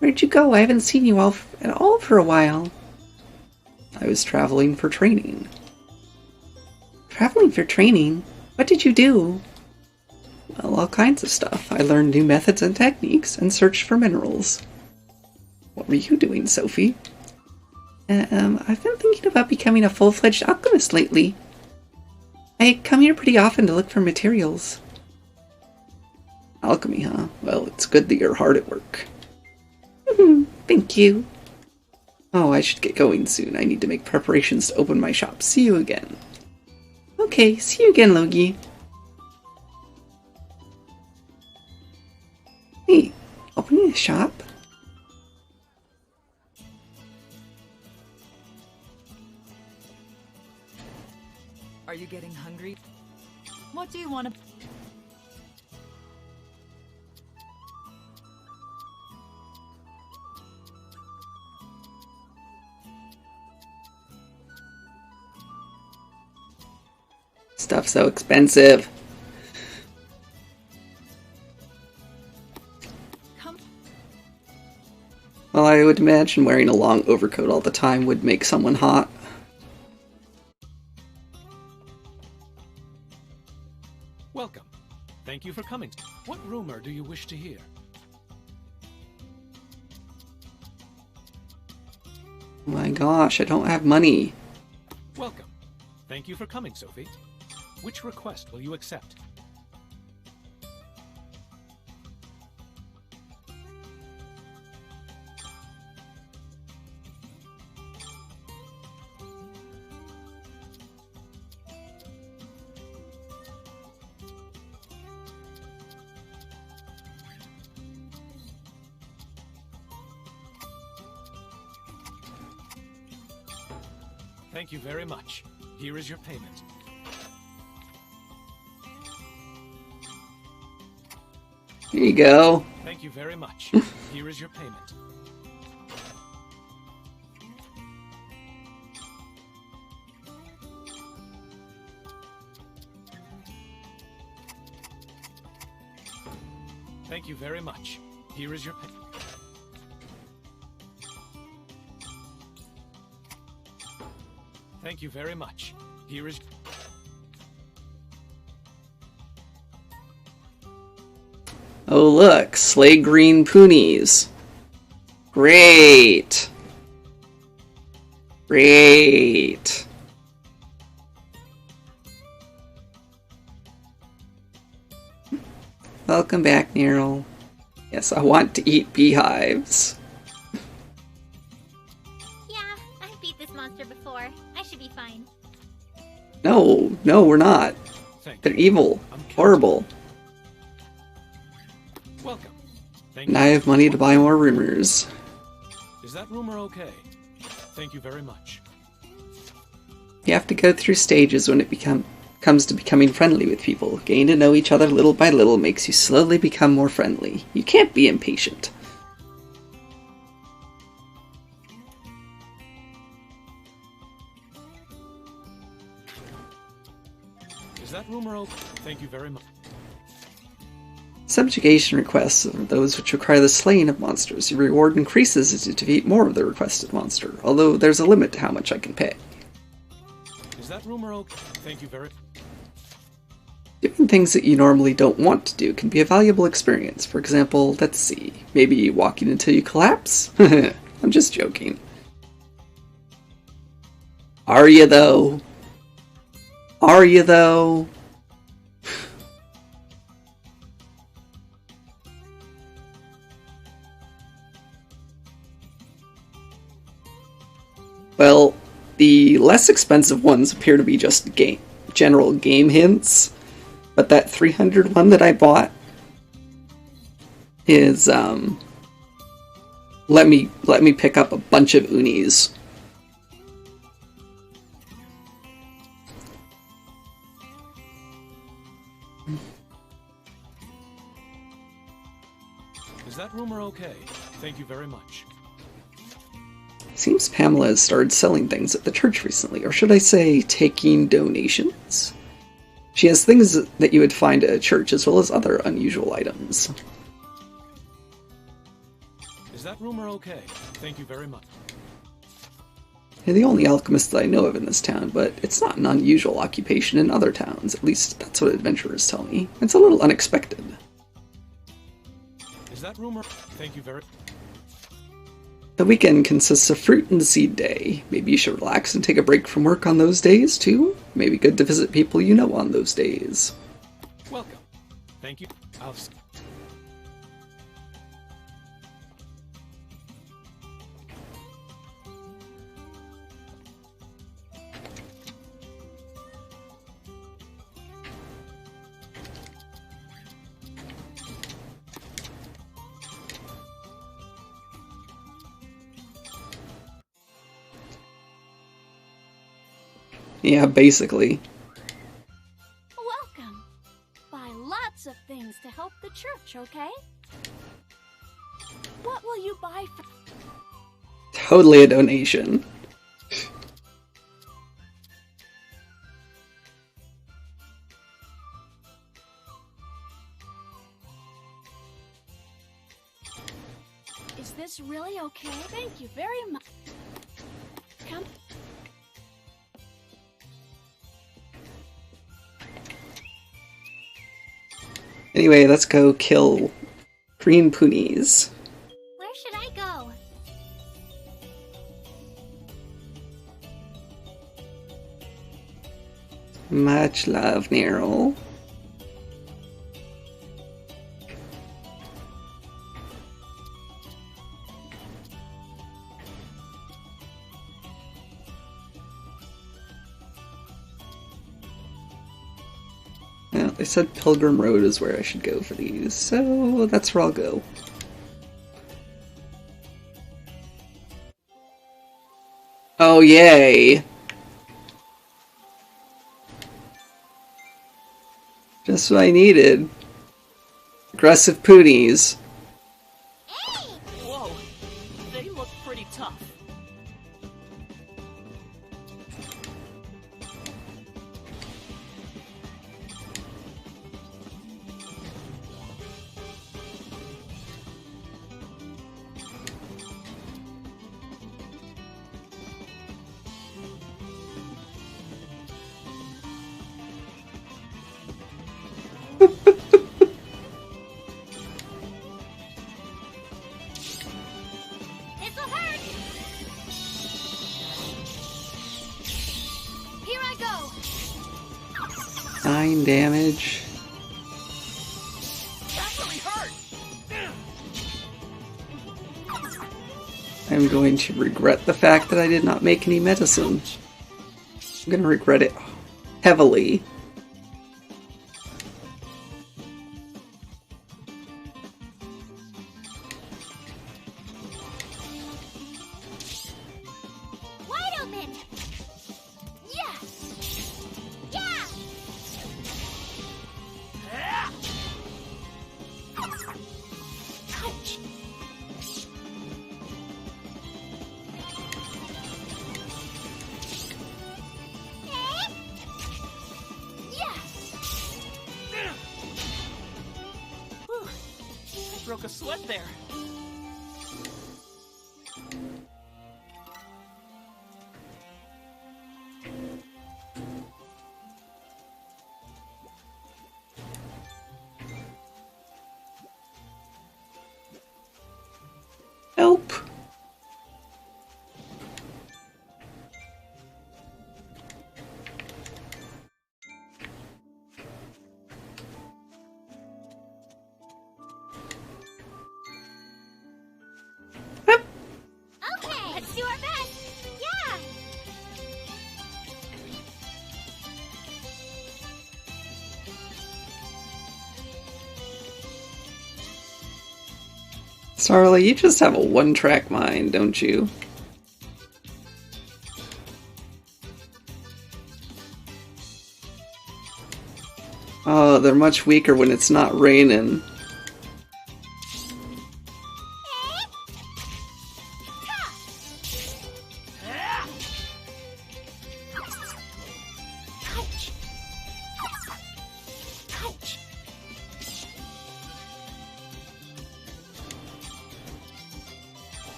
Where'd you go? I haven't seen you at all for a while. I was traveling for training. Traveling for training? What did you do? Well, all kinds of stuff. I learned new methods and techniques and searched for minerals. What were you doing, Sophie? I've been thinking about becoming a full-fledged alchemist lately. I come here pretty often to look for materials. Alchemy, huh? Well, it's good that you're hard at work. Thank you. Oh, I should get going soon. I need to make preparations to open my shop. See you again. Okay, see you again, Logie. Hey, opening a shop? Are you getting hungry? What do you want to... Stuff's so expensive. Well, I would imagine wearing a long overcoat all the time would make someone hot. Welcome. Thank you for coming. What rumor do you wish to hear? Oh my gosh, I don't have money. Welcome. Thank you for coming, Sophie. Which request will you accept? Thank you very much. Here is your payment. Here you go. Thank you very much. Here is your payment. Thank you very much. Here is your payment. Thank you very much. Here is... Oh look, slay green poonies. Great. Great. Welcome back, Nero. Yes, I want to eat beehives. Yeah, I've beat this monster before. I should be fine. No, we're not. They're evil. Horrible. Welcome. And I have money to buy more rumors. Is that rumor okay? Thank you very much. You have to go through stages when it comes to becoming friendly with people. Getting to know each other little by little makes you slowly become more friendly. You can't be impatient. Is that rumor okay? Thank you very much. Subjugation requests are those which require the slaying of monsters. Your reward increases as you defeat more of the requested monster, although there's a limit to how much I can pay. Is that rumor okay? Thank you very... Doing things that you normally don't want to do can be a valuable experience. For example, let's see, maybe walking until you collapse? I'm just joking. Are you though? Are you though? Well, the less expensive ones appear to be just general game hints, but that 300 one that I bought is let me pick up a bunch of unis. Is that rumor okay? Thank you very much. Seems Pamela has started selling things at the church recently, or should I say taking donations? She has things that you would find at a church as well as other unusual items. Is that rumor okay? Thank you very much. You're the only alchemist that I know of in this town, but it's not an unusual occupation in other towns. At least that's what adventurers tell me. It's a little unexpected. Is that rumor? Thank you very much. The weekend consists of fruit and seed day. Maybe you should relax and take a break from work on those days, too. Maybe good to visit people you know on those days. Welcome. Thank you. Yeah, basically. Welcome. Buy lots of things to help the church, okay? What will you buy for... Totally a donation. Is this really okay? Thank you very much. Come. Anyway, let's go kill green ponies. Where should I go? Much love, Neryl. Well, they said Pilgrim Road is where I should go for these, so that's where I'll go. Oh, yay! Just what I needed. Aggressive ponies. Whoa, they look pretty tough. This'll hurt! Here I go! 9 damage. That really hurt. I'm going to regret the fact that I did not make any medicine. I'm going to regret it heavily. Wide open! Yeah! Yeah! Ouch. Yeah! Whew. I broke a sweat there. Help! Sarla, you just have a one-track mind, don't you? Oh, they're much weaker when it's not raining.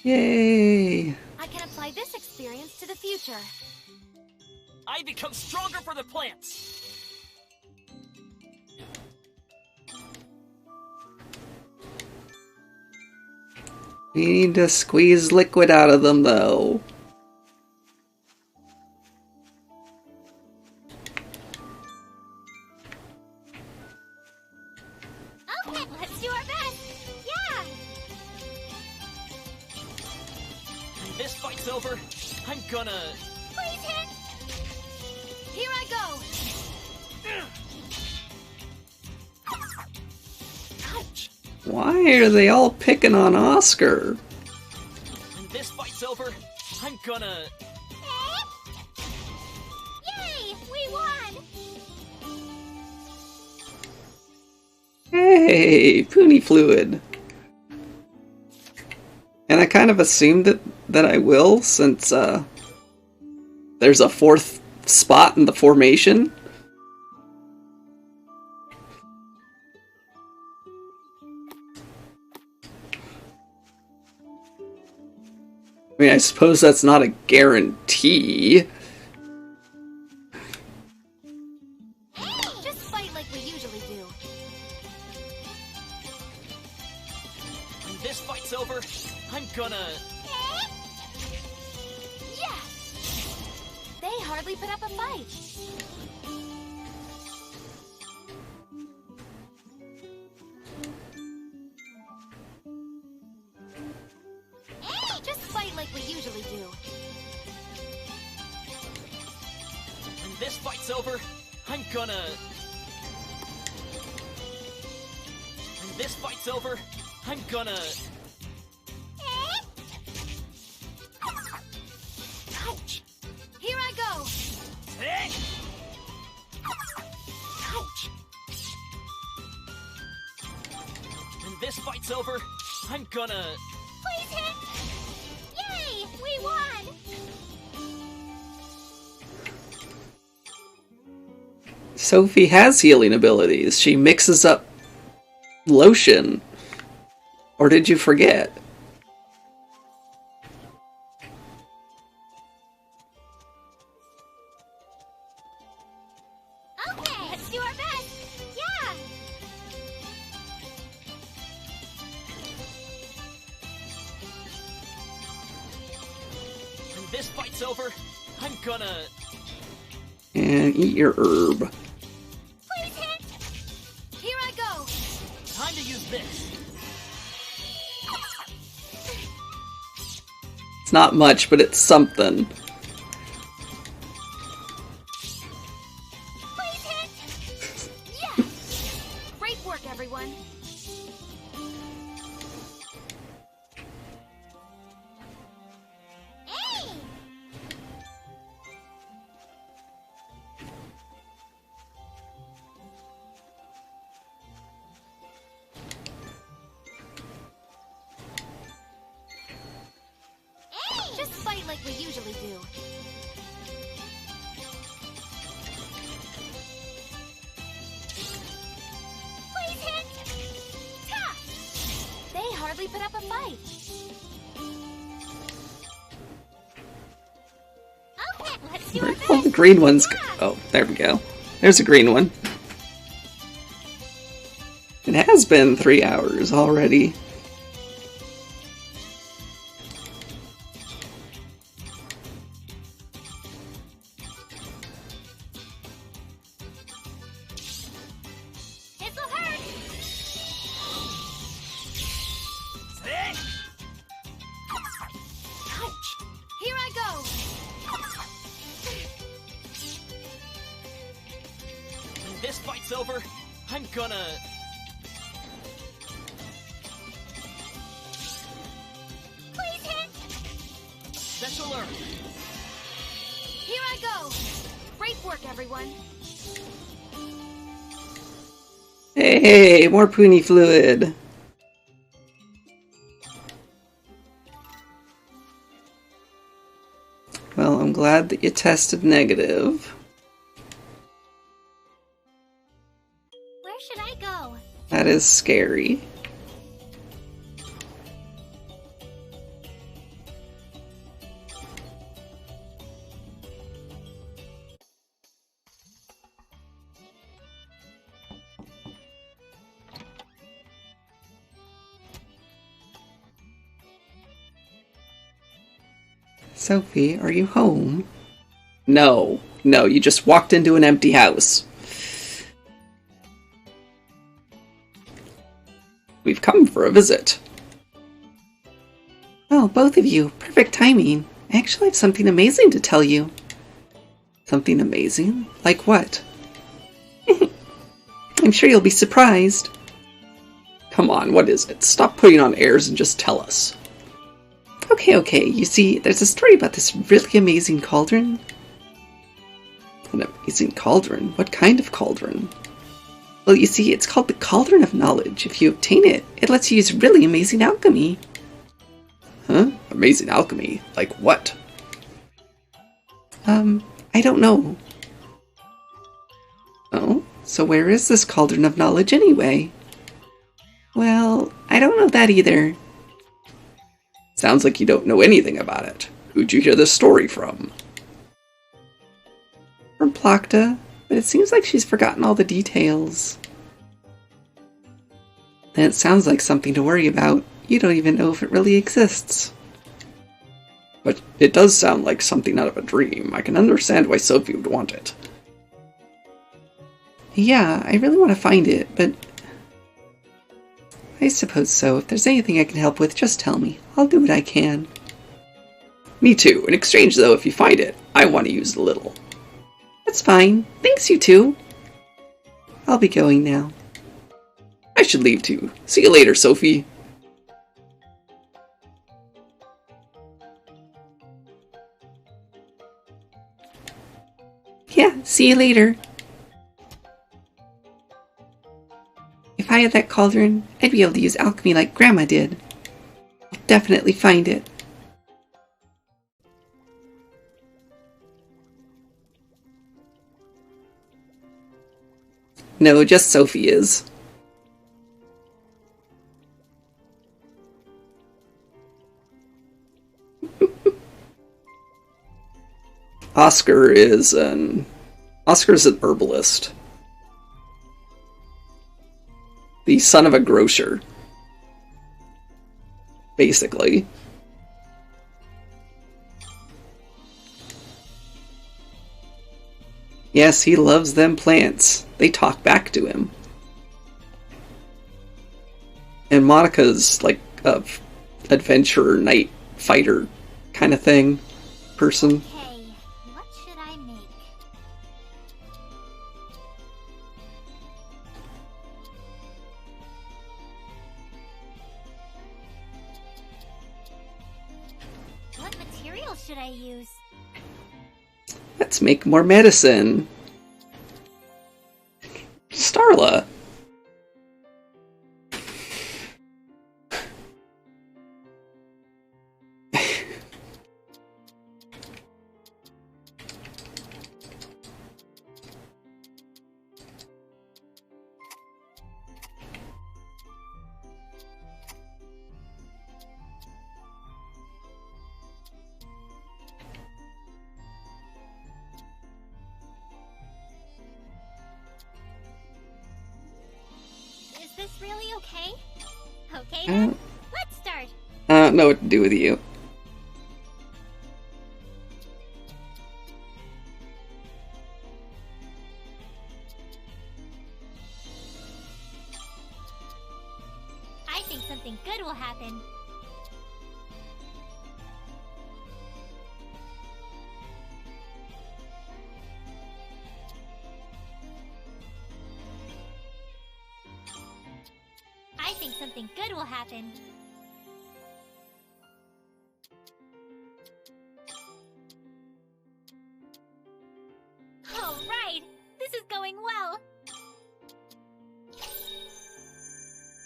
Yay! I can apply this experience to the future. I become stronger for the plants! We need to squeeze liquid out of them, though. Okay, let's do our best. Yeah. When this fight's over, I'm gonna... Please hit. Here I go! Ouch! Why are they all picking on Oscar? When this fight's over, I'm gonna... Yay! We won! Hey, Poonie Fluid. And I kind of assumed that I will, since there's a fourth spot in the formation. I mean, I suppose that's not a guarantee. Just fight like we usually do. When this fight's over, I'm gonna... Yeah! They hardly put up a fight. Just fight like we usually do. When this fight's over, I'm gonna... When this fight's over, I'm gonna... Ouch! Here I go! Ouch! When this fight's over, I'm gonna... Please hit. Yay! We won! Sophie has healing abilities. She mixes up lotion. Or did you forget? Okay, let's do our best. Yeah. When this fight's over, I'm gonna... And eat your herb. Please hit. Here I go! Time to use this. It's not much, but it's something. Please hit. Yeah! Great work, everyone! Hey! Just fight like we usually do. Please hit. Ta! They hardly put up a fight. Okay, let's do our Where'd best. all the green ones go? Oh, there we go. There's a green one. It has been 3 hours already. this fight's over, I'm gonna... Please hit! Special alert! Here I go! Great work, everyone! Hey, more Puni fluid. Well, I'm glad that you tested negative. Where should I go? That is scary. Sophie, are you home? No, you just walked into an empty house. We've come for a visit. Oh, both of you. Perfect timing. I actually have something amazing to tell you. Something amazing? Like what? I'm sure you'll be surprised. Come on, what is it? Stop putting on airs and just tell us. Okay. You see, there's a story about this really amazing cauldron. An amazing cauldron? What kind of cauldron? Well, you see, it's called the Cauldron of Knowledge. If you obtain it, it lets you use really amazing alchemy. Huh? Amazing alchemy? Like what? I don't know. Oh? So where is this Cauldron of Knowledge anyway? Well, I don't know that either. Sounds like you don't know anything about it. Who'd you hear this story from? From Plakta, but it seems like she's forgotten all the details. Then it sounds like something to worry about. You don't even know if it really exists. But it does sound like something out of a dream. I can understand why Sophie would want it. Yeah, I really want to find it, but... I suppose so. If there's anything I can help with, just tell me. I'll do what I can. Me too. In exchange, though, if you find it, I want to use a little. That's fine. Thanks, you two. I'll be going now. I should leave too. See you later, Sophie. Yeah, see you later. If I had that cauldron, I'd be able to use alchemy like Grandma did. I'll definitely find it. No, just Sophie is. Oscar's an herbalist. The son of a grocer. Basically. Yes, he loves them plants. They talk back to him. And Monica's like a adventurer, knight, fighter kind of thing. Person. Okay, what should I make? What material should I use? Let's make more medicine. Starla. Is this really okay? Okay then, let's start. I don't know what to do with you. I think something good will happen. I think something good will happen. All right! This is going well!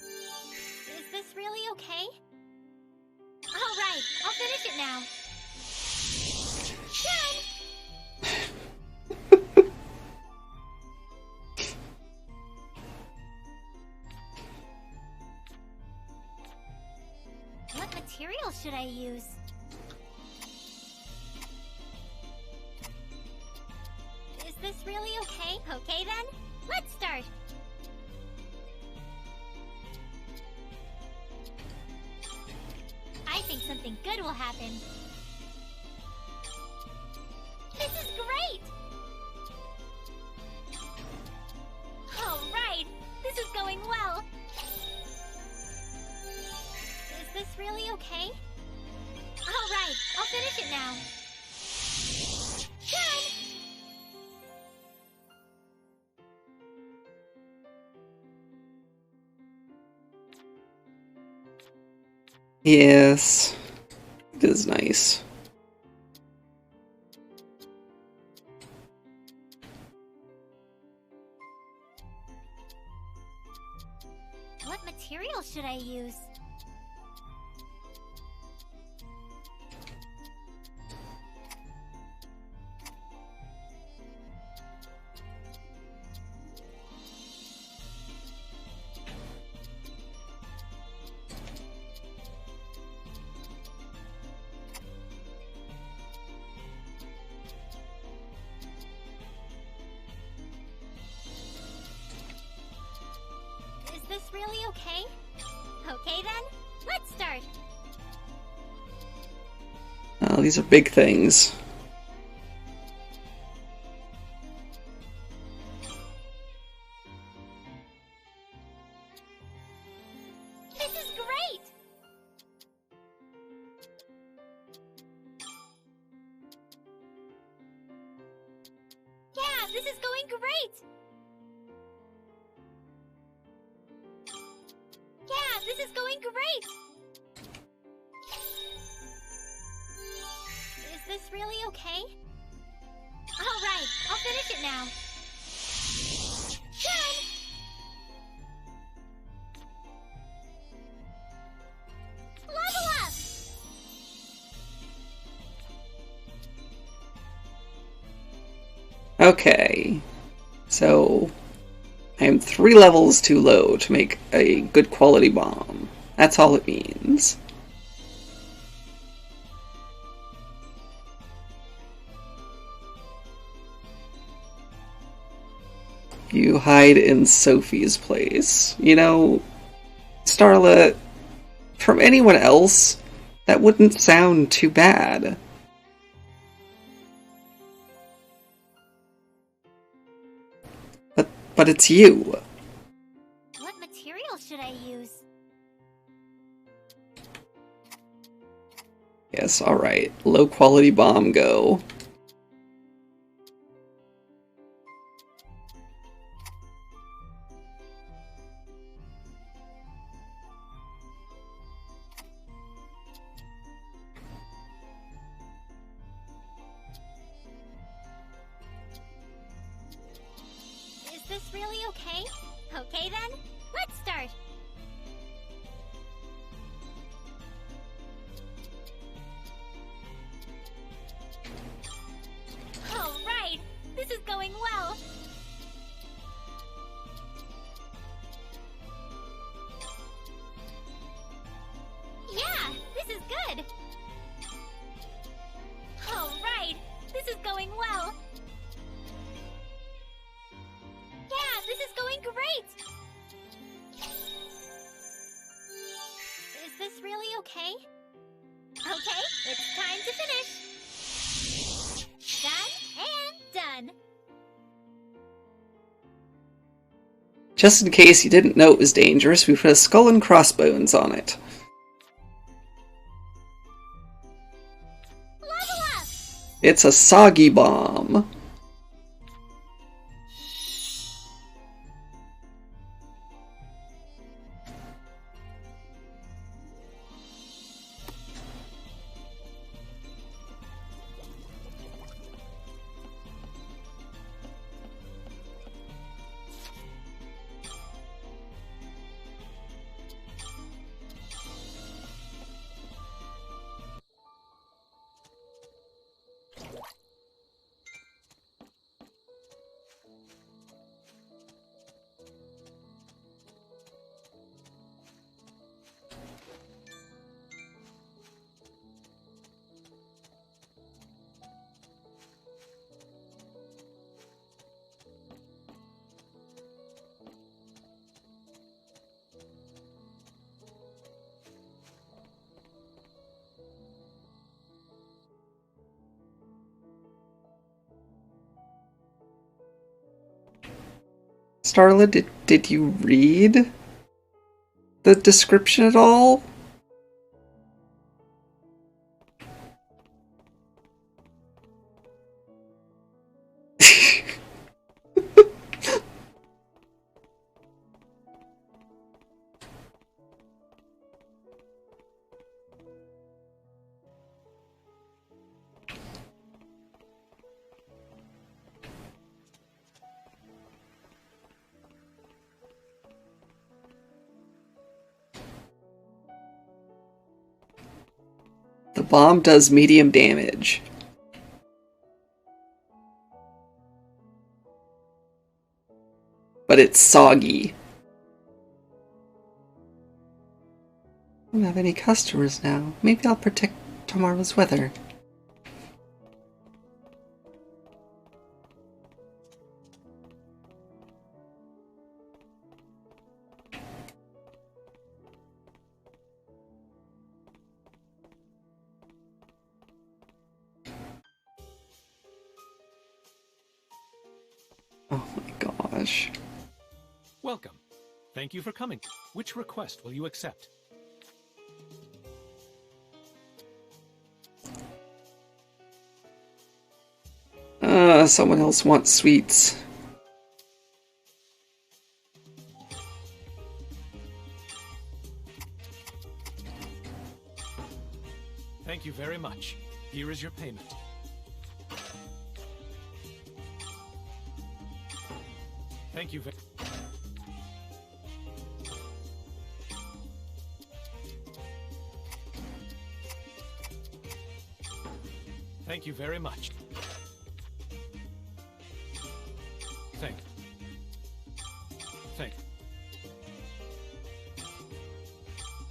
Is this really okay? All right, I'll finish it now. Done! What material should I use? Is this really okay? Okay then, let's start! I think something good will happen. This is great! All right, this is going well. Is this really okay? All right, I'll finish it now. Done! Yes, it is nice. What material should I use? Is this really okay? Okay then, let's start! Oh, these are big things. This is great! Yeah, this is going great! Yeah, this is going great! Is this really okay? Alright, I'll finish it now. Done! Level up! Okay, so I'm 3 levels too low to make a good quality bomb. That's all it means. You hide in Sophie's place. You know, Starla, from anyone else, that wouldn't sound too bad. But it's you. What material should I use? Yes, alright. Low quality bomb go. Is this really okay? Okay then, let's start! Alright, this is going well! Yeah, this is good! Alright, this is going well! Yeah, this is going great! Is this really okay? Okay, it's time to finish! Done and done! Just in case you didn't know it was dangerous, we put a skull and crossbones on it. Level up! It's a soggy bomb. Starla, did you read the description at all? The bomb does medium damage. But it's soggy. I don't have any customers now. Maybe I'll protect tomorrow's weather. Oh my gosh. Welcome. Thank you for coming. Which request will you accept? Someone else wants sweets. Thank you very much. Here is your payment. Thank you very Thank you very much.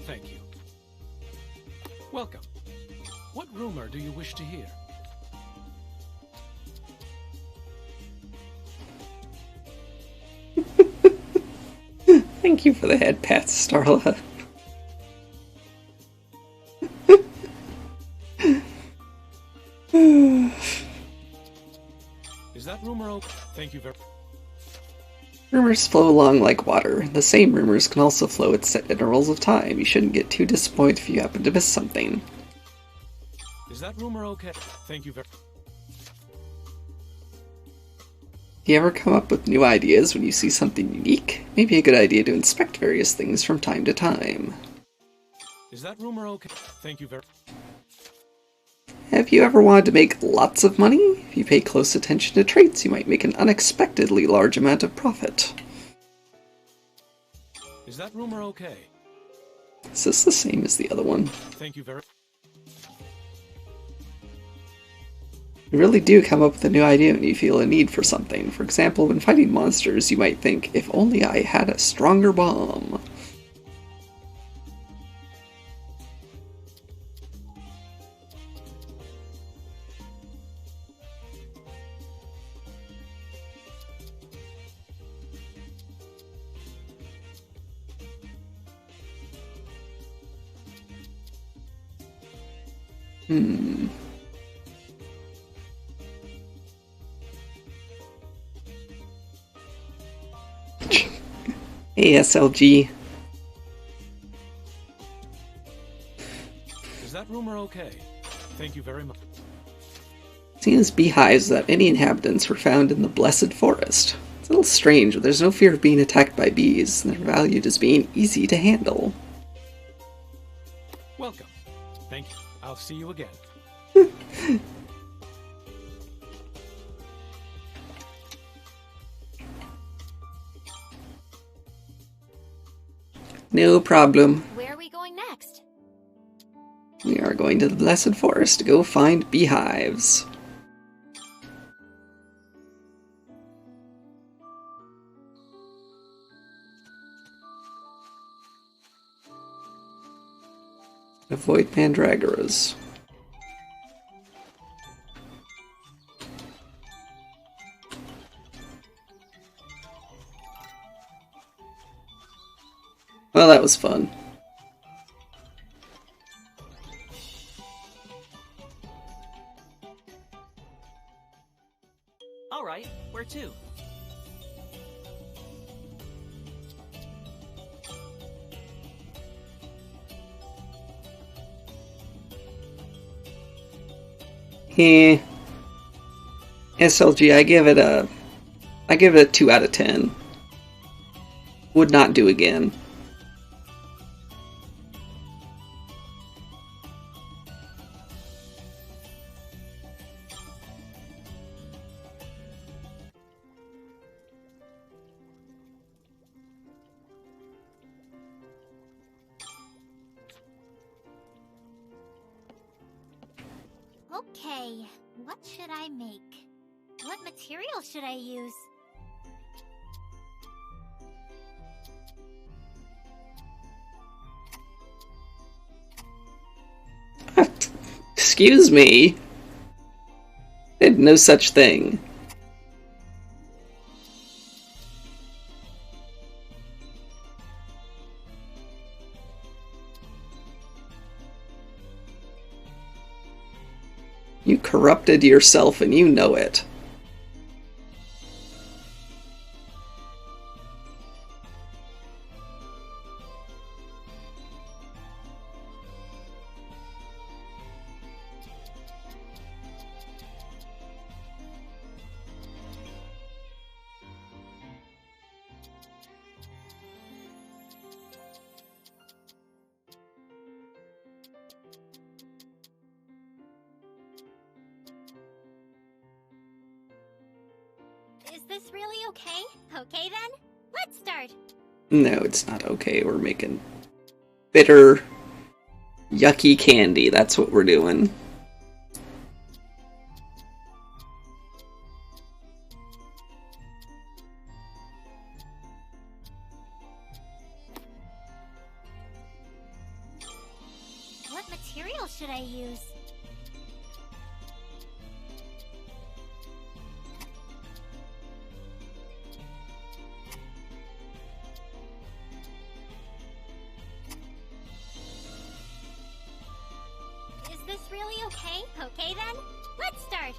Thank you. Welcome. What rumor do you wish to hear? Thank you for the head pat, Starla. Is that rumor okay? Thank you very Rumors flow along like water. The same rumors can also flow at set intervals of time. You shouldn't get too disappointed if you happen to miss something. Is that rumor okay? Thank you very Do you ever come up with new ideas when you see something unique? Maybe a good idea to inspect various things from time to time. Is that rumor okay? Thank you very Have you ever wanted to make lots of money? If you pay close attention to traits, you might make an unexpectedly large amount of profit. Is that rumor okay? Is this the same as the other one? Thank you very You really do come up with a new idea when you feel a need for something. For example, when fighting monsters, you might think, if only I had a stronger bomb. Hey, SLG. Is that rumor okay? Thank you very much. Seems beehives that any inhabitants were found in the Blessed Forest. It's a little strange, but there's no fear of being attacked by bees, and they're valued as being easy to handle. Welcome. Thank you. I'll see you again. No problem. Where are we going next? We are going to the Blessed Forest to go find beehives. Avoid mandragoras. Well, that was fun. All right, where to? Eh. SLG, I give it a 2 out of 10. Would not do again. Okay, what should I make? What material should I use? Excuse me? Did no such thing. You corrupted yourself and you know it. Is this really okay? Okay then? Let's start! No, it's not okay. We're making bitter, yucky candy. That's what we're doing. What material should I use? Is this really okay? Okay then? Let's start!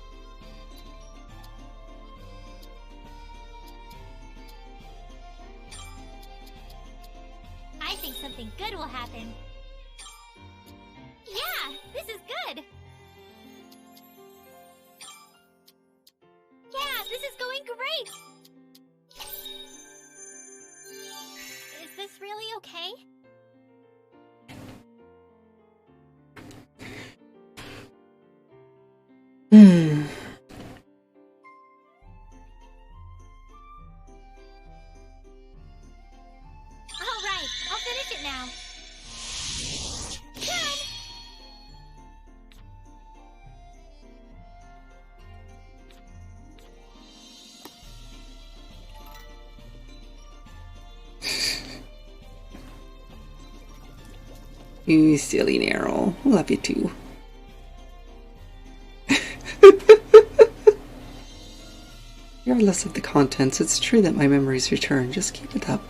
I think something good will happen. Yeah, this is good! Yeah, this is going great! Is this really okay? Alright, I'll finish it now. Done! You silly Narrow. Love you too. Regardless of the contents, it's true that my memories return. Just keep it up.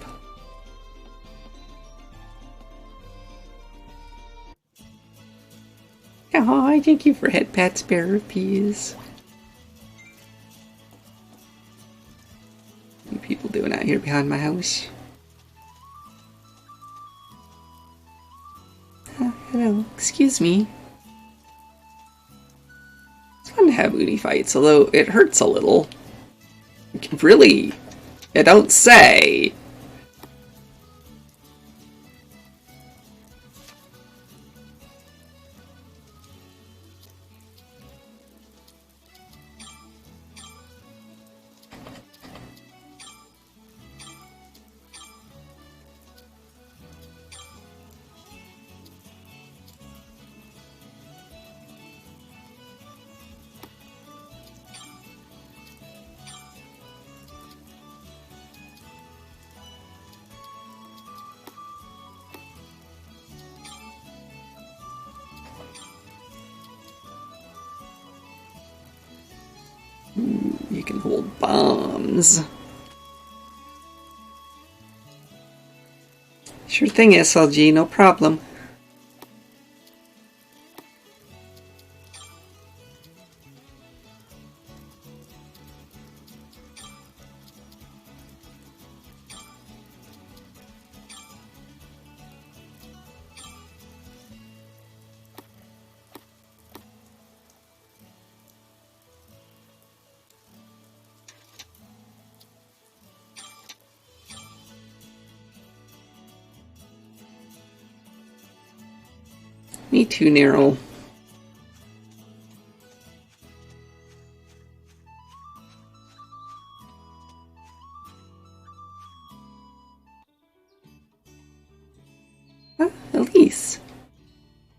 Oh, thank you for head pats, bearer of peas. What are you people doing out here behind my house? Hello, excuse me. It's fun to have uni fights, although it hurts a little. Really? You don't say! You can hold bombs. Sure thing, SLG, no problem. Me too, Neryl. Elise.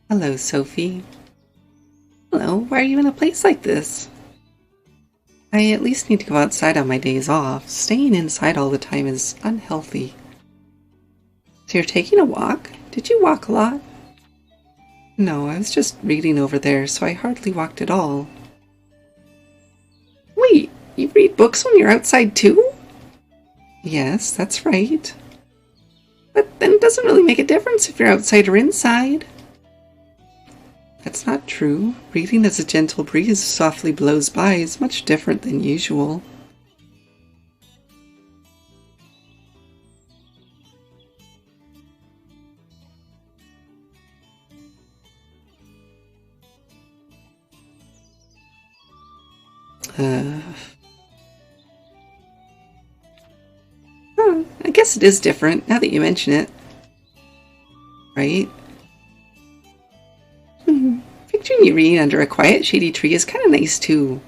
Hello, Sophie. Hello, why are you in a place like this? I at least need to go outside on my days off. Staying inside all the time is unhealthy. So you're taking a walk? Did you walk a lot? No, I was just reading over there, so I hardly walked at all. Wait, you read books when you're outside too? Yes, that's right. But then it doesn't really make a difference if you're outside or inside. That's not true. Reading as a gentle breeze softly blows by is much different than usual. I guess it is different, now that you mention it. Right? Picturing you reading under a quiet, shady tree is kind of nice, too.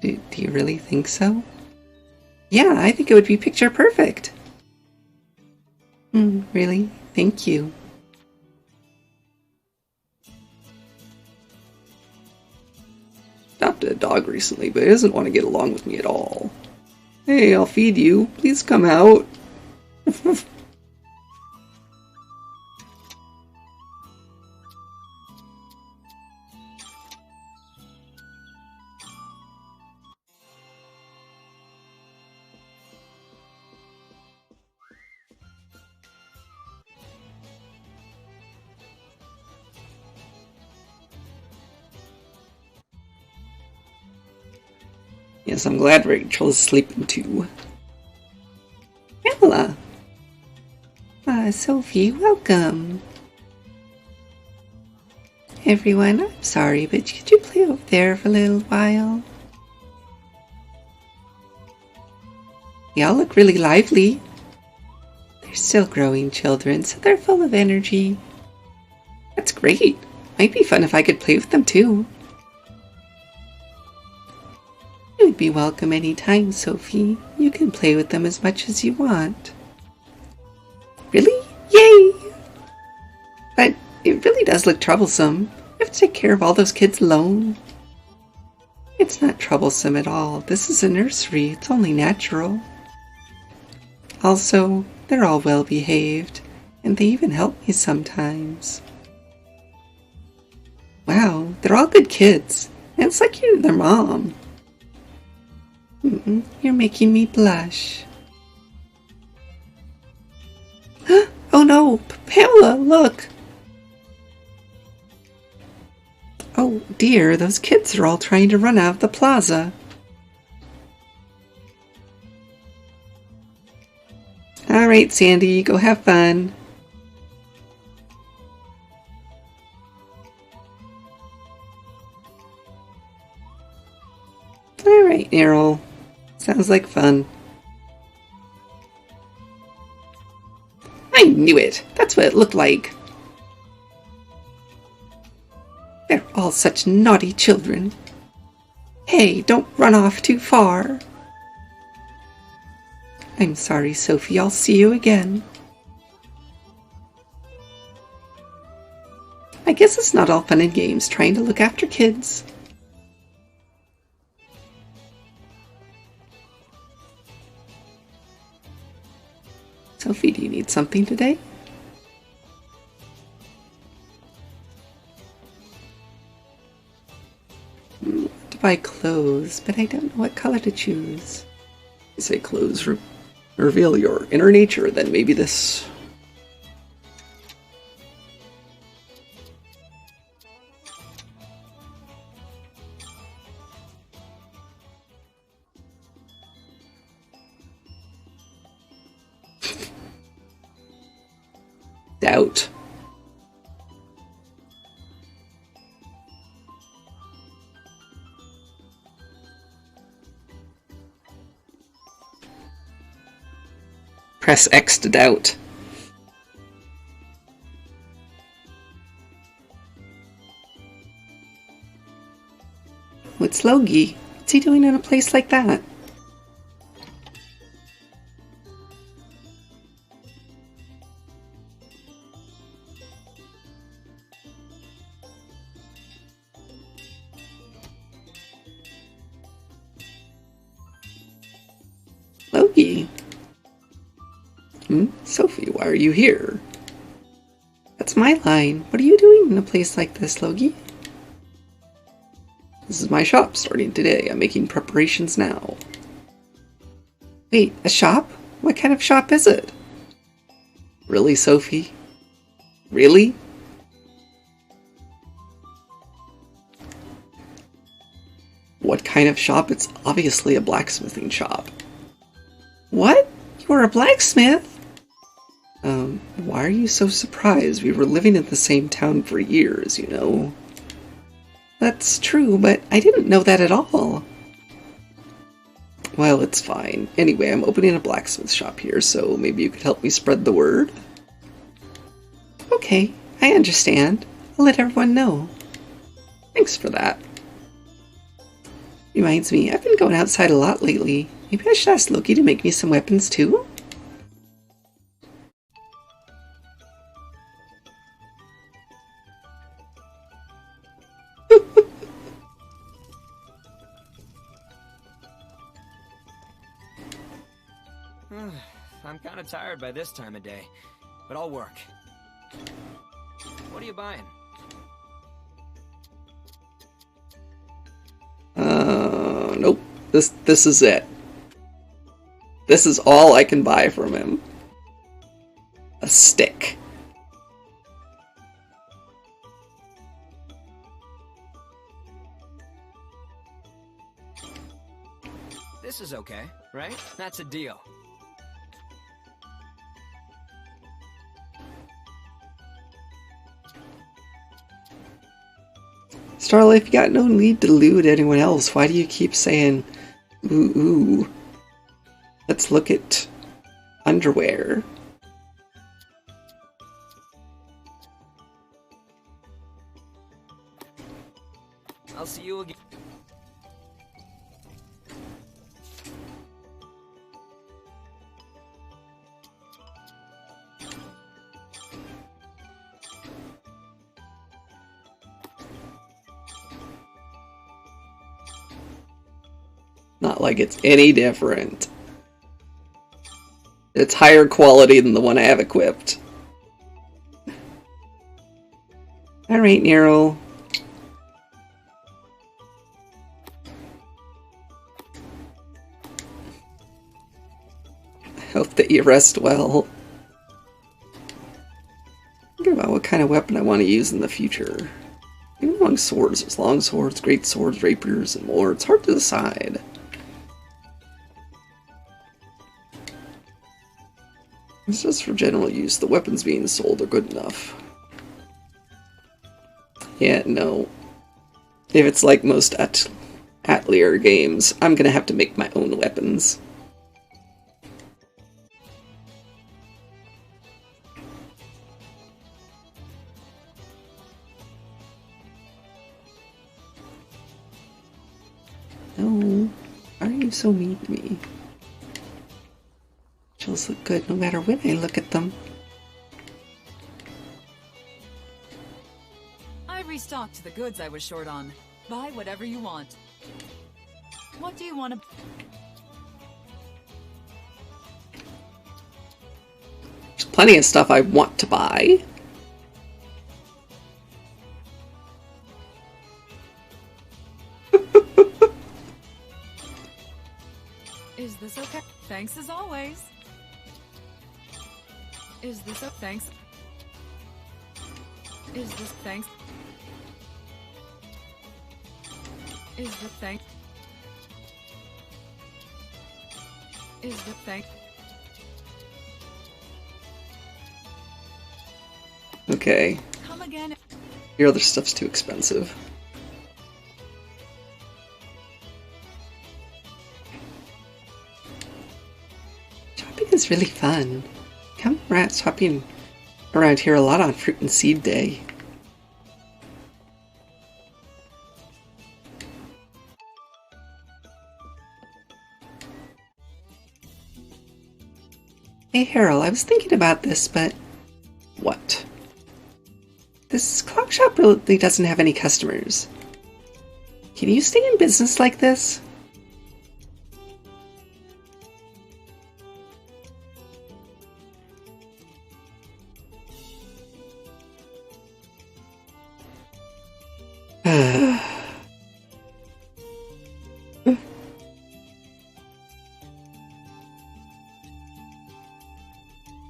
Do you really think so? Yeah, I think it would be picture perfect. Really? Thank you. Adopted a dog recently, but he doesn't want to get along with me at all. Hey, I'll feed you. Please come out. Yes, I'm glad Rachel is sleeping too. Bella! Sophie, welcome. Everyone, I'm sorry, but could you play over there for a little while? Y'all look really lively. They're still growing children, so they're full of energy. That's great. Might be fun if I could play with them too. You'd be welcome anytime, Sophie. You can play with them as much as you want. Really? Yay! But it really does look troublesome. You have to take care of all those kids alone. It's not troublesome at all. This is a nursery. It's only natural. Also, they're all well behaved, and they even help me sometimes. Wow, they're all good kids. And it's like you're their mom. You're making me blush. Oh no, Pamela, look! Oh dear, those kids are all trying to run out of the plaza. Alright, Sandy, go have fun. Alright, Neryl. Sounds like fun. I knew it! That's what it looked like. They're all such naughty children. Hey, don't run off too far. I'm sorry, Sophie. I'll see you again. I guess it's not all fun and games trying to look after kids. Sophie, do you need something today? To buy clothes, but I don't know what color to choose. You say clothes reveal your inner nature, then maybe this. Doubt. Press X to doubt. It's Logie. What's he doing in a place like that? Logie? Sophie, why are you here? That's my line. What are you doing in a place like this, Logie? This is my shop starting today. I'm making preparations now. Wait, a shop? What kind of shop is it? Really, Sophie? Really? What kind of shop? It's obviously a blacksmithing shop. What? You are a blacksmith? Why are you so surprised? We were living in the same town for years, you know. That's true, but I didn't know that at all. Well, it's fine. Anyway, I'm opening a blacksmith shop here, so maybe you could help me spread the word? Okay, I understand. I'll let everyone know. Thanks for that. Reminds me, I've been going outside a lot lately. Maybe I should ask Loki to make me some weapons too? I'm kind of tired by this time of day, but I'll work. What are you buying? Nope. This is it. This is all I can buy from him. A stick. This is okay, right? That's a deal. Starlight, you got no need to lewd anyone else. Why do you keep saying, ooh, ooh? Let's look at underwear. I'll see you again. Not like it's any different. It's higher quality than the one I have equipped. Alright, Nero. I hope that you rest well. Think about what kind of weapon I want to use in the future. Even among swords, there's long swords, great swords, rapiers, and more. It's hard to decide. It's just for general use. The weapons being sold are good enough. Yeah, no. If it's like most Atelier games, I'm gonna have to make my own weapons. No. Why are you so mean to me? Shells look good no matter when I look at them. I restocked the goods I was short on. Buy whatever you want. What do you want to... There's plenty of stuff I want to buy. Is this okay? Thanks as always. Is this a thanks? Is this thanks? Is the thanks? Is the thanks? Okay. Come again. Your other stuff's too expensive. Shopping is really fun. Come around shopping around here a lot on Fruit and Seed Day. Hey Harold, I was thinking about this, but... What? This clock shop really doesn't have any customers. Can you stay in business like this?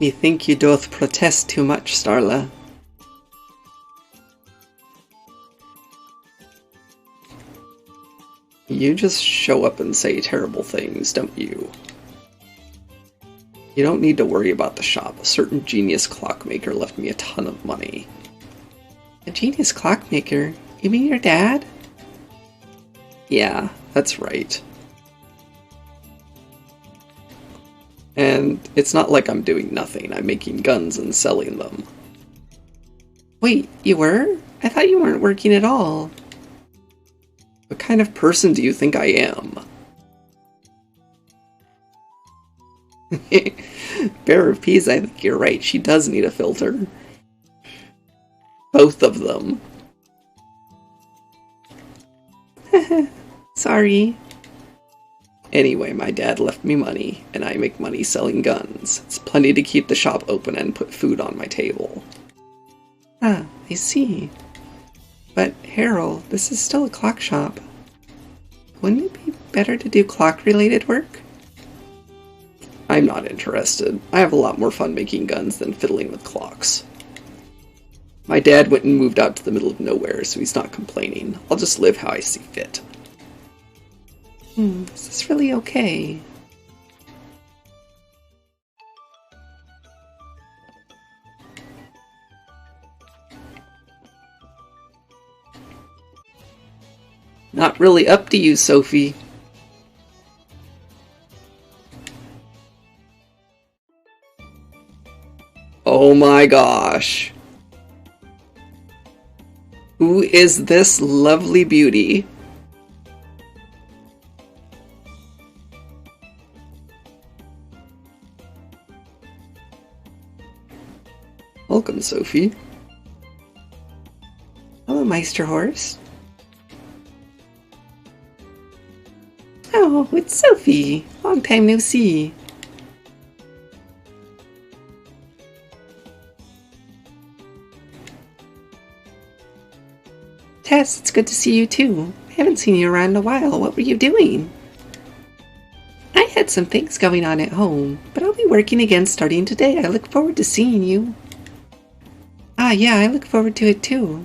Methink you doth protest too much, Starla. You just show up and say terrible things, don't you? You don't need to worry about the shop. A certain genius clockmaker left me a ton of money. A genius clockmaker? You mean your dad? Yeah, that's right. And it's not like I'm doing nothing. I'm making guns and selling them. Wait, you were? I thought you weren't working at all. What kind of person do you think I am? Bearer of Peas, I think you're right. She does need a filter. Both of them. Sorry. Anyway, my dad left me money, and I make money selling guns. It's plenty to keep the shop open and put food on my table. Ah, I see. But, Harold, this is still a clock shop. Wouldn't it be better to do clock-related work? I'm not interested. I have a lot more fun making guns than fiddling with clocks. My dad went and moved out to the middle of nowhere, so he's not complaining. I'll just live how I see fit. Is this really okay? Not really up to you, Sophie. Oh my gosh. Who is this lovely beauty? Welcome, Sophie. Hello, Meister Horse. Oh, it's Sophie. Long time no see. Tess, it's good to see you too. I haven't seen you around in a while. What were you doing? I had some things going on at home, but I'll be working again starting today. I look forward to seeing you. Ah, yeah, I look forward to it too.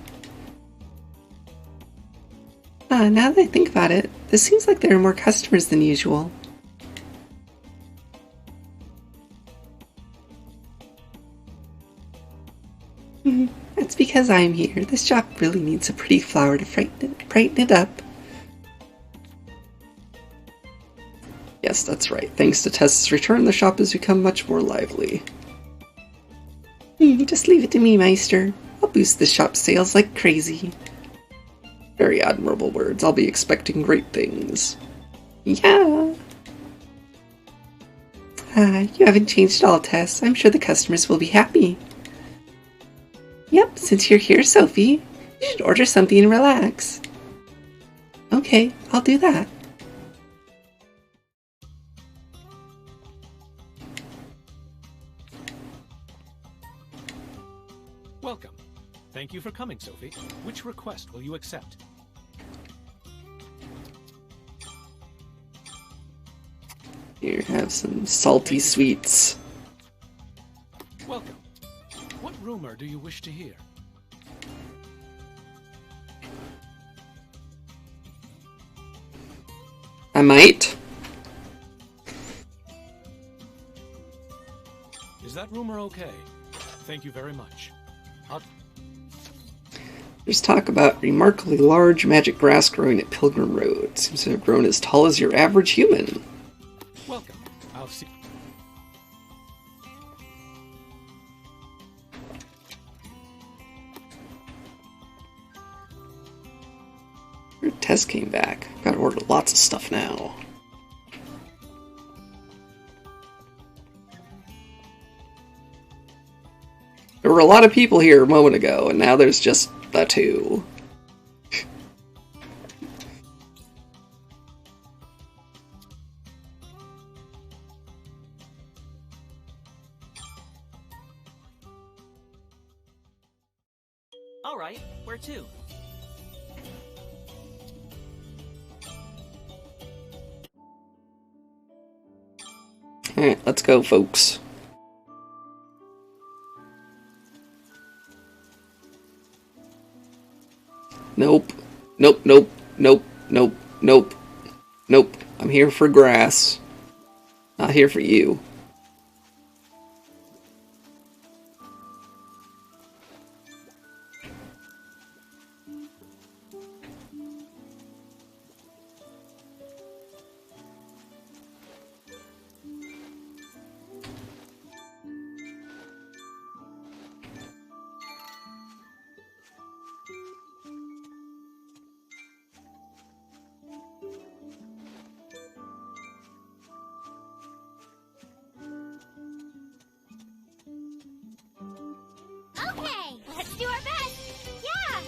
Now that I think about it, this seems like there are more customers than usual. That's because I'm here. This shop really needs a pretty flower to brighten it up. Yes, that's right. Thanks to Tess's return, the shop has become much more lively. Just leave it to me, Meister. I'll boost the shop's sales like crazy. Very admirable words. I'll be expecting great things. Yeah. You haven't changed at all, Tess. I'm sure the customers will be happy. Yep, since you're here, Sophie, you should order something and relax. Okay, I'll do that. Welcome. Thank you for coming, Sophie. Which request will you accept? Here, have some salty sweets. Welcome. What rumor do you wish to hear? I might. Is that rumor okay? Thank you very much. There's talk about remarkably large magic grass growing at Pilgrim Road. Seems to have grown as tall as your average human. Welcome. I'll see. Tess came back. I've got to order lots of stuff now. There were a lot of people here a moment ago, and now there's just the two. All right, where to? Alright, let's go, folks. Nope. Nope, nope, nope, nope, nope, nope. I'm here for grass. Not here for you. Okay, let's do our best. Yeah.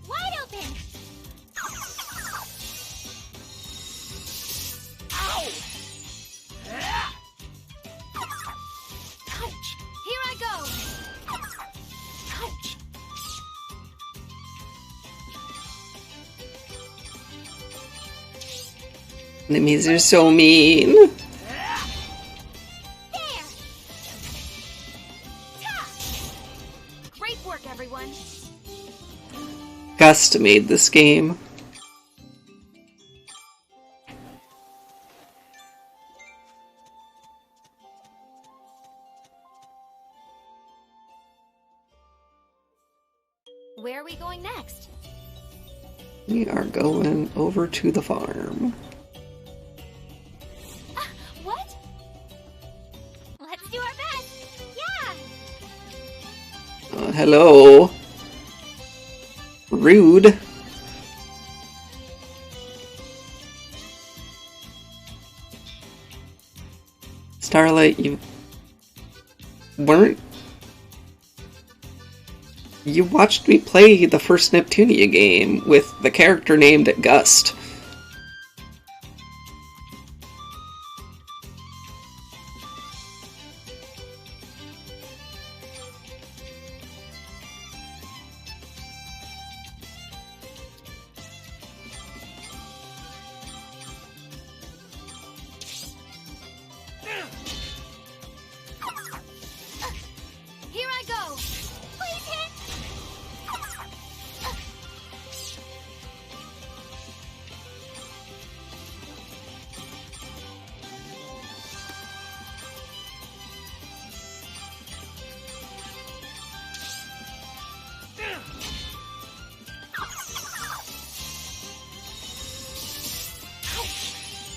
Wide open. Ow! Ouch! Here I go! Ouch! Enemies are so mean. There! Ta! Great work, everyone! Gust made this game. Where are we going next? We are going over to the farm. What? Let's do our best. Yeah. Hello. Rude. Starlight, you weren't... You watched me play the first Neptunia game with the character named Gust. Here I go! Please hit.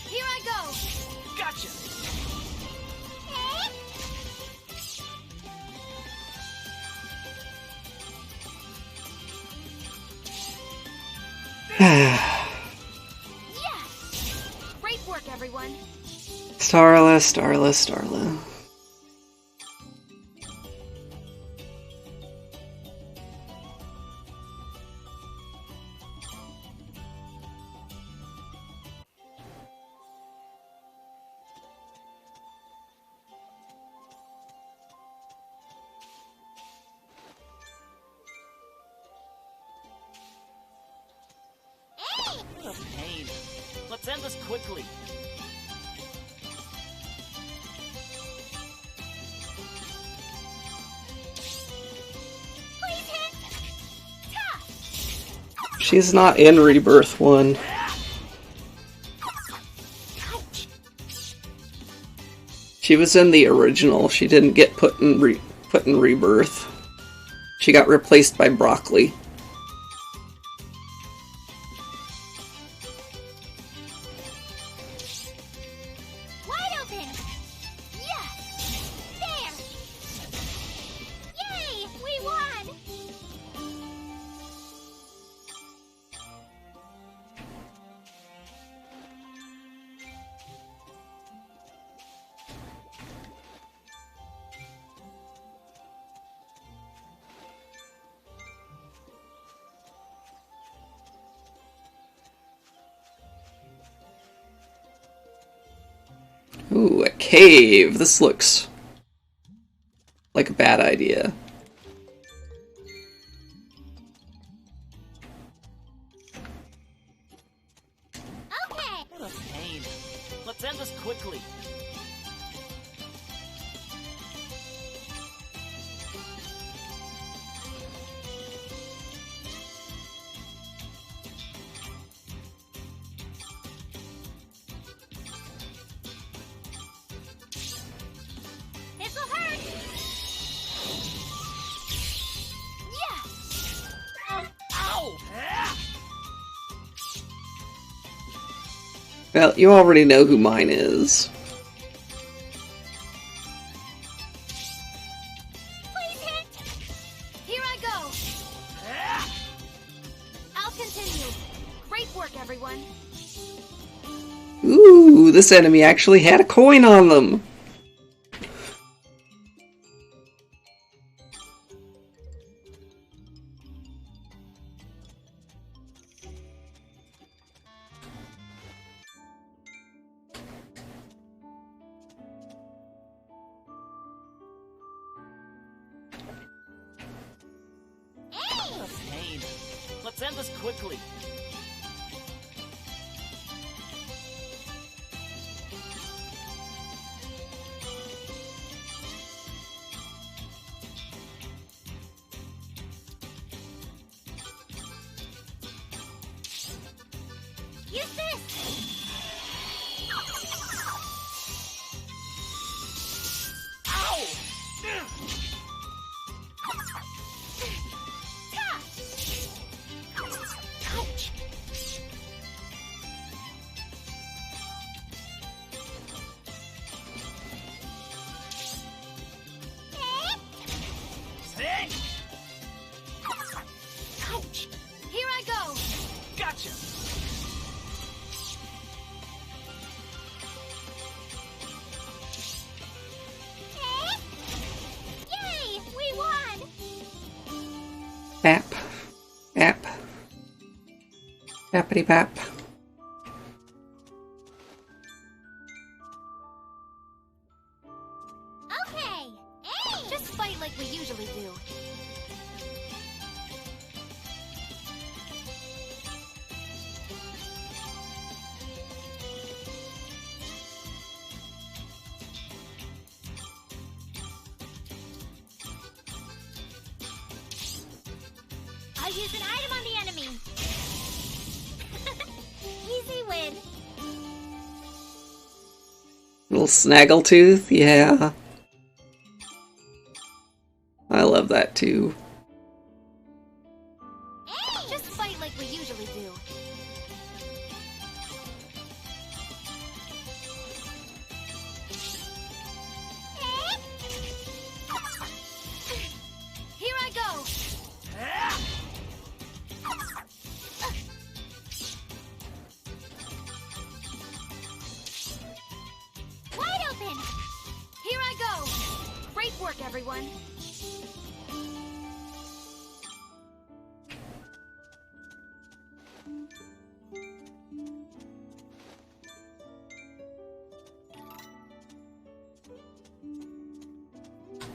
Here I go! Gotcha! Yes! Great work, everyone! Starla, Starla, Starla. What a pain. Let's end this quickly. Please hit. Ta. She's not in Rebirth 1. She was in the original. She didn't get put in Rebirth. She got replaced by Broccoli. Wide open. Yes. There. Yay! We won. Ooh, a cave. This looks like a bad idea. Okay. What a pain. Let's end this quickly. This'll hurt. Yeah. Ow! Well, you already know who mine is. Please hit. Here I go! I'll continue. Great work, everyone. Ooh, this enemy actually had a coin on them. What a pain. Let's end this quickly. Use this. Ow! Ouch. Ouch! Here I go! Gotcha! Yay! We won! Bap. Bap. Bappity bap. Okay. Hey! Just fight like we usually do. I'll use an item on the enemy. Easy win. Little snaggletooth, yeah. I love that too. Hey! Just fight like we usually do. Here I go! Wide open. Here I go! Great work, everyone.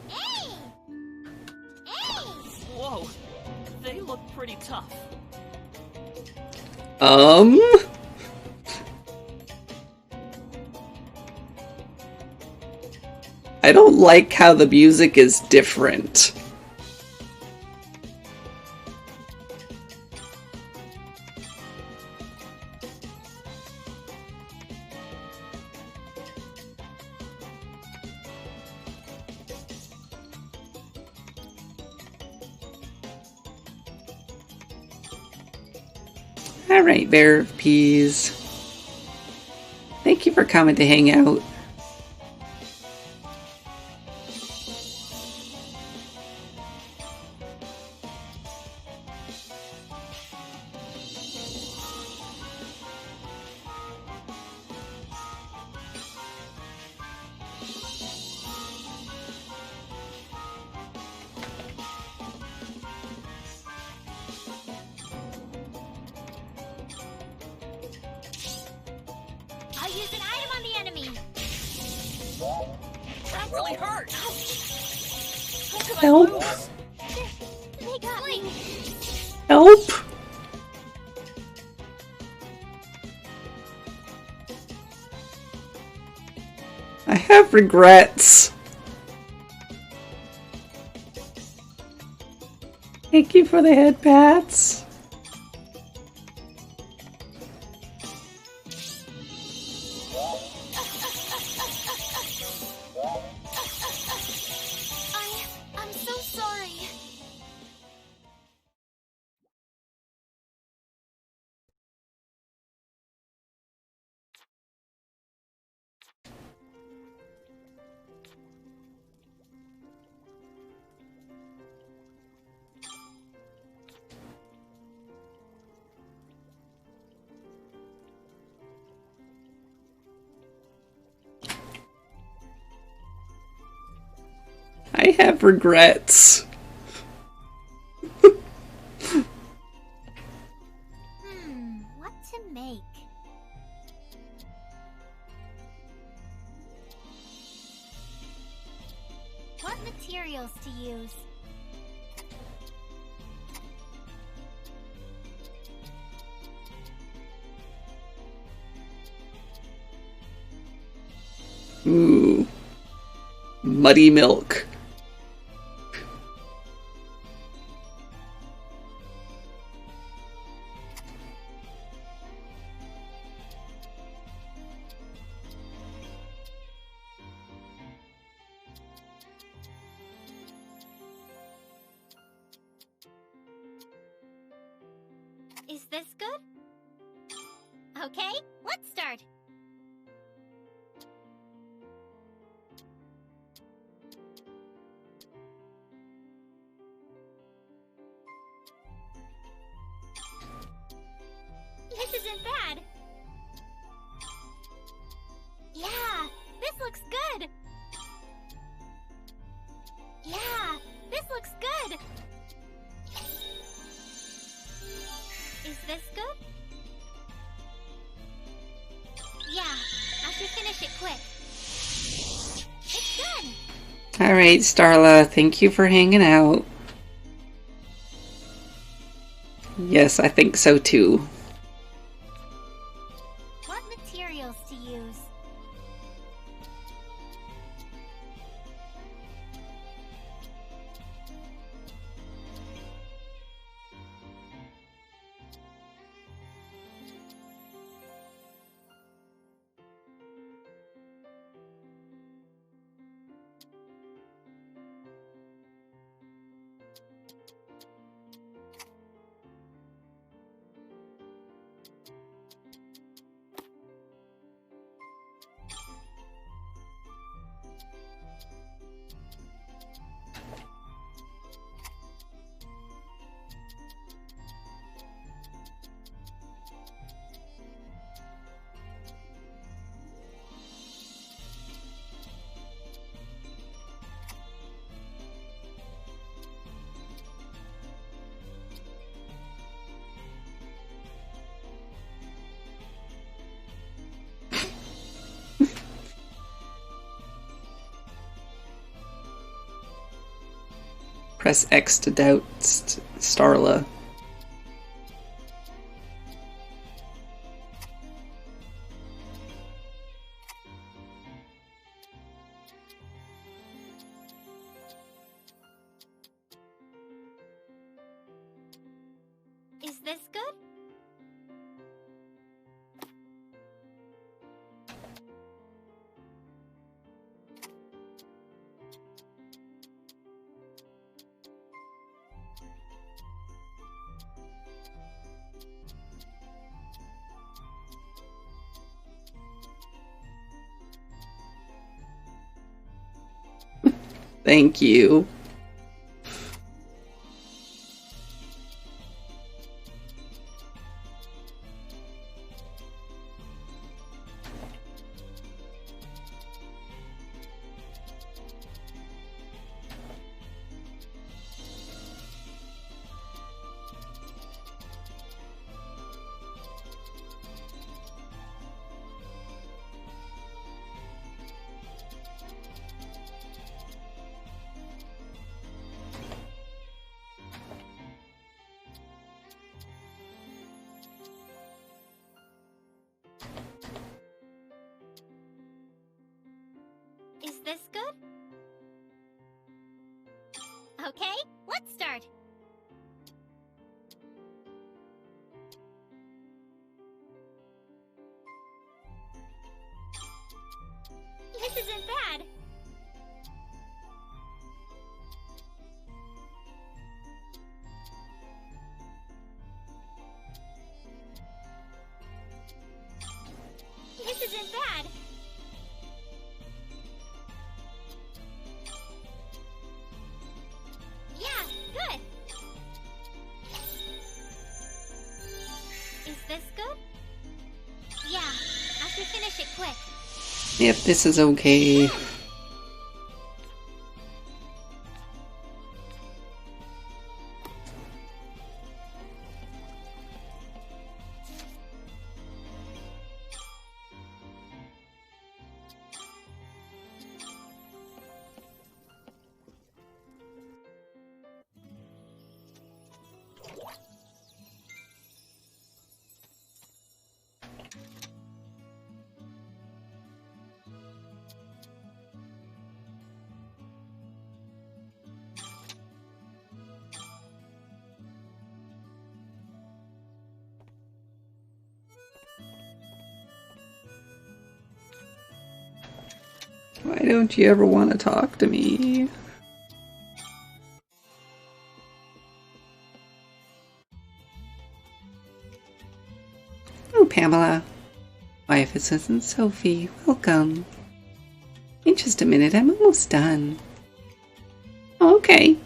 Hey! Hey! Whoa, they look pretty tough. I don't like how the music is different. Alright, Bear of Peas. Thank you for coming to hang out. I'll use an item on the enemy. That really hurt! Help! They got me. Help! I have regrets. Thank you for the head pats. I'm so sorry. I have regrets. What to make? What materials to use? Ooh. Muddy milk. Is this good? Okay, let's start. This isn't bad. Yeah, this looks good. Yeah, this looks good. Is this good? Yeah, I should finish it quick. It's good. Alright, Starla, thank you for hanging out. Yes, I think so too. What materials to use? Press X to doubt Starla. Is this good? Thank you. Okay, let's start. This isn't bad. This isn't bad. Yeah, good. Is this good? Yeah, I should finish it quick. Yep, this is okay. Why don't you ever want to talk to me? Oh, Pamela. Why, if this isn't Sophie, welcome. In just a minute, I'm almost done. Okay.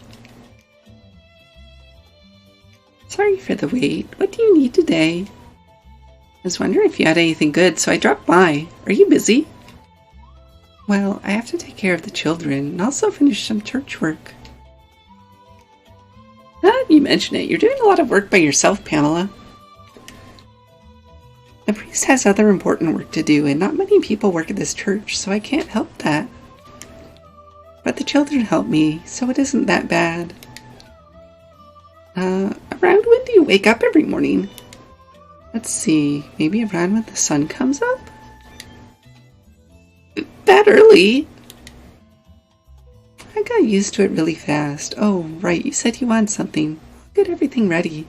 Sorry for the wait. What do you need today? I was wondering if you had anything good, so I dropped by. Are you busy? Well, I have to take care of the children and also finish some church work. Now that you mention it, you're doing a lot of work by yourself, Pamela. The priest has other important work to do, and not many people work at this church, so I can't help that. But the children help me, so it isn't that bad. Around when do you wake up every morning? Let's see, maybe around when the sun comes up? That early? I got used to it really fast. Oh, right, you said you wanted something. I'll get everything ready.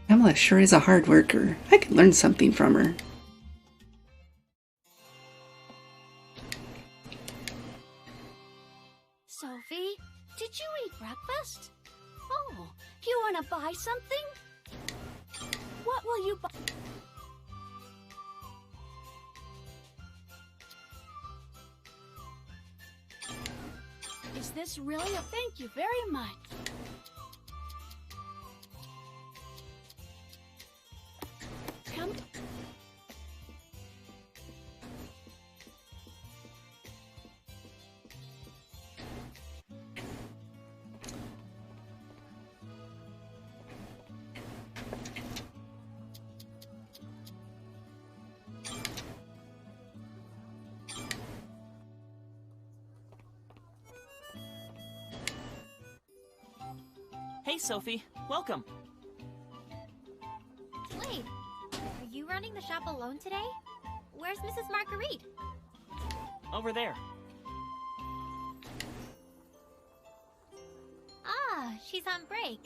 Pamela sure is a hard worker. I could learn something from her. Sophie, did you eat breakfast? Oh, you want to buy something? What will you buy? Is this really a thank you very much? Come. Hey, Sophie. Welcome. Wait, are you running the shop alone today? Where's Mrs. Marguerite? Over there. Ah, she's on break.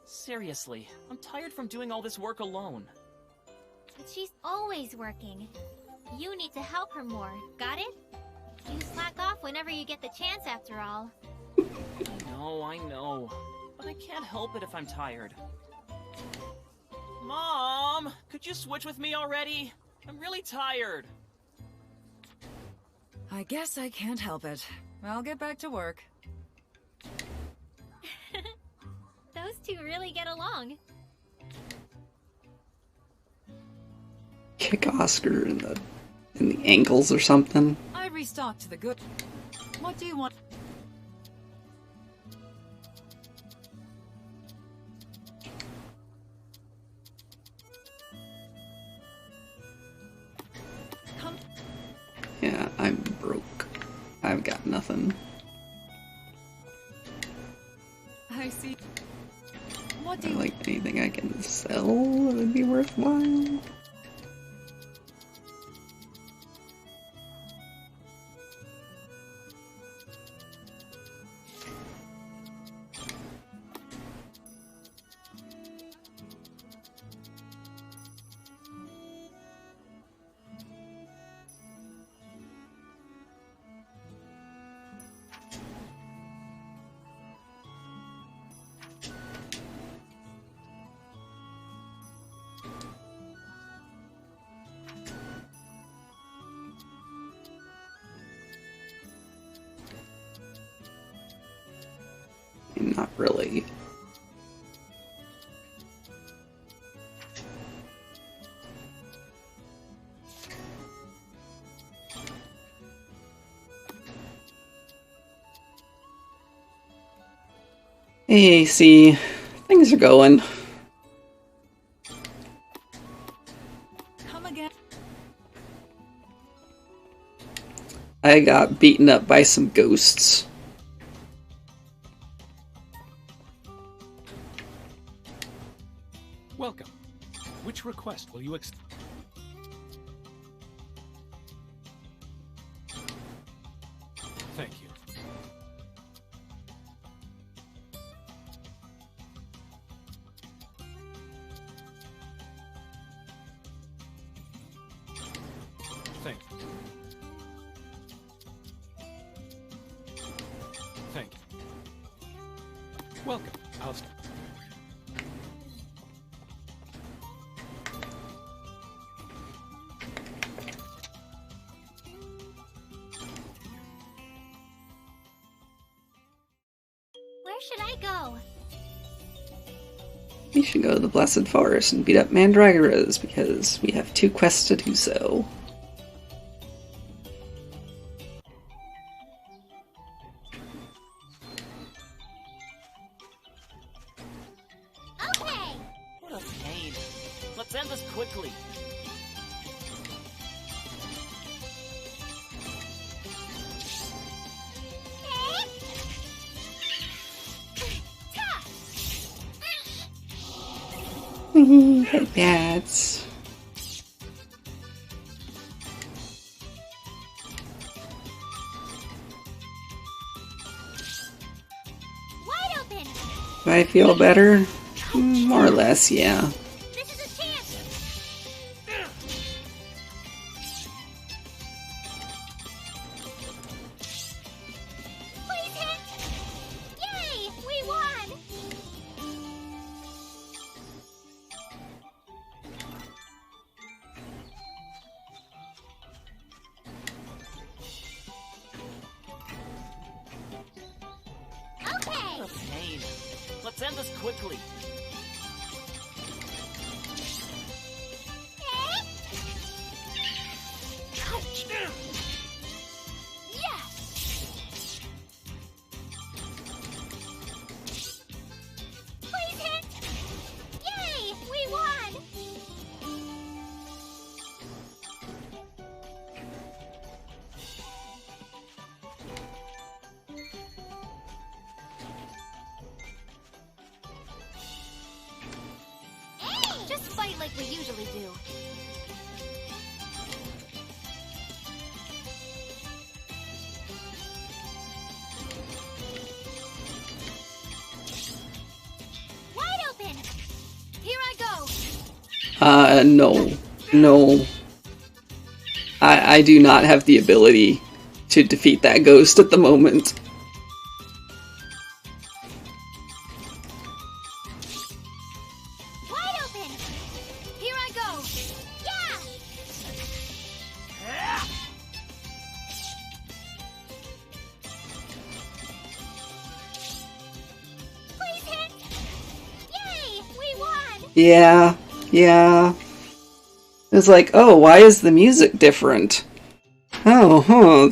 Seriously, I'm tired from doing all this work alone. But she's always working. You need to help her more, got it? You slack off whenever you get the chance, after all. I know. But I can't help it if I'm tired. Mom! Could you switch with me already? I'm really tired. I guess I can't help it. I'll get back to work. Those two really get along. Kick Oscar in the ankles or something. I restocked the good. What do you want? Come. Yeah, I'm broke. I've got nothing. I see. What do you like anything I can sell that would be worthwhile? not really. Hey, see, things are going. Come again. I got beaten up by some ghosts. Welcome. Which request will you accept? Thank you. Thank you. Thank you. Welcome. I'll start. Where should I go? We should go to the Blessed Forest and beat up Mandragoras, because we have 2 quests to do so. Okay. What a pain. Let's end this quickly. Hey, bats. Wide open. Do I feel better? More or less, yeah. This is a chance. Please hit. Yay! We won. Okay. What a pain. Let's end this quickly. Please hit. Yay! We won. Hey! Just fight like we usually do. Wide open. Here I go. No. No. I do not have the ability to defeat that ghost at the moment. Wide open. Here I go. Yeah. Please hit. Yay! We won. Yeah, yeah. It's like, oh, why is the music different? Oh, huh.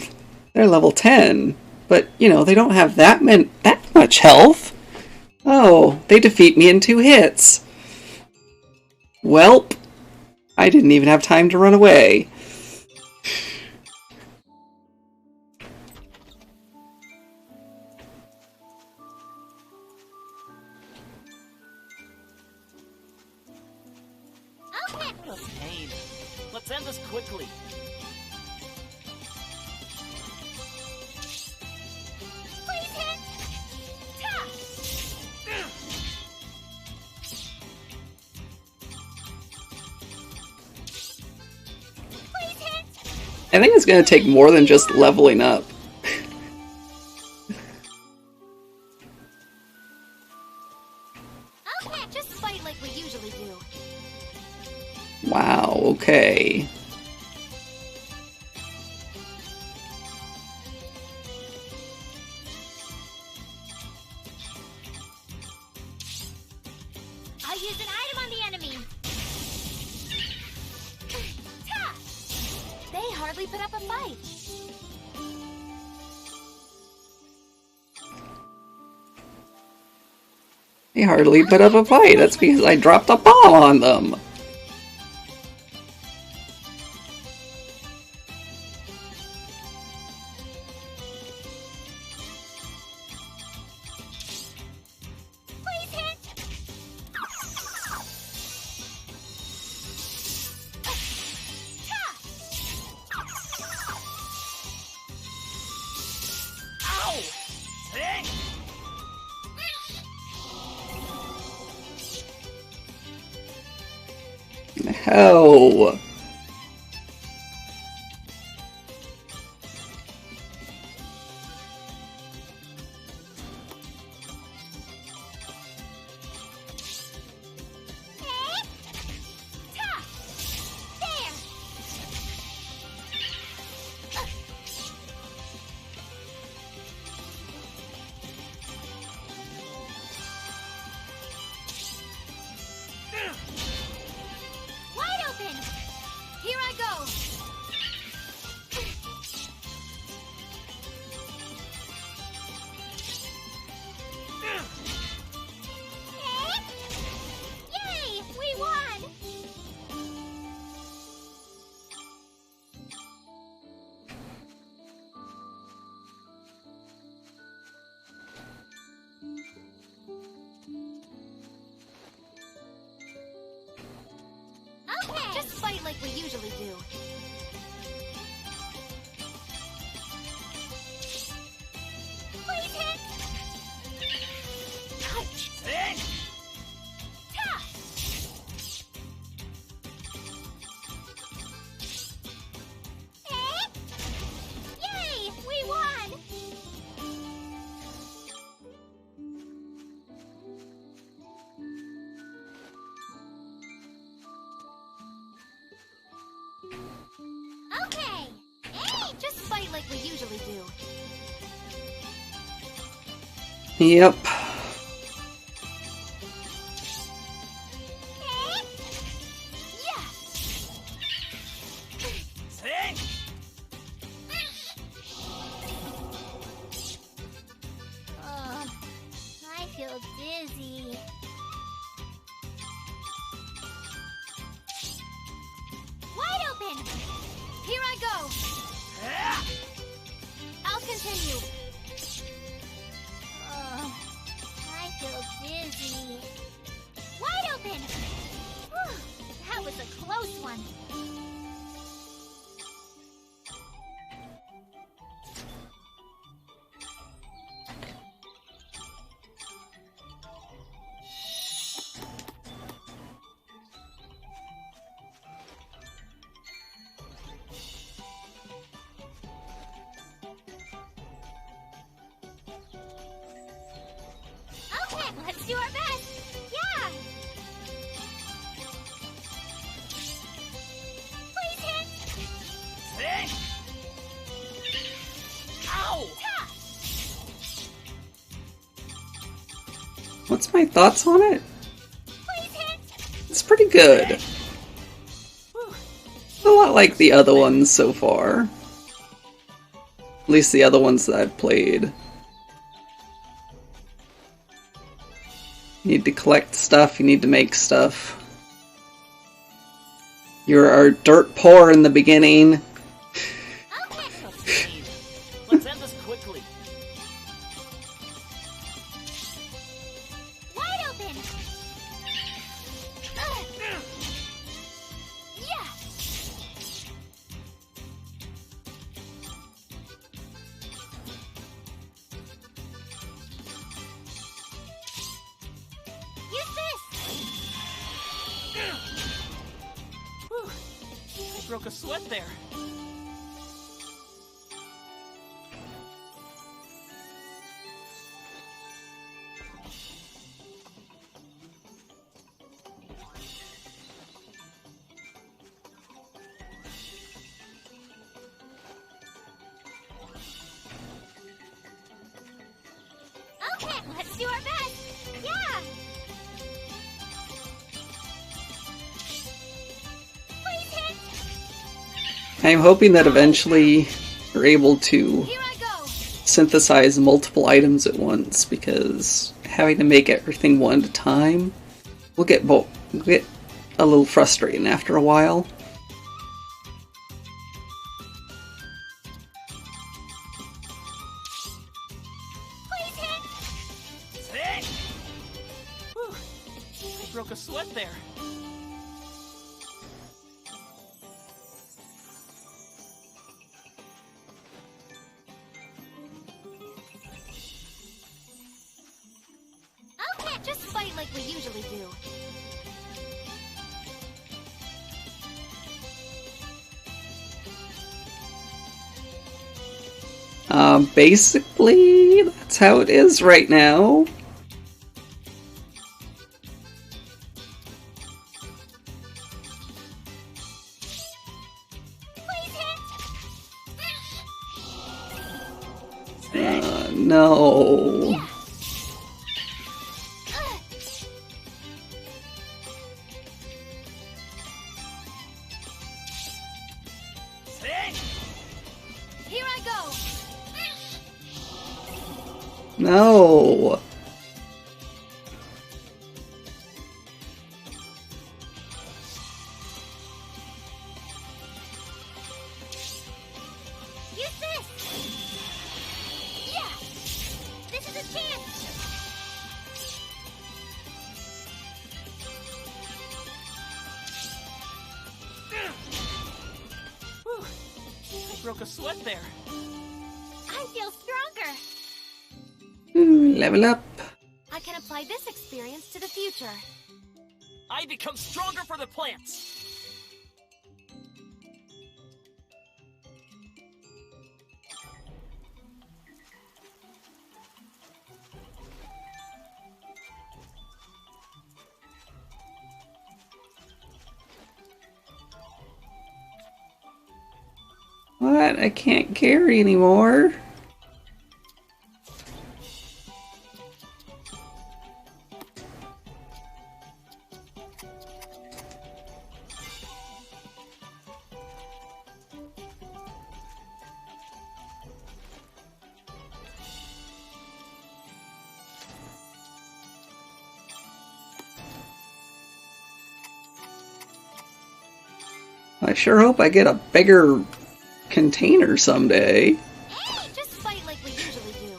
They're level 10. But, you know, they don't have that much health. Oh, they defeat me in 2 hits. Welp. I didn't even have time to run away. Okay. What a pain. Let's end this quickly. Please hit. Ta. Please hit. I think it's going to take more than just leveling up. Okay. Just fight like we usually do. Wow, okay. use an item on the enemy. Ta! They hardly put up a fight. They hardly put up a fight. That's because I dropped a bomb on them. Please hit! Ow! Dang! Hell. Ta! There! Wide open! Here I go. Yay! We won! Okay! Just fight like we usually do. Please hit! Touch. Dang! Ta! Yay! We won! Okay! Hey! Just fight like we usually do. Yep. Yeah! Dang! I feel dizzy. Wide open! Here I go. I'll continue. I feel dizzy. Wide open! Whew, that was a close one. Okay, let's do our best. Yeah. Please hit. Dang! Ow! Ta! What's my thoughts on it? Please hit. It's pretty good. A lot like the other ones so far. At least the other ones that I've played. You need to collect stuff, you need to make stuff. You're dirt poor in the beginning. Steve, let's end this quickly. Wide open. Yeah. Use this. Whew. I broke a sweat there. Okay, let's do our best. Yeah. I'm hoping that eventually we're able to synthesize multiple items at once, because having to make everything one at a time will get a little frustrating after a while. Whew. I broke a sweat there. Okay, just fight like we usually do. Basically, that's how it is right now. No. Here I go. No. Use this. Yeah. This is a chance. Whew. I broke a sweat there. I feel stronger. Level up. I can apply this experience to the future. I become stronger for the plants. What? I can't carry anymore. I sure hope I get a bigger container someday. Hey, just fight like we usually do.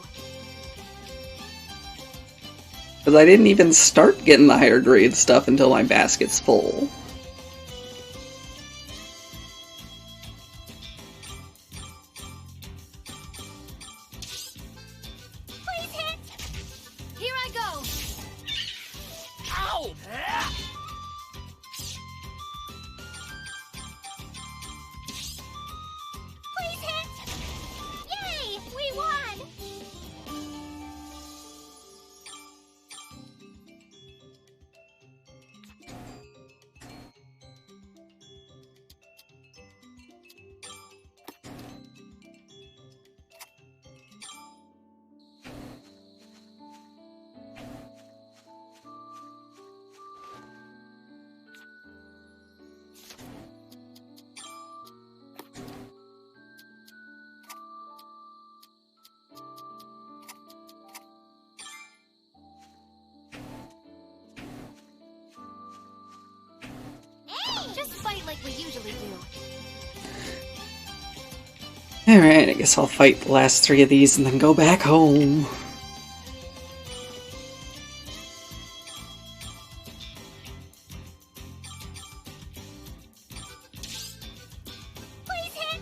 Because I didn't even start getting the higher grade stuff until my basket's full. Please hit. Here I go. Ow! Please hit. Yay, we won. Hey, just fight like we usually do. Alright, I guess I'll fight the last 3 of these and then go back home. Please hit.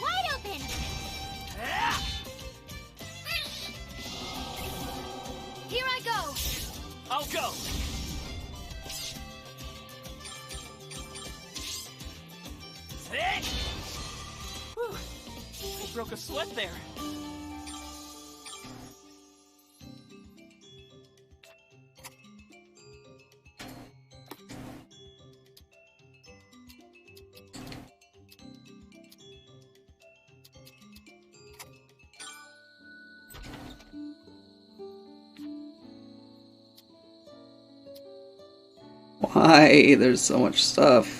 Wide open. Here I go. I'll go. Whew. I broke a sweat there. Why? There's so much stuff.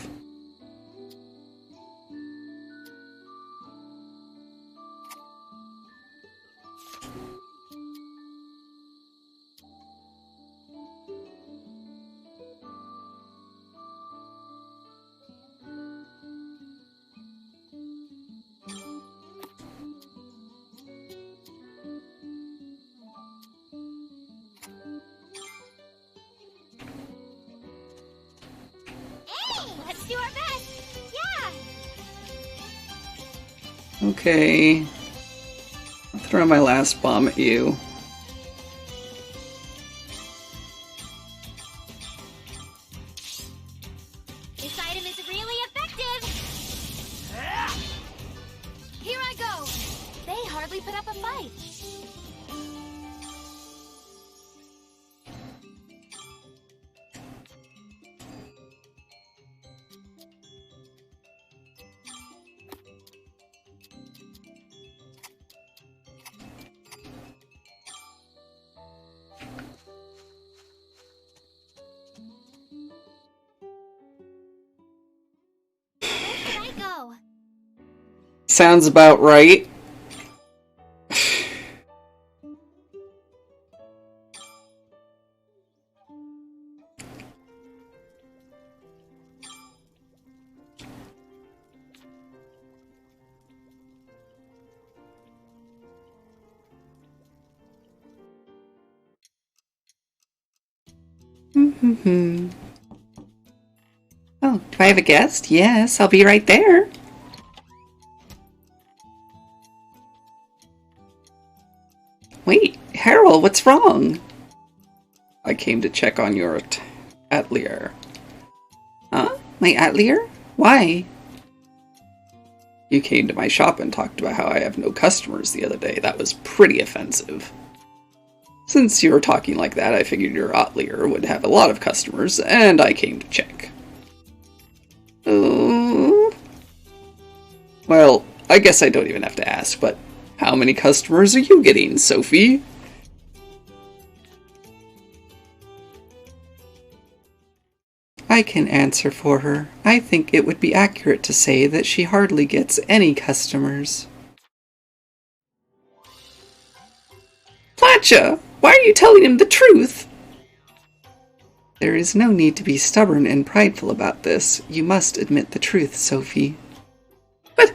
Let's do our best! Yeah! Okay. I'll throw my last bomb at you. This item is really effective! Here I go! They hardly put up a fight. Where should I go? Sounds about right. Oh, do I have a guest? Yes, I'll be right there. Wait, Harold, what's wrong? I came to check on your atelier. Huh? My atelier? Why? You came to my shop and talked about how I have no customers the other day. That was pretty offensive. Since you were talking like that, I figured your atelier would have a lot of customers, and I came to check. Well, I guess I don't even have to ask, but how many customers are you getting, Sophie? I can answer for her. I think it would be accurate to say that she hardly gets any customers. Platcha! Why are you telling him the truth? There is no need to be stubborn and prideful about this. You must admit the truth, Sophie. But...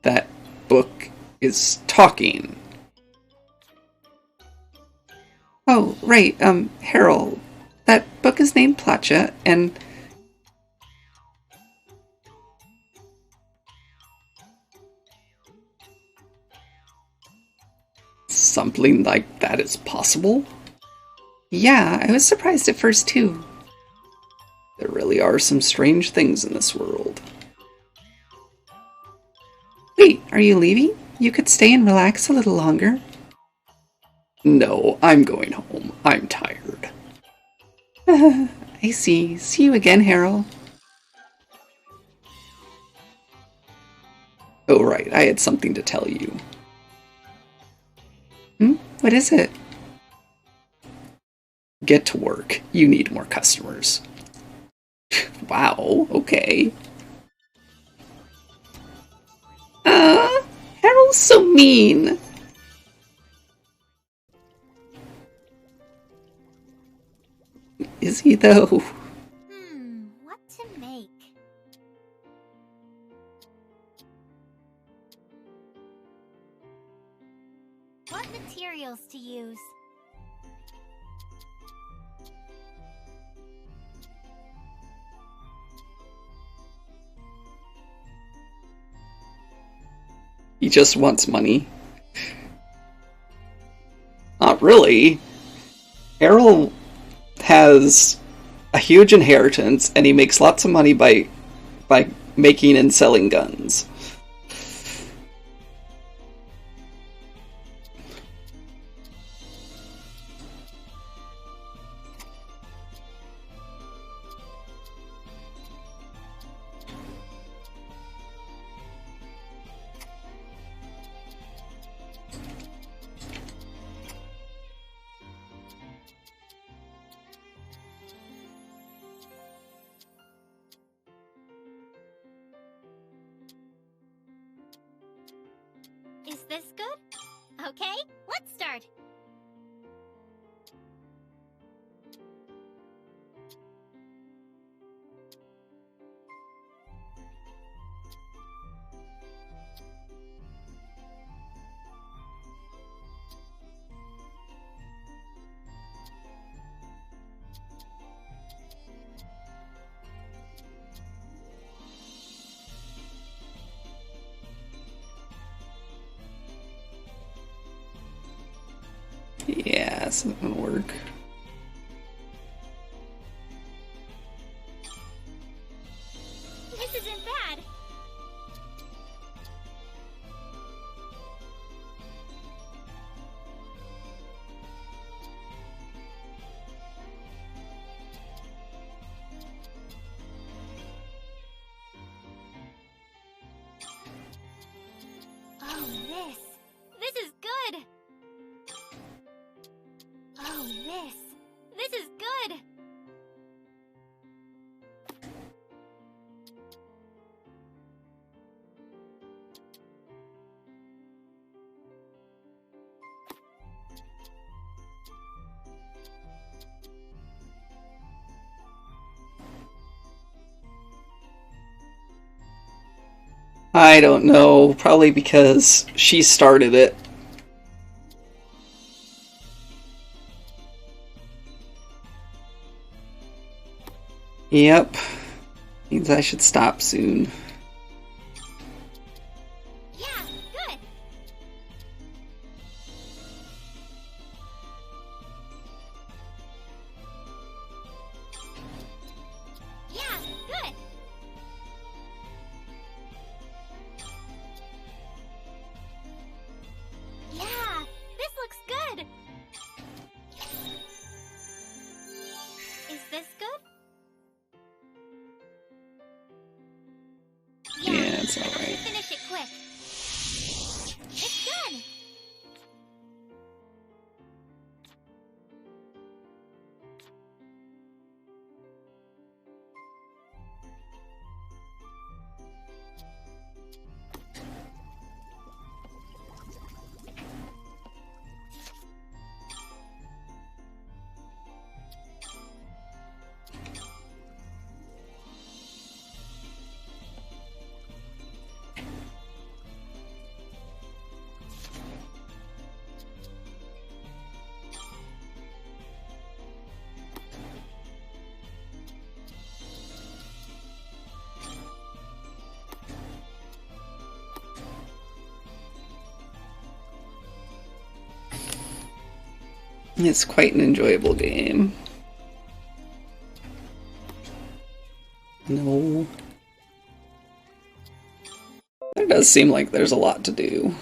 That book is talking. Oh, right, Harold. That book is named Platcha, and... Something like that is possible? Yeah, I was surprised at first, too. There really are some strange things in this world. Wait, are you leaving? You could stay and relax a little longer. No, I'm going home. I'm tired. I see. See you again, Harold. Oh, right. I had something to tell you. What is it? Get to work. You need more customers. Wow, okay. Harold's so mean. Is he, though? What to make? What materials to use? He just wants money. Not really. Harold has a huge inheritance, and he makes lots of money by making and selling guns. this good? Okay, let's start. Yeah, this isn't gonna work. This isn't bad. Oh, this. This is good. Oh, this. This is good. I don't know, probably because she started it. Yep. Means I should stop soon. Yeah, good. Yeah, good. Yeah, this looks good. Is this good? Yeah, it's I have to alright. finish it quick. It's good. It's quite an enjoyable game. No. It does seem like there's a lot to do.